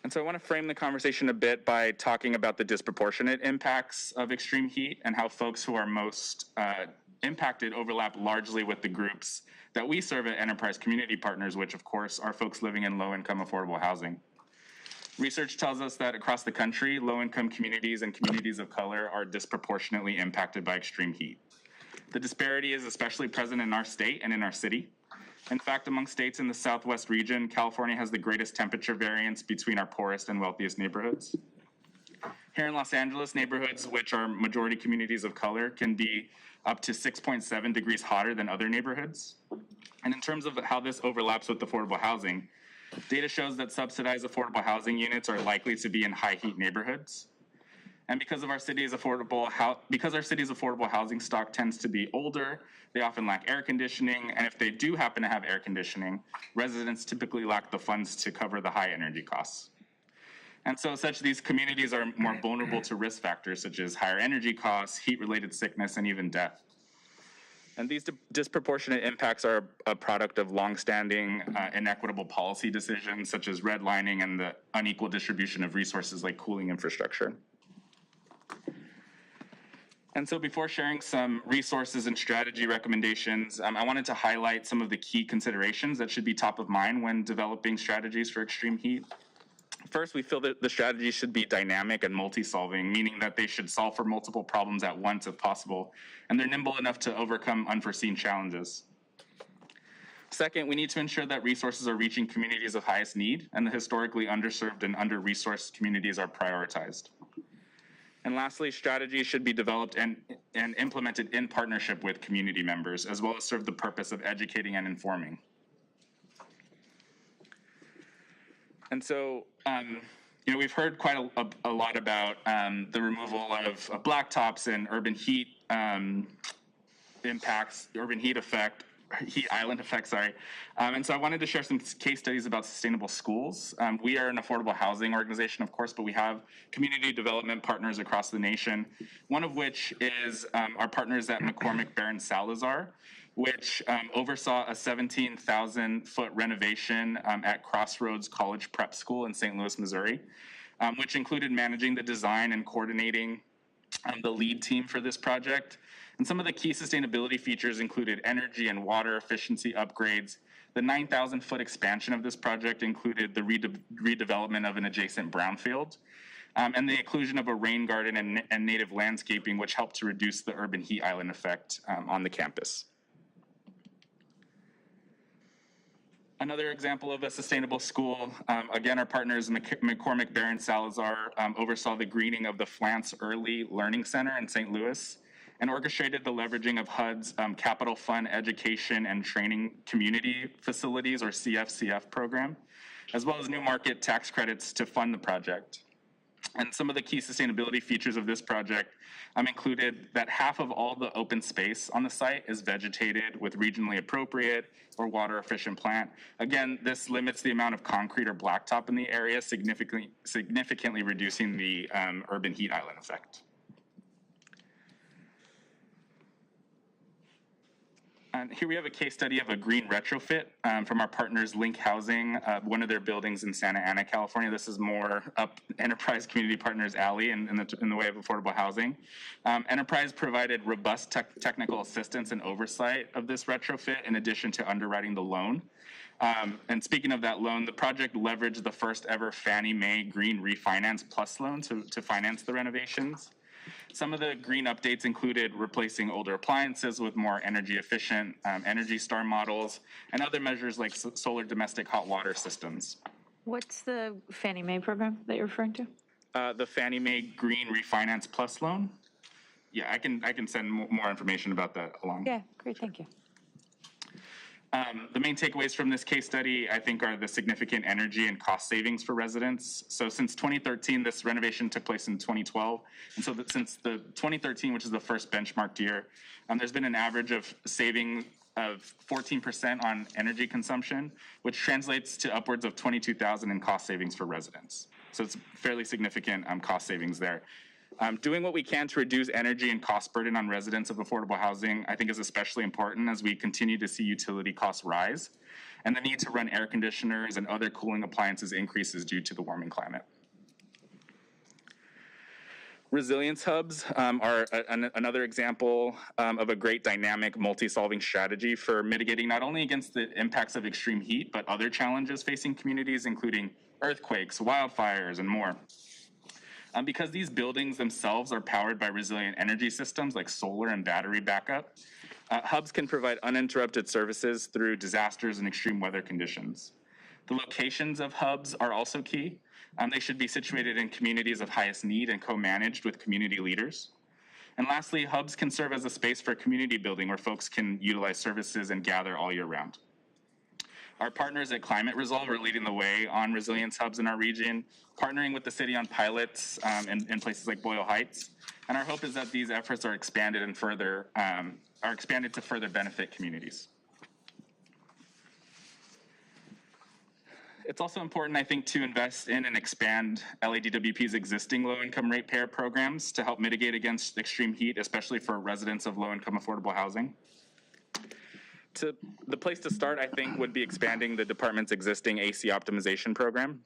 And so I want to frame the conversation a bit by talking about the disproportionate impacts of extreme heat and how folks who are most impacted overlap largely with the groups that we serve at Enterprise Community Partners, which of course are folks living in low-income affordable housing. Research tells us that across the country, low-income communities and communities of color are disproportionately impacted by extreme heat. The disparity is especially present in our state and in our city. In fact, among states in the Southwest region, California has the greatest temperature variance between our poorest and wealthiest neighborhoods. Here in Los Angeles, neighborhoods which are majority communities of color can be up to 6.7 degrees hotter than other neighborhoods. And in terms of how this overlaps with affordable housing, data shows that subsidized affordable housing units are likely to be in high heat neighborhoods. And because our city's affordable housing stock tends to be older, they often lack air conditioning, and if they do happen to have air conditioning, residents typically lack the funds to cover the high energy costs. And so these communities are more vulnerable to risk factors such as higher energy costs, heat-related sickness, and even death. And these disproportionate impacts are a product of longstanding inequitable policy decisions such as redlining and the unequal distribution of resources like cooling infrastructure. And so before sharing some resources and strategy recommendations, I wanted to highlight some of the key considerations that should be top of mind when developing strategies for extreme heat. First, we feel that the strategy should be dynamic and multi-solving, meaning that they should solve for multiple problems at once if possible, and they're nimble enough to overcome unforeseen challenges. Second, we need to ensure that resources are reaching communities of highest need, and the historically underserved and under-resourced communities are prioritized. And lastly, strategies should be developed and implemented in partnership with community members, as well as serve the purpose of educating and informing. And so, we've heard quite a lot about the removal of blacktops and urban heat impacts, urban heat island effect, and so I wanted to share some case studies about sustainable schools. We are an affordable housing organization, of course, but we have community development partners across the nation, one of which is our partners at McCormick Barron Salazar, which oversaw a 17,000-foot renovation at Crossroads College Prep School in St. Louis, Missouri, which included managing the design and coordinating the lead team for this project. And some of the key sustainability features included energy and water efficiency upgrades. The 9,000-foot expansion of this project included the redevelopment of an adjacent brownfield, and the inclusion of a rain garden and native landscaping, which helped to reduce the urban heat island effect on the campus. Another example of a sustainable school, again, our partners McCormick Barron Salazar oversaw the greening of the Flance Early Learning Center in St. Louis, and orchestrated the leveraging of HUD's Capital Fund Education and Training Community Facilities, or CFCF program, as well as new market tax credits to fund the project. And some of the key sustainability features of this project included that half of all the open space on the site is vegetated with regionally appropriate or water efficient plant. Again, this limits the amount of concrete or blacktop in the area, significantly reducing the urban heat island effect. And here we have a case study of a green retrofit from our partners Link Housing, one of their buildings in Santa Ana, California. This is more up Enterprise Community Partners Alley in the way of affordable housing. Enterprise provided robust technical assistance and oversight of this retrofit in addition to underwriting the loan. And speaking of that loan, the project leveraged the first ever Fannie Mae Green Refinance Plus loan to finance the renovations. Some of the green updates included replacing older appliances with more energy efficient Energy Star models and other measures like solar domestic hot water systems. What's the Fannie Mae program that you're referring to? The Fannie Mae Green Refinance Plus loan. Yeah, I can send more information about that along. Yeah, great, thank you. The main takeaways from this case study, I think, are the significant energy and cost savings for residents. So since 2013, this renovation took place in 2012. And so since the 2013, which is the first benchmarked year, there's been an average of saving of 14% on energy consumption, which translates to upwards of $22,000 in cost savings for residents. So it's fairly significant cost savings there. Doing what we can to reduce energy and cost burden on residents of affordable housing, I think, is especially important as we continue to see utility costs rise and the need to run air conditioners and other cooling appliances increases due to the warming climate. Resilience hubs are another example of a great dynamic multi-solving strategy for mitigating not only against the impacts of extreme heat, but other challenges facing communities, including earthquakes, wildfires, and more. Because these buildings themselves are powered by resilient energy systems like solar and battery backup, hubs can provide uninterrupted services through disasters and extreme weather conditions. The locations of hubs are also key. They should be situated in communities of highest need and co-managed with community leaders. And lastly, hubs can serve as a space for community building where folks can utilize services and gather all year round. Our partners at Climate Resolve are leading the way on resilience hubs in our region, partnering with the city on pilots in places like Boyle Heights. And our hope is that these efforts are expanded and further to further benefit communities. It's also important, I think, to invest in and expand LADWP's existing low-income ratepayer programs to help mitigate against extreme heat, especially for residents of low-income affordable housing. The place to start, I think, would be expanding the department's existing AC optimization program.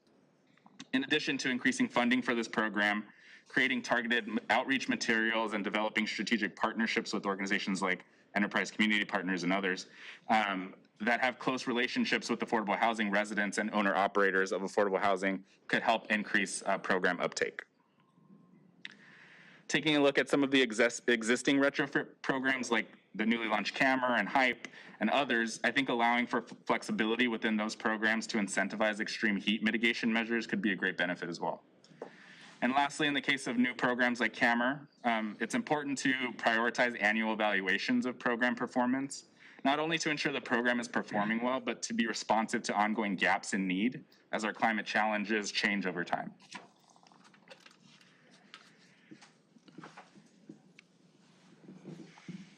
In addition to increasing funding for this program, creating targeted outreach materials and developing strategic partnerships with organizations like Enterprise Community Partners and others that have close relationships with affordable housing residents and owner-operators of affordable housing could help increase program uptake. Taking a look at some of the existing retrofit programs like the newly launched CAMR and HYPE and others, I think allowing for flexibility within those programs to incentivize extreme heat mitigation measures could be a great benefit as well. And lastly, in the case of new programs like CAMR, it's important to prioritize annual evaluations of program performance, not only to ensure the program is performing well, but to be responsive to ongoing gaps in need as our climate challenges change over time.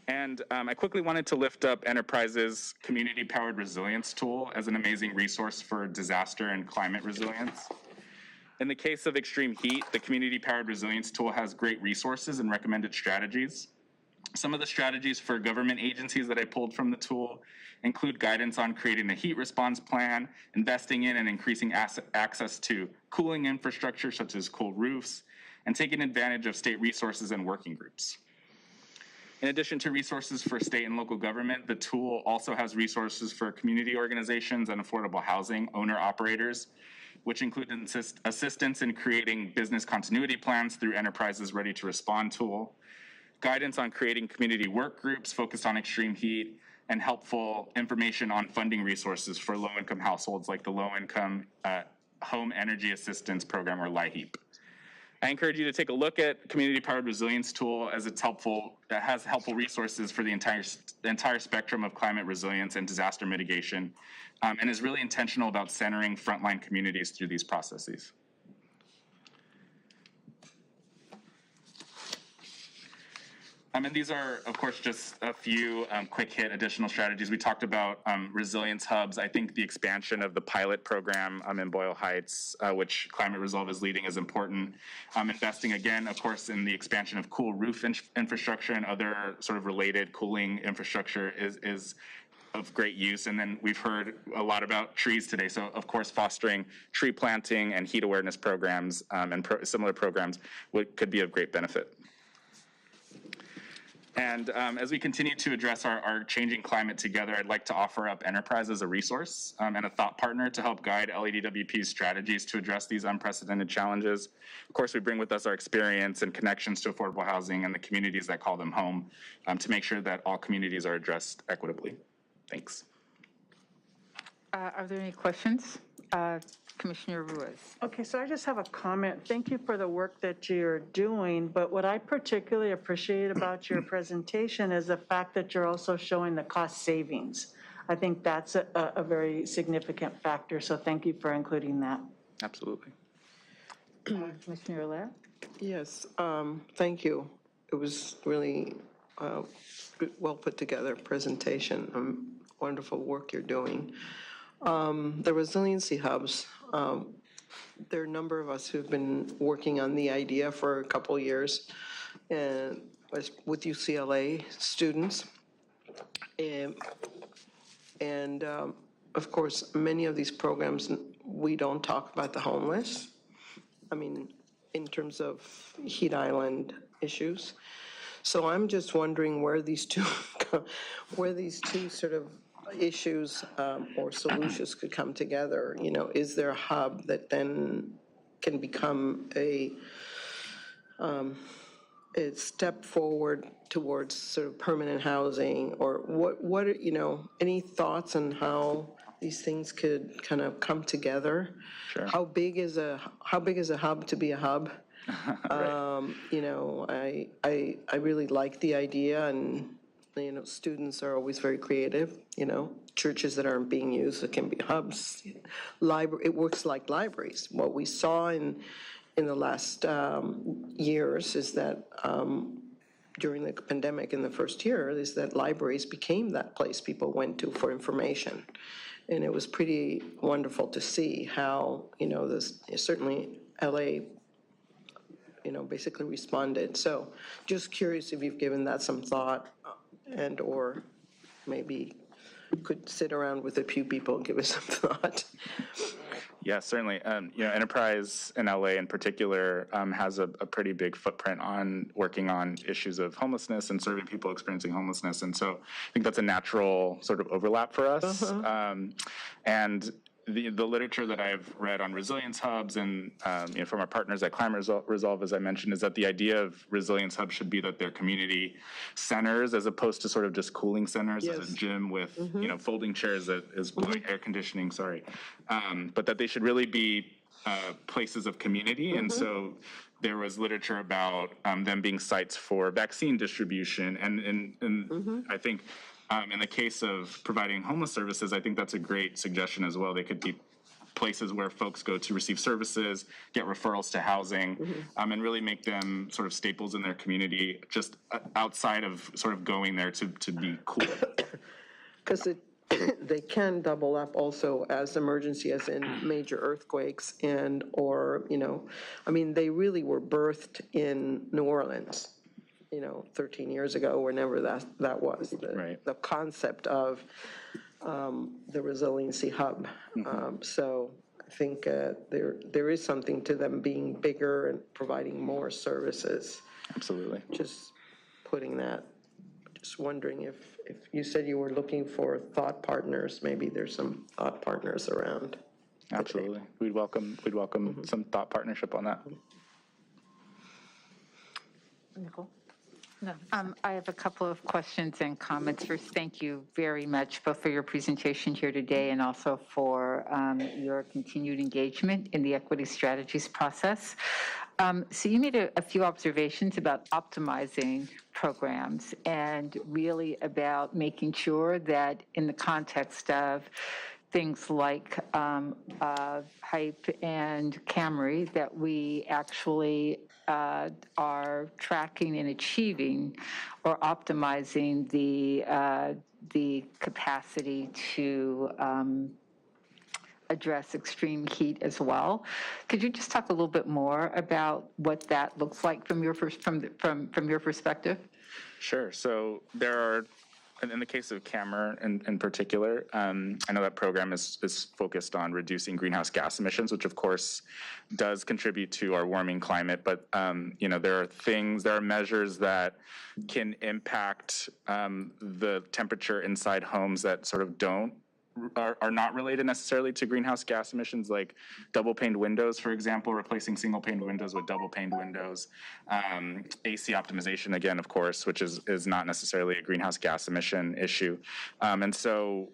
And I quickly wanted to lift up Enterprise's community-powered resilience tool as an amazing resource for disaster and climate resilience. In the case of extreme heat, the community-powered resilience tool has great resources and recommended strategies. Some of the strategies for government agencies that I pulled from the tool include guidance on creating a heat response plan, investing in and increasing access to cooling infrastructure such as cool roofs, and taking advantage of state resources and working groups. In addition to resources for state and local government, the tool also has resources for community organizations and affordable housing owner-operators, which include assistance in creating business continuity plans through Enterprise's Ready to Respond tool, guidance on creating community work groups focused on extreme heat, and helpful information on funding resources for low-income households like the Low-Income Home Energy Assistance Program, or LIHEAP. I encourage you to take a look at Community-Powered Resilience Tool as it's helpful. It has helpful resources for the entire spectrum of climate resilience and disaster mitigation, and is really intentional about centering frontline communities through these processes. And these are, of course, just a few quick hit additional strategies. We talked about resilience hubs. I think the expansion of the pilot program in Boyle Heights, which Climate Resolve is leading, is important. Investing again, of course, in the expansion of cool roof infrastructure and other sort of related cooling infrastructure is of great use. And then we've heard a lot about trees today. So of course, fostering tree planting and heat awareness programs and similar programs could be of great benefit. And as we continue to address our changing climate together, I'd like to offer up Enterprise as a resource and a thought partner to help guide LADWP's strategies to address these unprecedented challenges. Of course, we bring with us our experience and connections to affordable housing and the communities that call them home to make sure that all communities are addressed equitably. Thanks. Are there any questions? Commissioner Ruiz. Okay, so I just have a comment. Thank you for the work that you're doing, but what I particularly appreciate about your presentation is the fact that you're also showing the cost savings. I think that's a very significant factor, so thank you for including that. Absolutely. Commissioner LEHRER? Yes, thank you. It was really well put together presentation. Wonderful work you're doing. The resiliency hubs, there are a number of us who've been working on the idea for a couple of years and with UCLA students. And of course, many of these programs, we don't talk about the homeless. I mean, in terms of heat island issues. So I'm just wondering where these two sort of issues or solutions could come together. You know, is there a hub that then can become a step forward towards sort of permanent housing, or what you know, any thoughts on how these things could kind of come together. Sure. How big is a hub to be a hub? Right. You know, I really like the idea, and you know, students are always very creative. You know, churches that aren't being used, it can be hubs. Library, it works like libraries. What we saw in the last years is that during the pandemic in the first year is that libraries became that place people went to for information. And it was pretty wonderful to see how, you know, this certainly LA, you know, basically responded. So just curious if you've given that some thought and or maybe could sit around with a few people and give it some thought. Yeah, certainly. You know, Enterprise in LA in particular has a pretty big footprint on working on issues of homelessness and serving people experiencing homelessness. And so I think that's a natural sort of overlap for us. And the literature that I've read on resilience hubs and you know, from our partners at Climate Resolve, as I mentioned, is that the idea of resilience hubs should be that they're community centers as opposed to sort of just cooling centers as a gym with you know, folding chairs that is blowing air conditioning, but that they should really be places of community. And so there was literature about them being sites for vaccine distribution, and I think in the case of providing homeless services, I think that's a great suggestion as well. They could be places where folks go to receive services, get referrals to housing, and really make them sort of staples in their community, just outside of sort of going there to be cool. Because they can double up also as emergency, as in major earthquakes and, or, you know, I mean, they really were birthed in New Orleans, you know, 13 years ago, whenever that was, the concept of the resiliency hub. So I think there is something to them being bigger and providing more services. Absolutely. Just putting that, just wondering if you said you were looking for thought partners, maybe there's some thought partners around. Absolutely. We'd welcome some thought partnership on that. Nicole? No. I have a couple of questions and comments. First, thank you very much both for your presentation here today and also for your continued engagement in the equity strategies process. So you made a few observations about optimizing programs and really about making sure that in the context of things like HYPE and Camry, that we actually are tracking and achieving or optimizing the capacity to address extreme heat as well. Could you just talk a little bit more about what that looks like from your from your perspective? Sure. So there are, in the case of CAMR in particular, I know that program is focused on reducing greenhouse gas emissions, which of course does contribute to our warming climate. But you know, there are measures that can impact the temperature inside homes that sort of are not related necessarily to greenhouse gas emissions, like double-paned windows, for example, replacing single-paned windows with double-paned windows. AC optimization, again, of course, which is not necessarily a greenhouse gas emission issue. And so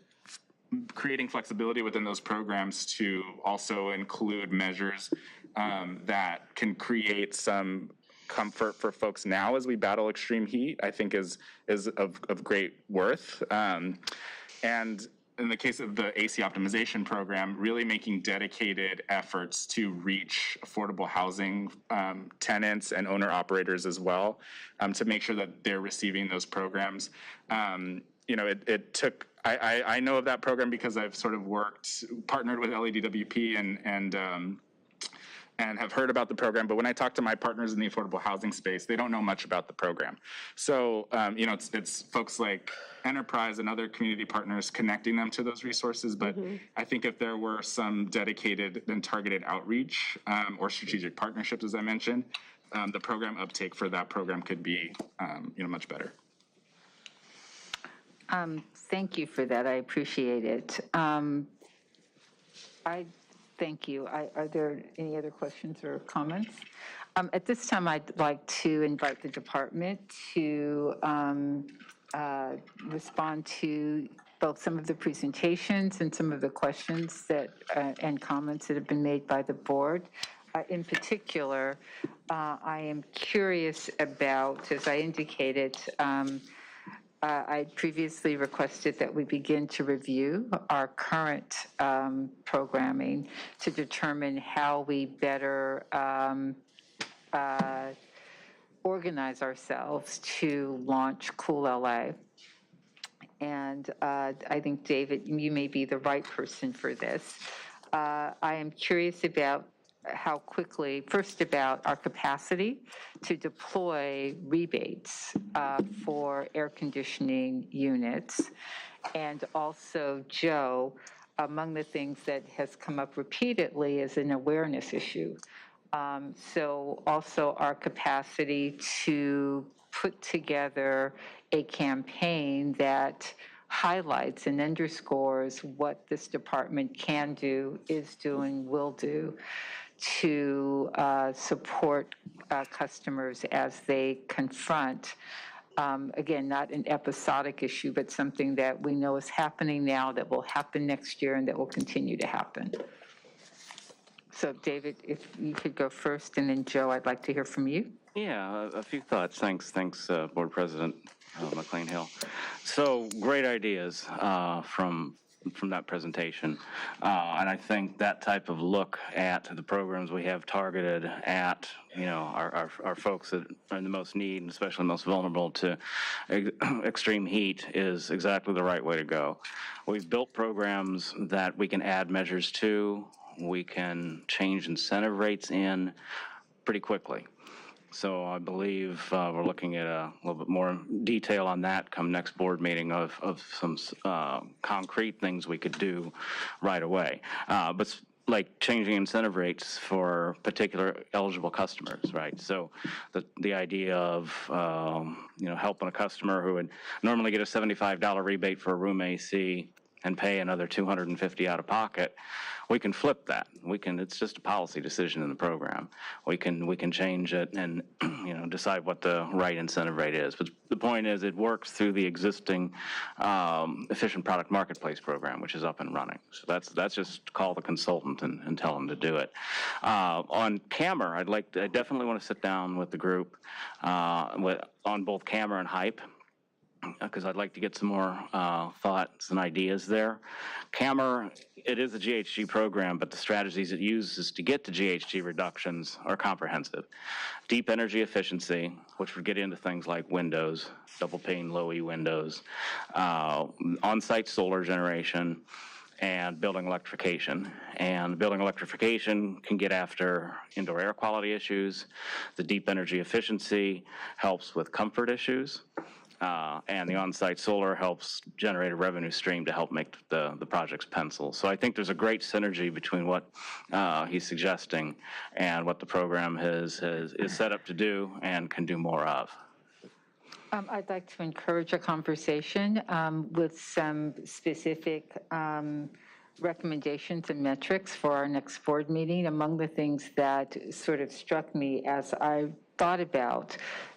creating flexibility within those programs to also include measures that can create some comfort for folks now as we battle extreme heat, I think is of great worth. And in the case of the AC optimization program, really making dedicated efforts to reach affordable housing tenants and owner operators as well, to make sure that they're receiving those programs. You know, it took, I know of that program because I've sort of partnered with LADWP and have heard about the program, but when I talk to my partners in the affordable housing space, they don't know much about the program. So, you know, it's folks like Enterprise and other community partners connecting them to those resources, but I think if there were some dedicated and targeted outreach or strategic partnerships, as I mentioned, the program uptake for that program could be, you know, much better. Thank you for that. I appreciate it. Thank you. Are there any other questions or comments? At this time, I'd like to invite the department to respond to both some of the presentations and some of the questions that and comments that have been made by the board. In particular, I am curious about, as I indicated, I previously requested that we begin to review our current programming to determine how we better organize ourselves to launch Cool LA. And I think, David, you may be the right person for this. I am curious about how quickly, first about our capacity to deploy rebates for air conditioning units. And also, Joe, among the things that has come up repeatedly is an awareness issue. So also our capacity to put together a campaign that highlights and underscores what this department can do, is doing, will do to support customers as they confront, again, not an episodic issue, but something that we know is happening now, that will happen next year, and that will continue to happen. So, David, if you could go first, and then Joe, I'd like to hear from you. Yeah, a few thoughts. Thanks, Board President McCLAIN-HILL. So, great ideas from that presentation. And I think that type of look at the programs we have targeted at, our folks that are in the most need, and especially most vulnerable to extreme heat, is exactly the right way to go. We've built programs that we can add measures to. We can change incentive rates in pretty quickly. So I believe we're looking at a little bit more detail on that come next board meeting of some concrete things we could do right away. But like changing incentive rates for particular eligible customers, right? So the idea of helping a customer who would normally get a $75 rebate for a room AC and pay another $250 out of pocket, we can flip that. It's just a policy decision in the program. We can change it and decide what the right incentive rate is. But the point is, it works through the existing efficient product marketplace program, which is up and running. So that's just call the consultant and tell them to do it. On CAMR, I definitely want to sit down with the group on both CAMR and HYPE, because I'd like to get some more thoughts and ideas there. CAMR, it is a GHG program, but the strategies it uses to get to GHG reductions are comprehensive. Deep energy efficiency, which would get into things like windows, double pane, low E windows, on-site solar generation, and building electrification. And building electrification can get after indoor air quality issues. The deep energy efficiency helps with comfort issues. And the on-site solar helps generate a revenue stream to help make the projects pencil. So I think there's a great synergy between what he's suggesting and what the program is set up to do and can do more of. I'd like to encourage a conversation with some specific recommendations and metrics for our next board meeting. Among the things that sort of struck me as I thought about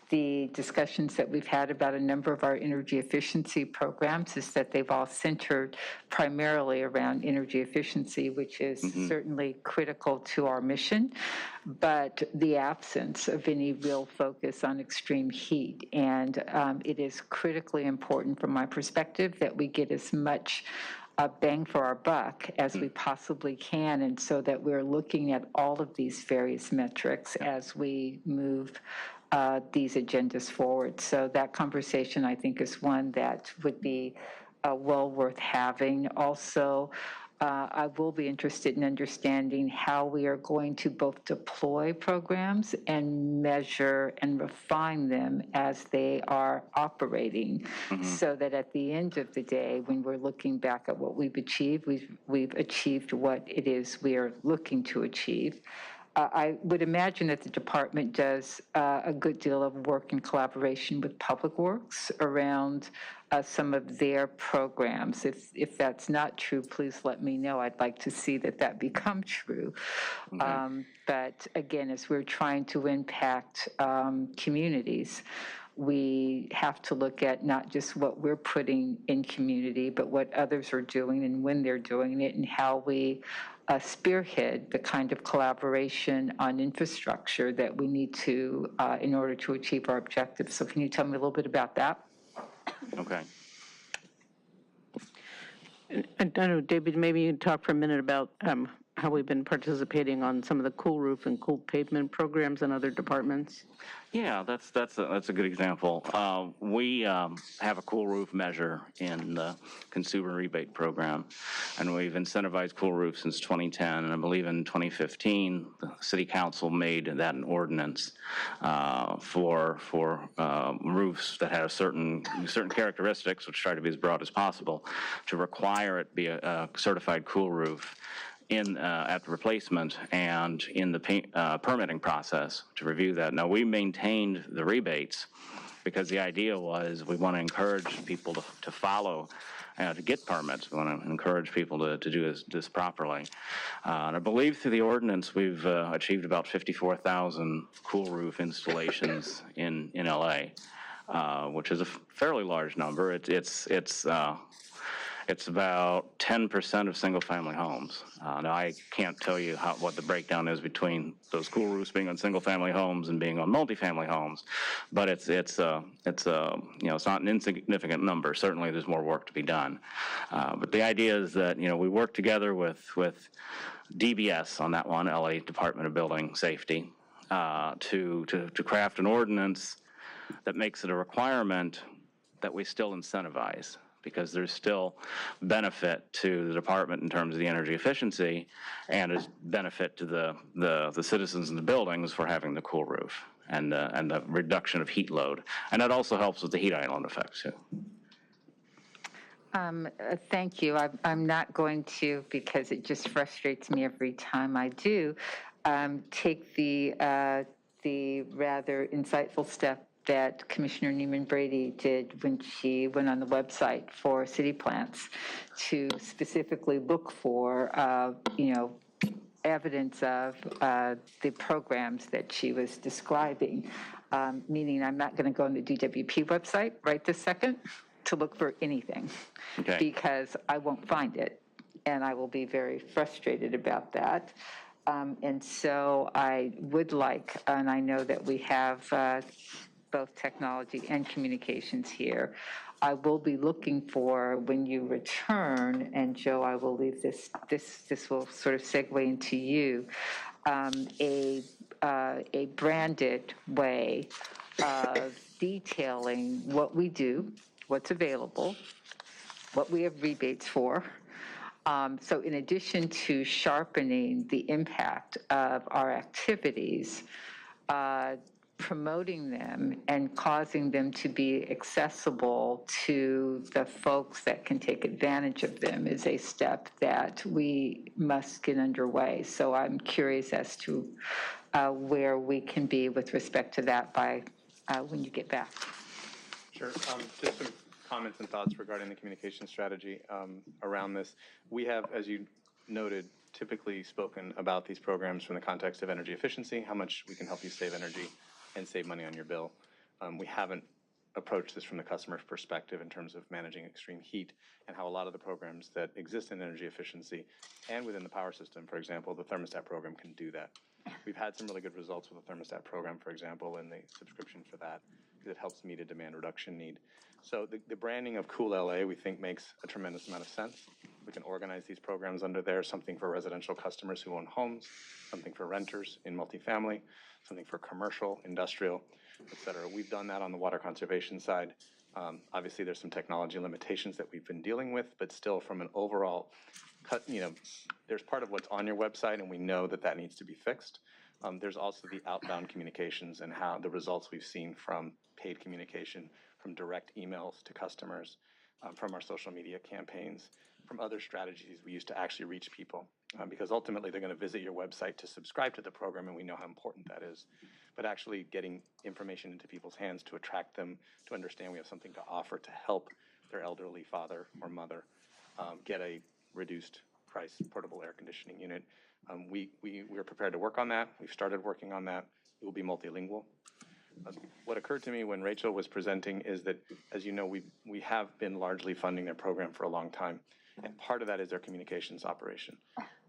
the discussions that we've had about a number of our energy efficiency programs is that they've all centered primarily around energy efficiency, which is certainly critical to our mission, but the absence of any real focus on extreme heat. And it is critically important from my perspective that we get as much bang for our buck as we possibly can, and so that we're looking at all of these various metrics as we move these agendas forward. So that conversation, I think, is one that would be well worth having. Also, I will be interested in understanding how we are going to both deploy programs and measure and refine them as they are operating, so that at the end of the day, when we're looking back at what we've achieved, we've achieved what it is we are looking to achieve. I would imagine that the department does a good deal of work in collaboration with Public Works around some of their programs. If that's not true, please let me know. I'd like to see that become true. But again, as we're trying to impact communities, we have to look at not just what we're putting in community, but what others are doing and when they're doing it, and how we spearhead the kind of collaboration on infrastructure that we need to in order to achieve our objectives. So can you tell me a little bit about that? Okay. I don't know, David, maybe you can talk for a minute about how we've been participating on some of the cool roof and cool pavement programs in other departments. Yeah, that's a good example. We have a cool roof measure in the consumer rebate program, and we've incentivized cool roofs since 2010. And I believe in 2015, the City Council made that an ordinance for roofs that have certain characteristics, which try to be as broad as possible, to require it be a certified cool roof at the replacement and in the permitting process to review that. Now, we maintained the rebates because the idea was we want to encourage people to follow, to get permits. We want to encourage people to do this properly. And I believe through the ordinance, we've achieved about 54,000 cool roof installations in LA, which is a fairly large number. It's about 10% of single-family homes. Now, I can't tell you what the breakdown is between those cool roofs being on single-family homes and being on multifamily homes, but it's not an insignificant number. Certainly, there's more work to be done. But the idea is that we work together with DBS on that one, LA Department of Building Safety, to craft an ordinance that makes it a requirement that we still incentivize, because there's still benefit to the department in terms of the energy efficiency, and is benefit to the citizens in the buildings for having the cool roof and the reduction of heat load. And that also helps with the heat island effect too. Thank you. I'm not going to, because it just frustrates me every time I do, take the rather insightful step that Commissioner NEEMAN Brady did when she went on the website for city plants to specifically look for, evidence of the programs that she was describing, meaning I'm not going to go on the DWP website right this second to look for anything, because I won't find it, and I will be very frustrated about that. And so I would like, and I know that we have both technology and communications here, I will be looking for, when you return, and Joe, I will leave this will sort of segue into you, a branded way of detailing what we do, what's available, what we have rebates for. So in addition to sharpening the impact of our activities, promoting them and causing them to be accessible to the folks that can take advantage of them is a step that we must get underway. So I'm curious as to where we can be with respect to that by when you get back. Sure. Just some comments and thoughts regarding the communication strategy around this. We have, as you noted, typically spoken about these programs from the context of energy efficiency, how much we can help you save energy and save money on your bill. We haven't approached this from the customer's perspective in terms of managing extreme heat, and how a lot of the programs that exist in energy efficiency and within the power system, for example, the thermostat program can do that. We've had some really good results with the thermostat program, for example, and the subscription for that, because it helps meet a demand reduction need. So the branding of Cool LA, we think, makes a tremendous amount of sense. We can organize these programs under there, something for residential customers who own homes, something for renters in multifamily, something for commercial, industrial, et cetera. We've done that on the water conservation side. Obviously, there's some technology limitations that we've been dealing with, but still from an overall, there's part of what's on your website, and we know that that needs to be fixed. There's also the outbound communications and how the results we've seen from paid communication, from direct emails to customers, from our social media campaigns, from other strategies we use to actually reach people. Because ultimately they're going to visit your website to subscribe to the program, and we know how important that is. But actually getting information into people's hands to attract them, to understand we have something to offer to help their elderly father or mother get a reduced price portable air conditioning unit. We're prepared to work on that. We've started working on that. It will be multilingual. What occurred to me when Rachel was presenting is that, as you know, we have been largely funding their program for a long time, and part of that is their communications operation.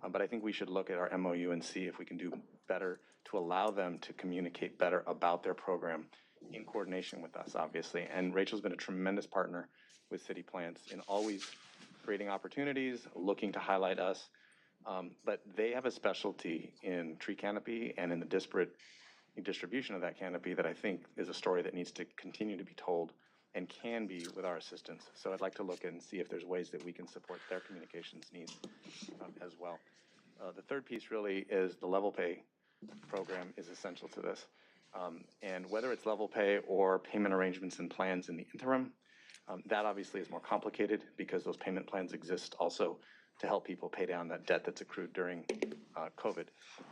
But I think we should look at our MOU and see if we can do better to allow them to communicate better about their program in coordination with us, obviously. And Rachel's been a tremendous partner with city plants in always creating opportunities, looking to highlight us. But they have a specialty in tree canopy and in the disparate distribution of that canopy that I think is a story that needs to continue to be told and can be with our assistance. So I'd like to look and see if there's ways that we can support their communications needs as well. The third piece really is the level pay program is essential to this. And whether it's level pay or payment arrangements and plans in the interim, that obviously is more complicated because those payment plans exist also to help people pay down that debt that's accrued during COVID.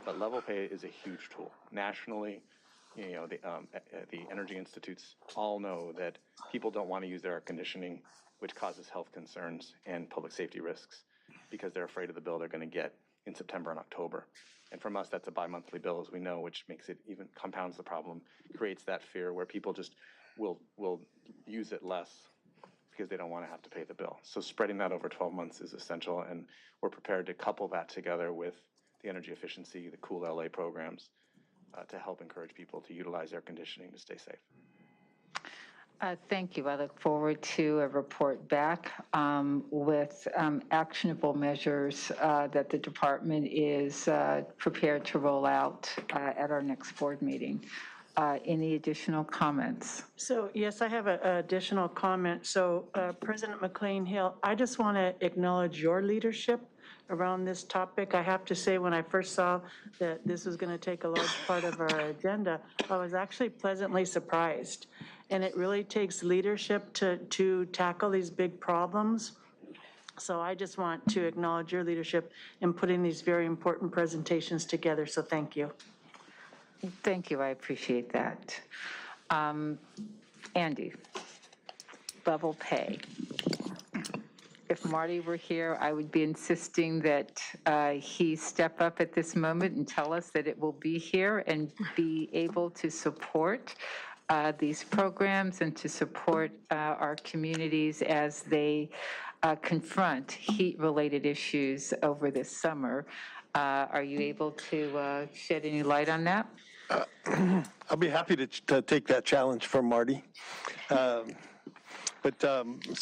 But level pay is a huge tool. Nationally, you know, the energy institutes all know that people don't want to use their air conditioning, which causes health concerns and public safety risks because they're afraid of the bill they're going to get in September and October. And from us, that's a bi-monthly bill, as we know, which makes it even compounds the problem, creates that fear where people just will use it less because they don't want to have to pay the bill. So spreading that over 12 months is essential, and we're prepared to couple that together with the energy efficiency, the Cool LA programs, to help encourage people to utilize air conditioning to stay safe. Thank you. I look forward to a report back with actionable measures that the department is prepared to roll out at our next board meeting. Any additional comments? So yes, I have an additional comment. So President McCLAIN-HILL, I just want to acknowledge your leadership around this topic. I have to say, when I first saw that this was going to take a large part of our agenda, I was actually pleasantly surprised. And it really takes leadership to tackle these big problems. So I just want to acknowledge your leadership in putting these very important presentations together. So thank you. Thank you. I appreciate that. Andy, level pay. If Marty were here, I would be insisting that he step up at this moment and tell us that it will be here and be able to support these programs and to support our communities as they confront heat-related issues over this summer. Are you able to shed any light on that? I'll be happy to take that challenge from Marty. So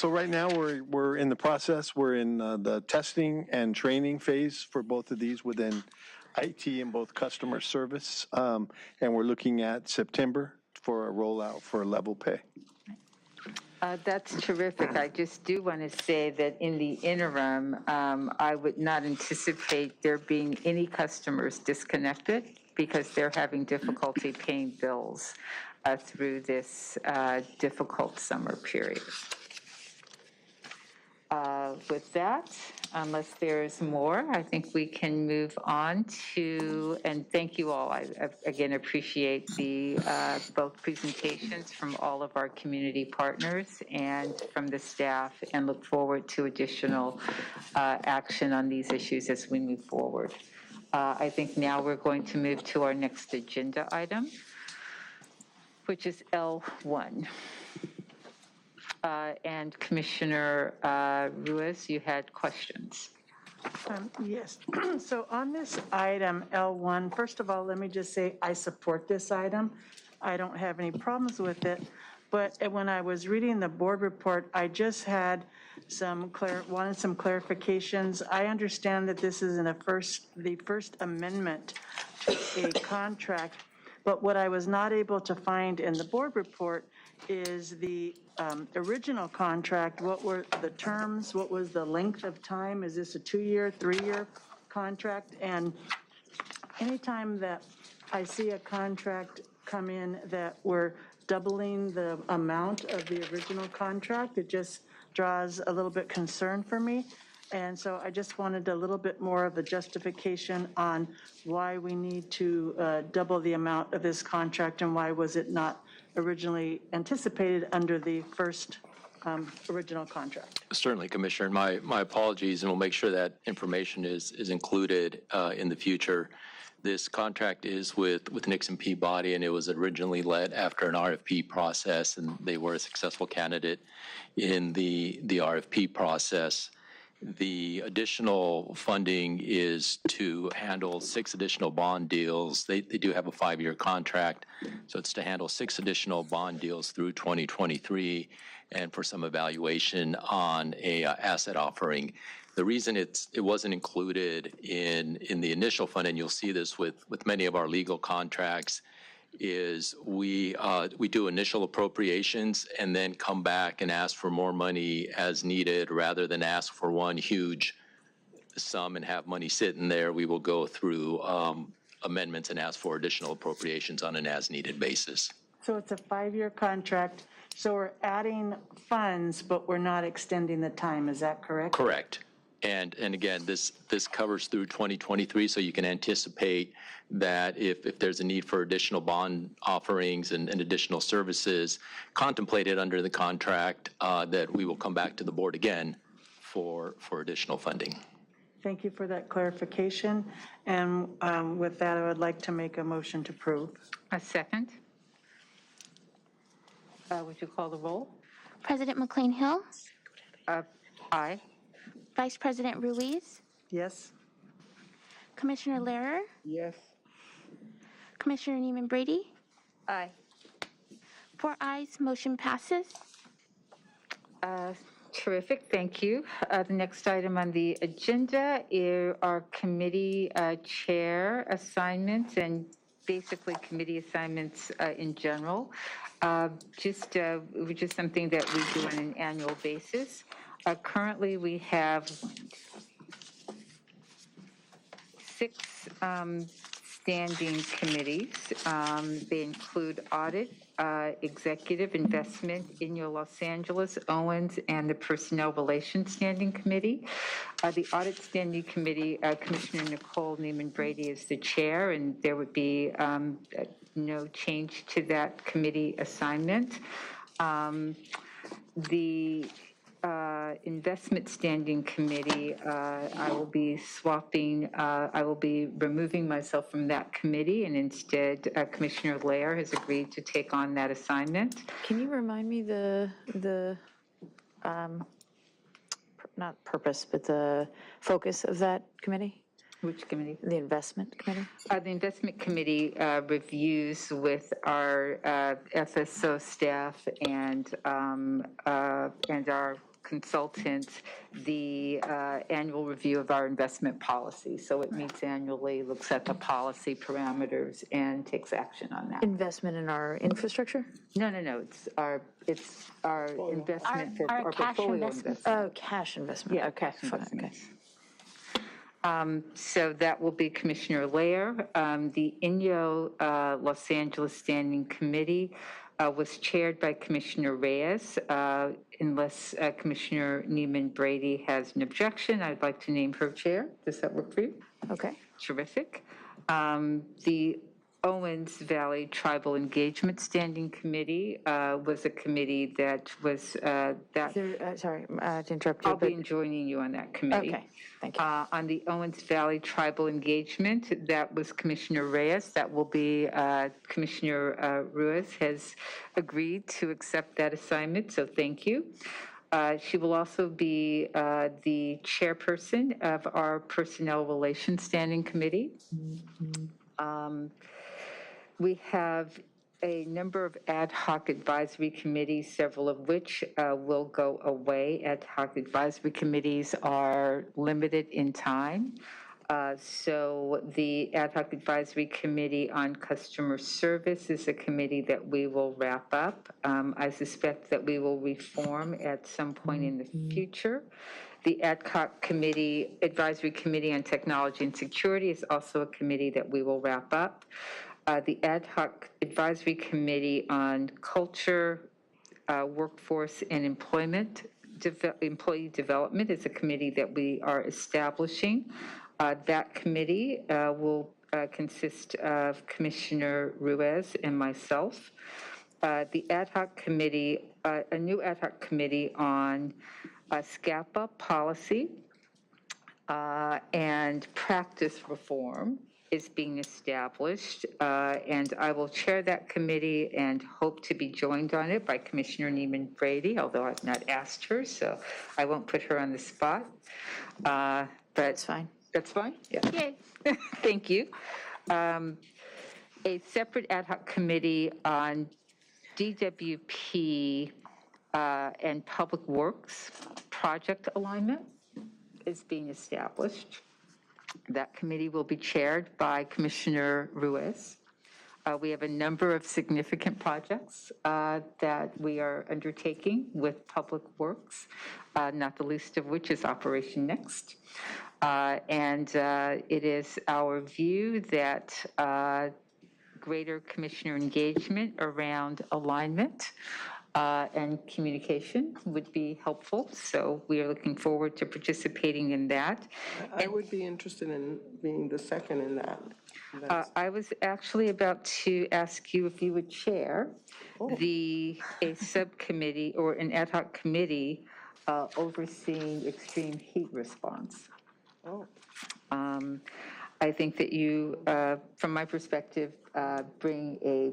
right now we're in the process. We're in the testing and training phase for both of these within IT and both customer service. And we're looking at September for a rollout for level pay. That's terrific. I just do want to say that in the interim, I would not anticipate there being any customers disconnected because they're having difficulty paying bills through this difficult summer period. With that, unless there's more, I think we can move on to, and thank you all. I again appreciate the both presentations from all of our community partners and from the staff, and look forward to additional action on these issues as we move forward. I think now we're going to move to our next agenda item, which is L1. And Commissioner RUIZ, you had questions. Yes. So on this item, L1, first of all, let me just say I support this item. I don't have any problems with it. But when I was reading the board report, I just had wanted some clarifications. I understand that this is the first amendment to a contract, but what I was not able to find in the board report is the original contract. What were the terms? What was the length of time? Is this a 2-year, 3-year contract? And anytime that I see a contract come in that we're doubling the amount of the original contract, it just draws a little bit concern for me. And so I just wanted a little bit more of a justification on why we need to double the amount of this contract and why was it not originally anticipated under the first original contract. Certainly, Commissioner. My apologies, and we'll make sure that information is included in the future. This contract is with Nixon Peabody, and it was originally led after an RFP process, and they were a successful candidate in the RFP process. The additional funding is to handle 6 additional bond deals. They do have a 5-year contract, so it's to handle 6 additional bond deals through 2023 and for some evaluation on a asset offering. The reason it wasn't included in the initial fund, and you'll see this with many of our legal contracts, is we do initial appropriations and then come back and ask for more money as needed rather than ask for one huge sum and have money sitting there. We will go through amendments and ask for additional appropriations on an as-needed basis. So it's a 5-year contract, so we're adding funds, but we're not extending the time, is that correct? Correct. And again, this covers through 2023, so you can anticipate that if there's a need for additional bond offerings and additional services contemplated under the contract, that we will come back to the board again for additional funding. Thank you for that clarification. And with that, I would like to make a motion to approve. A second. Would you call the roll? President McCLAIN-HILL? Aye. Vice President Ruiz? Yes. Commissioner LEHRER? Yes. Commissioner NEEMAN Brady? Aye. 4 ayes, motion passes. Terrific, thank you. The next item on the agenda are committee chair assignments and basically committee assignments in general. Just something that we do on an annual basis. Currently, we have 6 standing committees. They include audit, executive, investment, INYO Los Angeles, Owens, and the Personnel Relations Standing Committee. The Audit Standing Committee, Commissioner Nicole NEEMAN Brady is the chair, and there would be no change to that committee assignment. The Investment Standing Committee, I will be removing myself from that committee, and instead Commissioner LEHRER has agreed to take on that assignment. Can you remind me the not purpose, but the focus of that committee? Which committee? The Investment Committee? The Investment Committee reviews with our FSO staff and our consultants the annual review of our investment policy. So it meets annually, looks at the policy parameters, and takes action on that. Investment in our infrastructure? No. It's our investment for our portfolio investment. Oh, cash investment. Yeah, okay, cash fine. investment. Okay. So that will be Commissioner LEHRER. The INYO Los Angeles Standing Committee was chaired by Commissioner Reyes. Unless Commissioner NEEMAN Brady has an objection, I'd like to name her chair. Does that work for you? Okay. Terrific. The Owens Valley Tribal Engagement Standing Committee was a committee that was sorry to interrupt you. I'll be joining you on that committee. Okay, thank you. On the Owens Valley Tribal Engagement, that was Commissioner Reyes. That will be Commissioner RUIZ has agreed to accept that assignment, so thank you. She will also be the chairperson of our Personnel Relations Standing Committee. We have a number of ad hoc advisory committees, several of which will go away. Ad hoc advisory committees are limited in time. So the Ad hoc Advisory Committee on Customer Service is a committee that we will wrap up. I suspect that we will reform at some point in the future. The Ad hoc Advisory Committee on Technology and Security is also a committee that we will wrap up. The Ad hoc Advisory Committee on Culture, Workforce, and Employee Development is a committee that we are establishing. That committee will consist of Commissioner RUIZ and myself. The Ad hoc Committee, a new Ad hoc Committee on SCAPA policy and practice reform is being established, and I will chair that committee and hope to be joined on it by Commissioner NEEMAN Brady, although I've not asked her, so I won't put her on the spot. But That's fine. That's fine? Yeah. Yay. Thank you. A separate ad hoc committee on DWP and Public Works project alignment is being established. That committee will be chaired by Commissioner RUIZ. We have a number of significant projects that we are undertaking with Public Works, not the least of which is Operation Next. And it is our view that greater commissioner engagement around alignment and communication would be helpful. So we are looking forward to participating in that. I would be interested in being the second in that. I was actually about to ask you if you would chair a subcommittee or an ad hoc committee overseeing extreme heat response. I think that you, from my perspective, bring a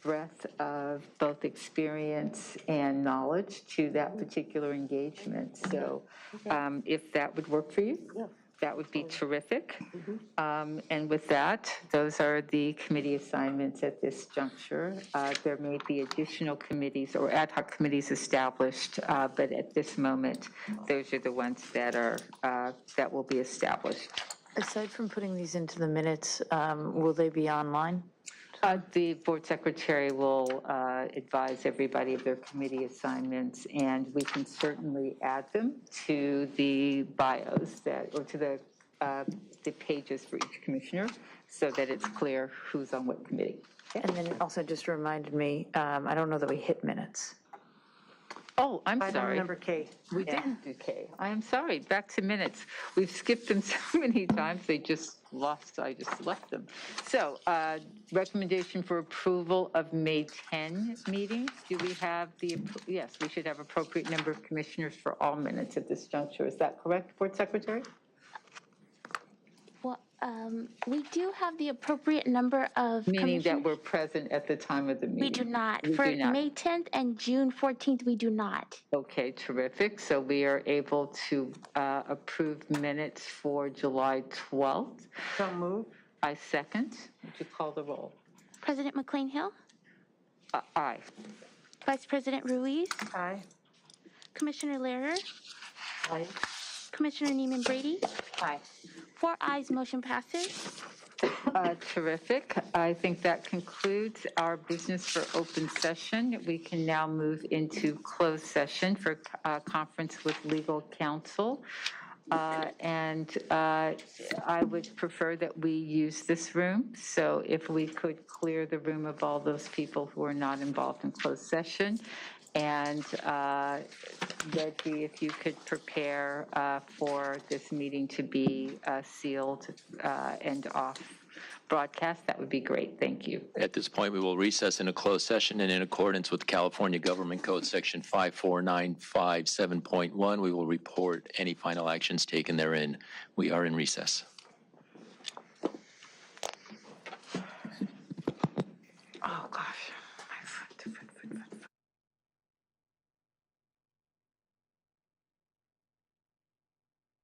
breadth of both experience and knowledge to that particular engagement. So if that would work for you, that would be terrific. And with that, those are the committee assignments at this juncture. There may be additional committees or ad hoc committees established, but at this moment, those are the ones that are that will be established. Aside from putting these into the minutes, will they be online? The board secretary will advise everybody of their committee assignments, and we can certainly add them to the bios or to the pages for each commissioner so that it's clear who's on what committee. And then it also just reminded me, I don't know that we hit minutes. Oh, I'm Item sorry. number K. We didn't do K. I am sorry. Back to minutes. We've skipped them so many times, I just left them. So recommendation for approval of May 10 meetings. Do we have yes, we should have appropriate number of commissioners for all minutes at this juncture. Is that correct, Board Secretary? Well, we do have the appropriate number of Meaning that commissioners. we're present at the time of the meeting. We do not. We For do not. May 10th and June 14th, we do not. Okay, terrific. So we are able to approve minutes for July 12th. So moved. I second. Would you call the roll? President McCLAIN-HILL? Aye. Vice President Ruiz? Aye. Commissioner LEHRER? Aye. Commissioner NEEMAN Brady? Aye. 4 ayes, motion passes. Terrific. I think that concludes our business for open session. We can now move into closed session for conference with legal counsel. And I would prefer that we use this room. So if we could clear the room of all those people who are not involved in closed session. And Reggie, if you could prepare for this meeting to be sealed and off broadcast, that would be great. Thank you. At this point, we will recess in a closed session, and in accordance with California Government Code Section 54957.1, we will report any final actions taken therein. We are in recess. Oh, gosh.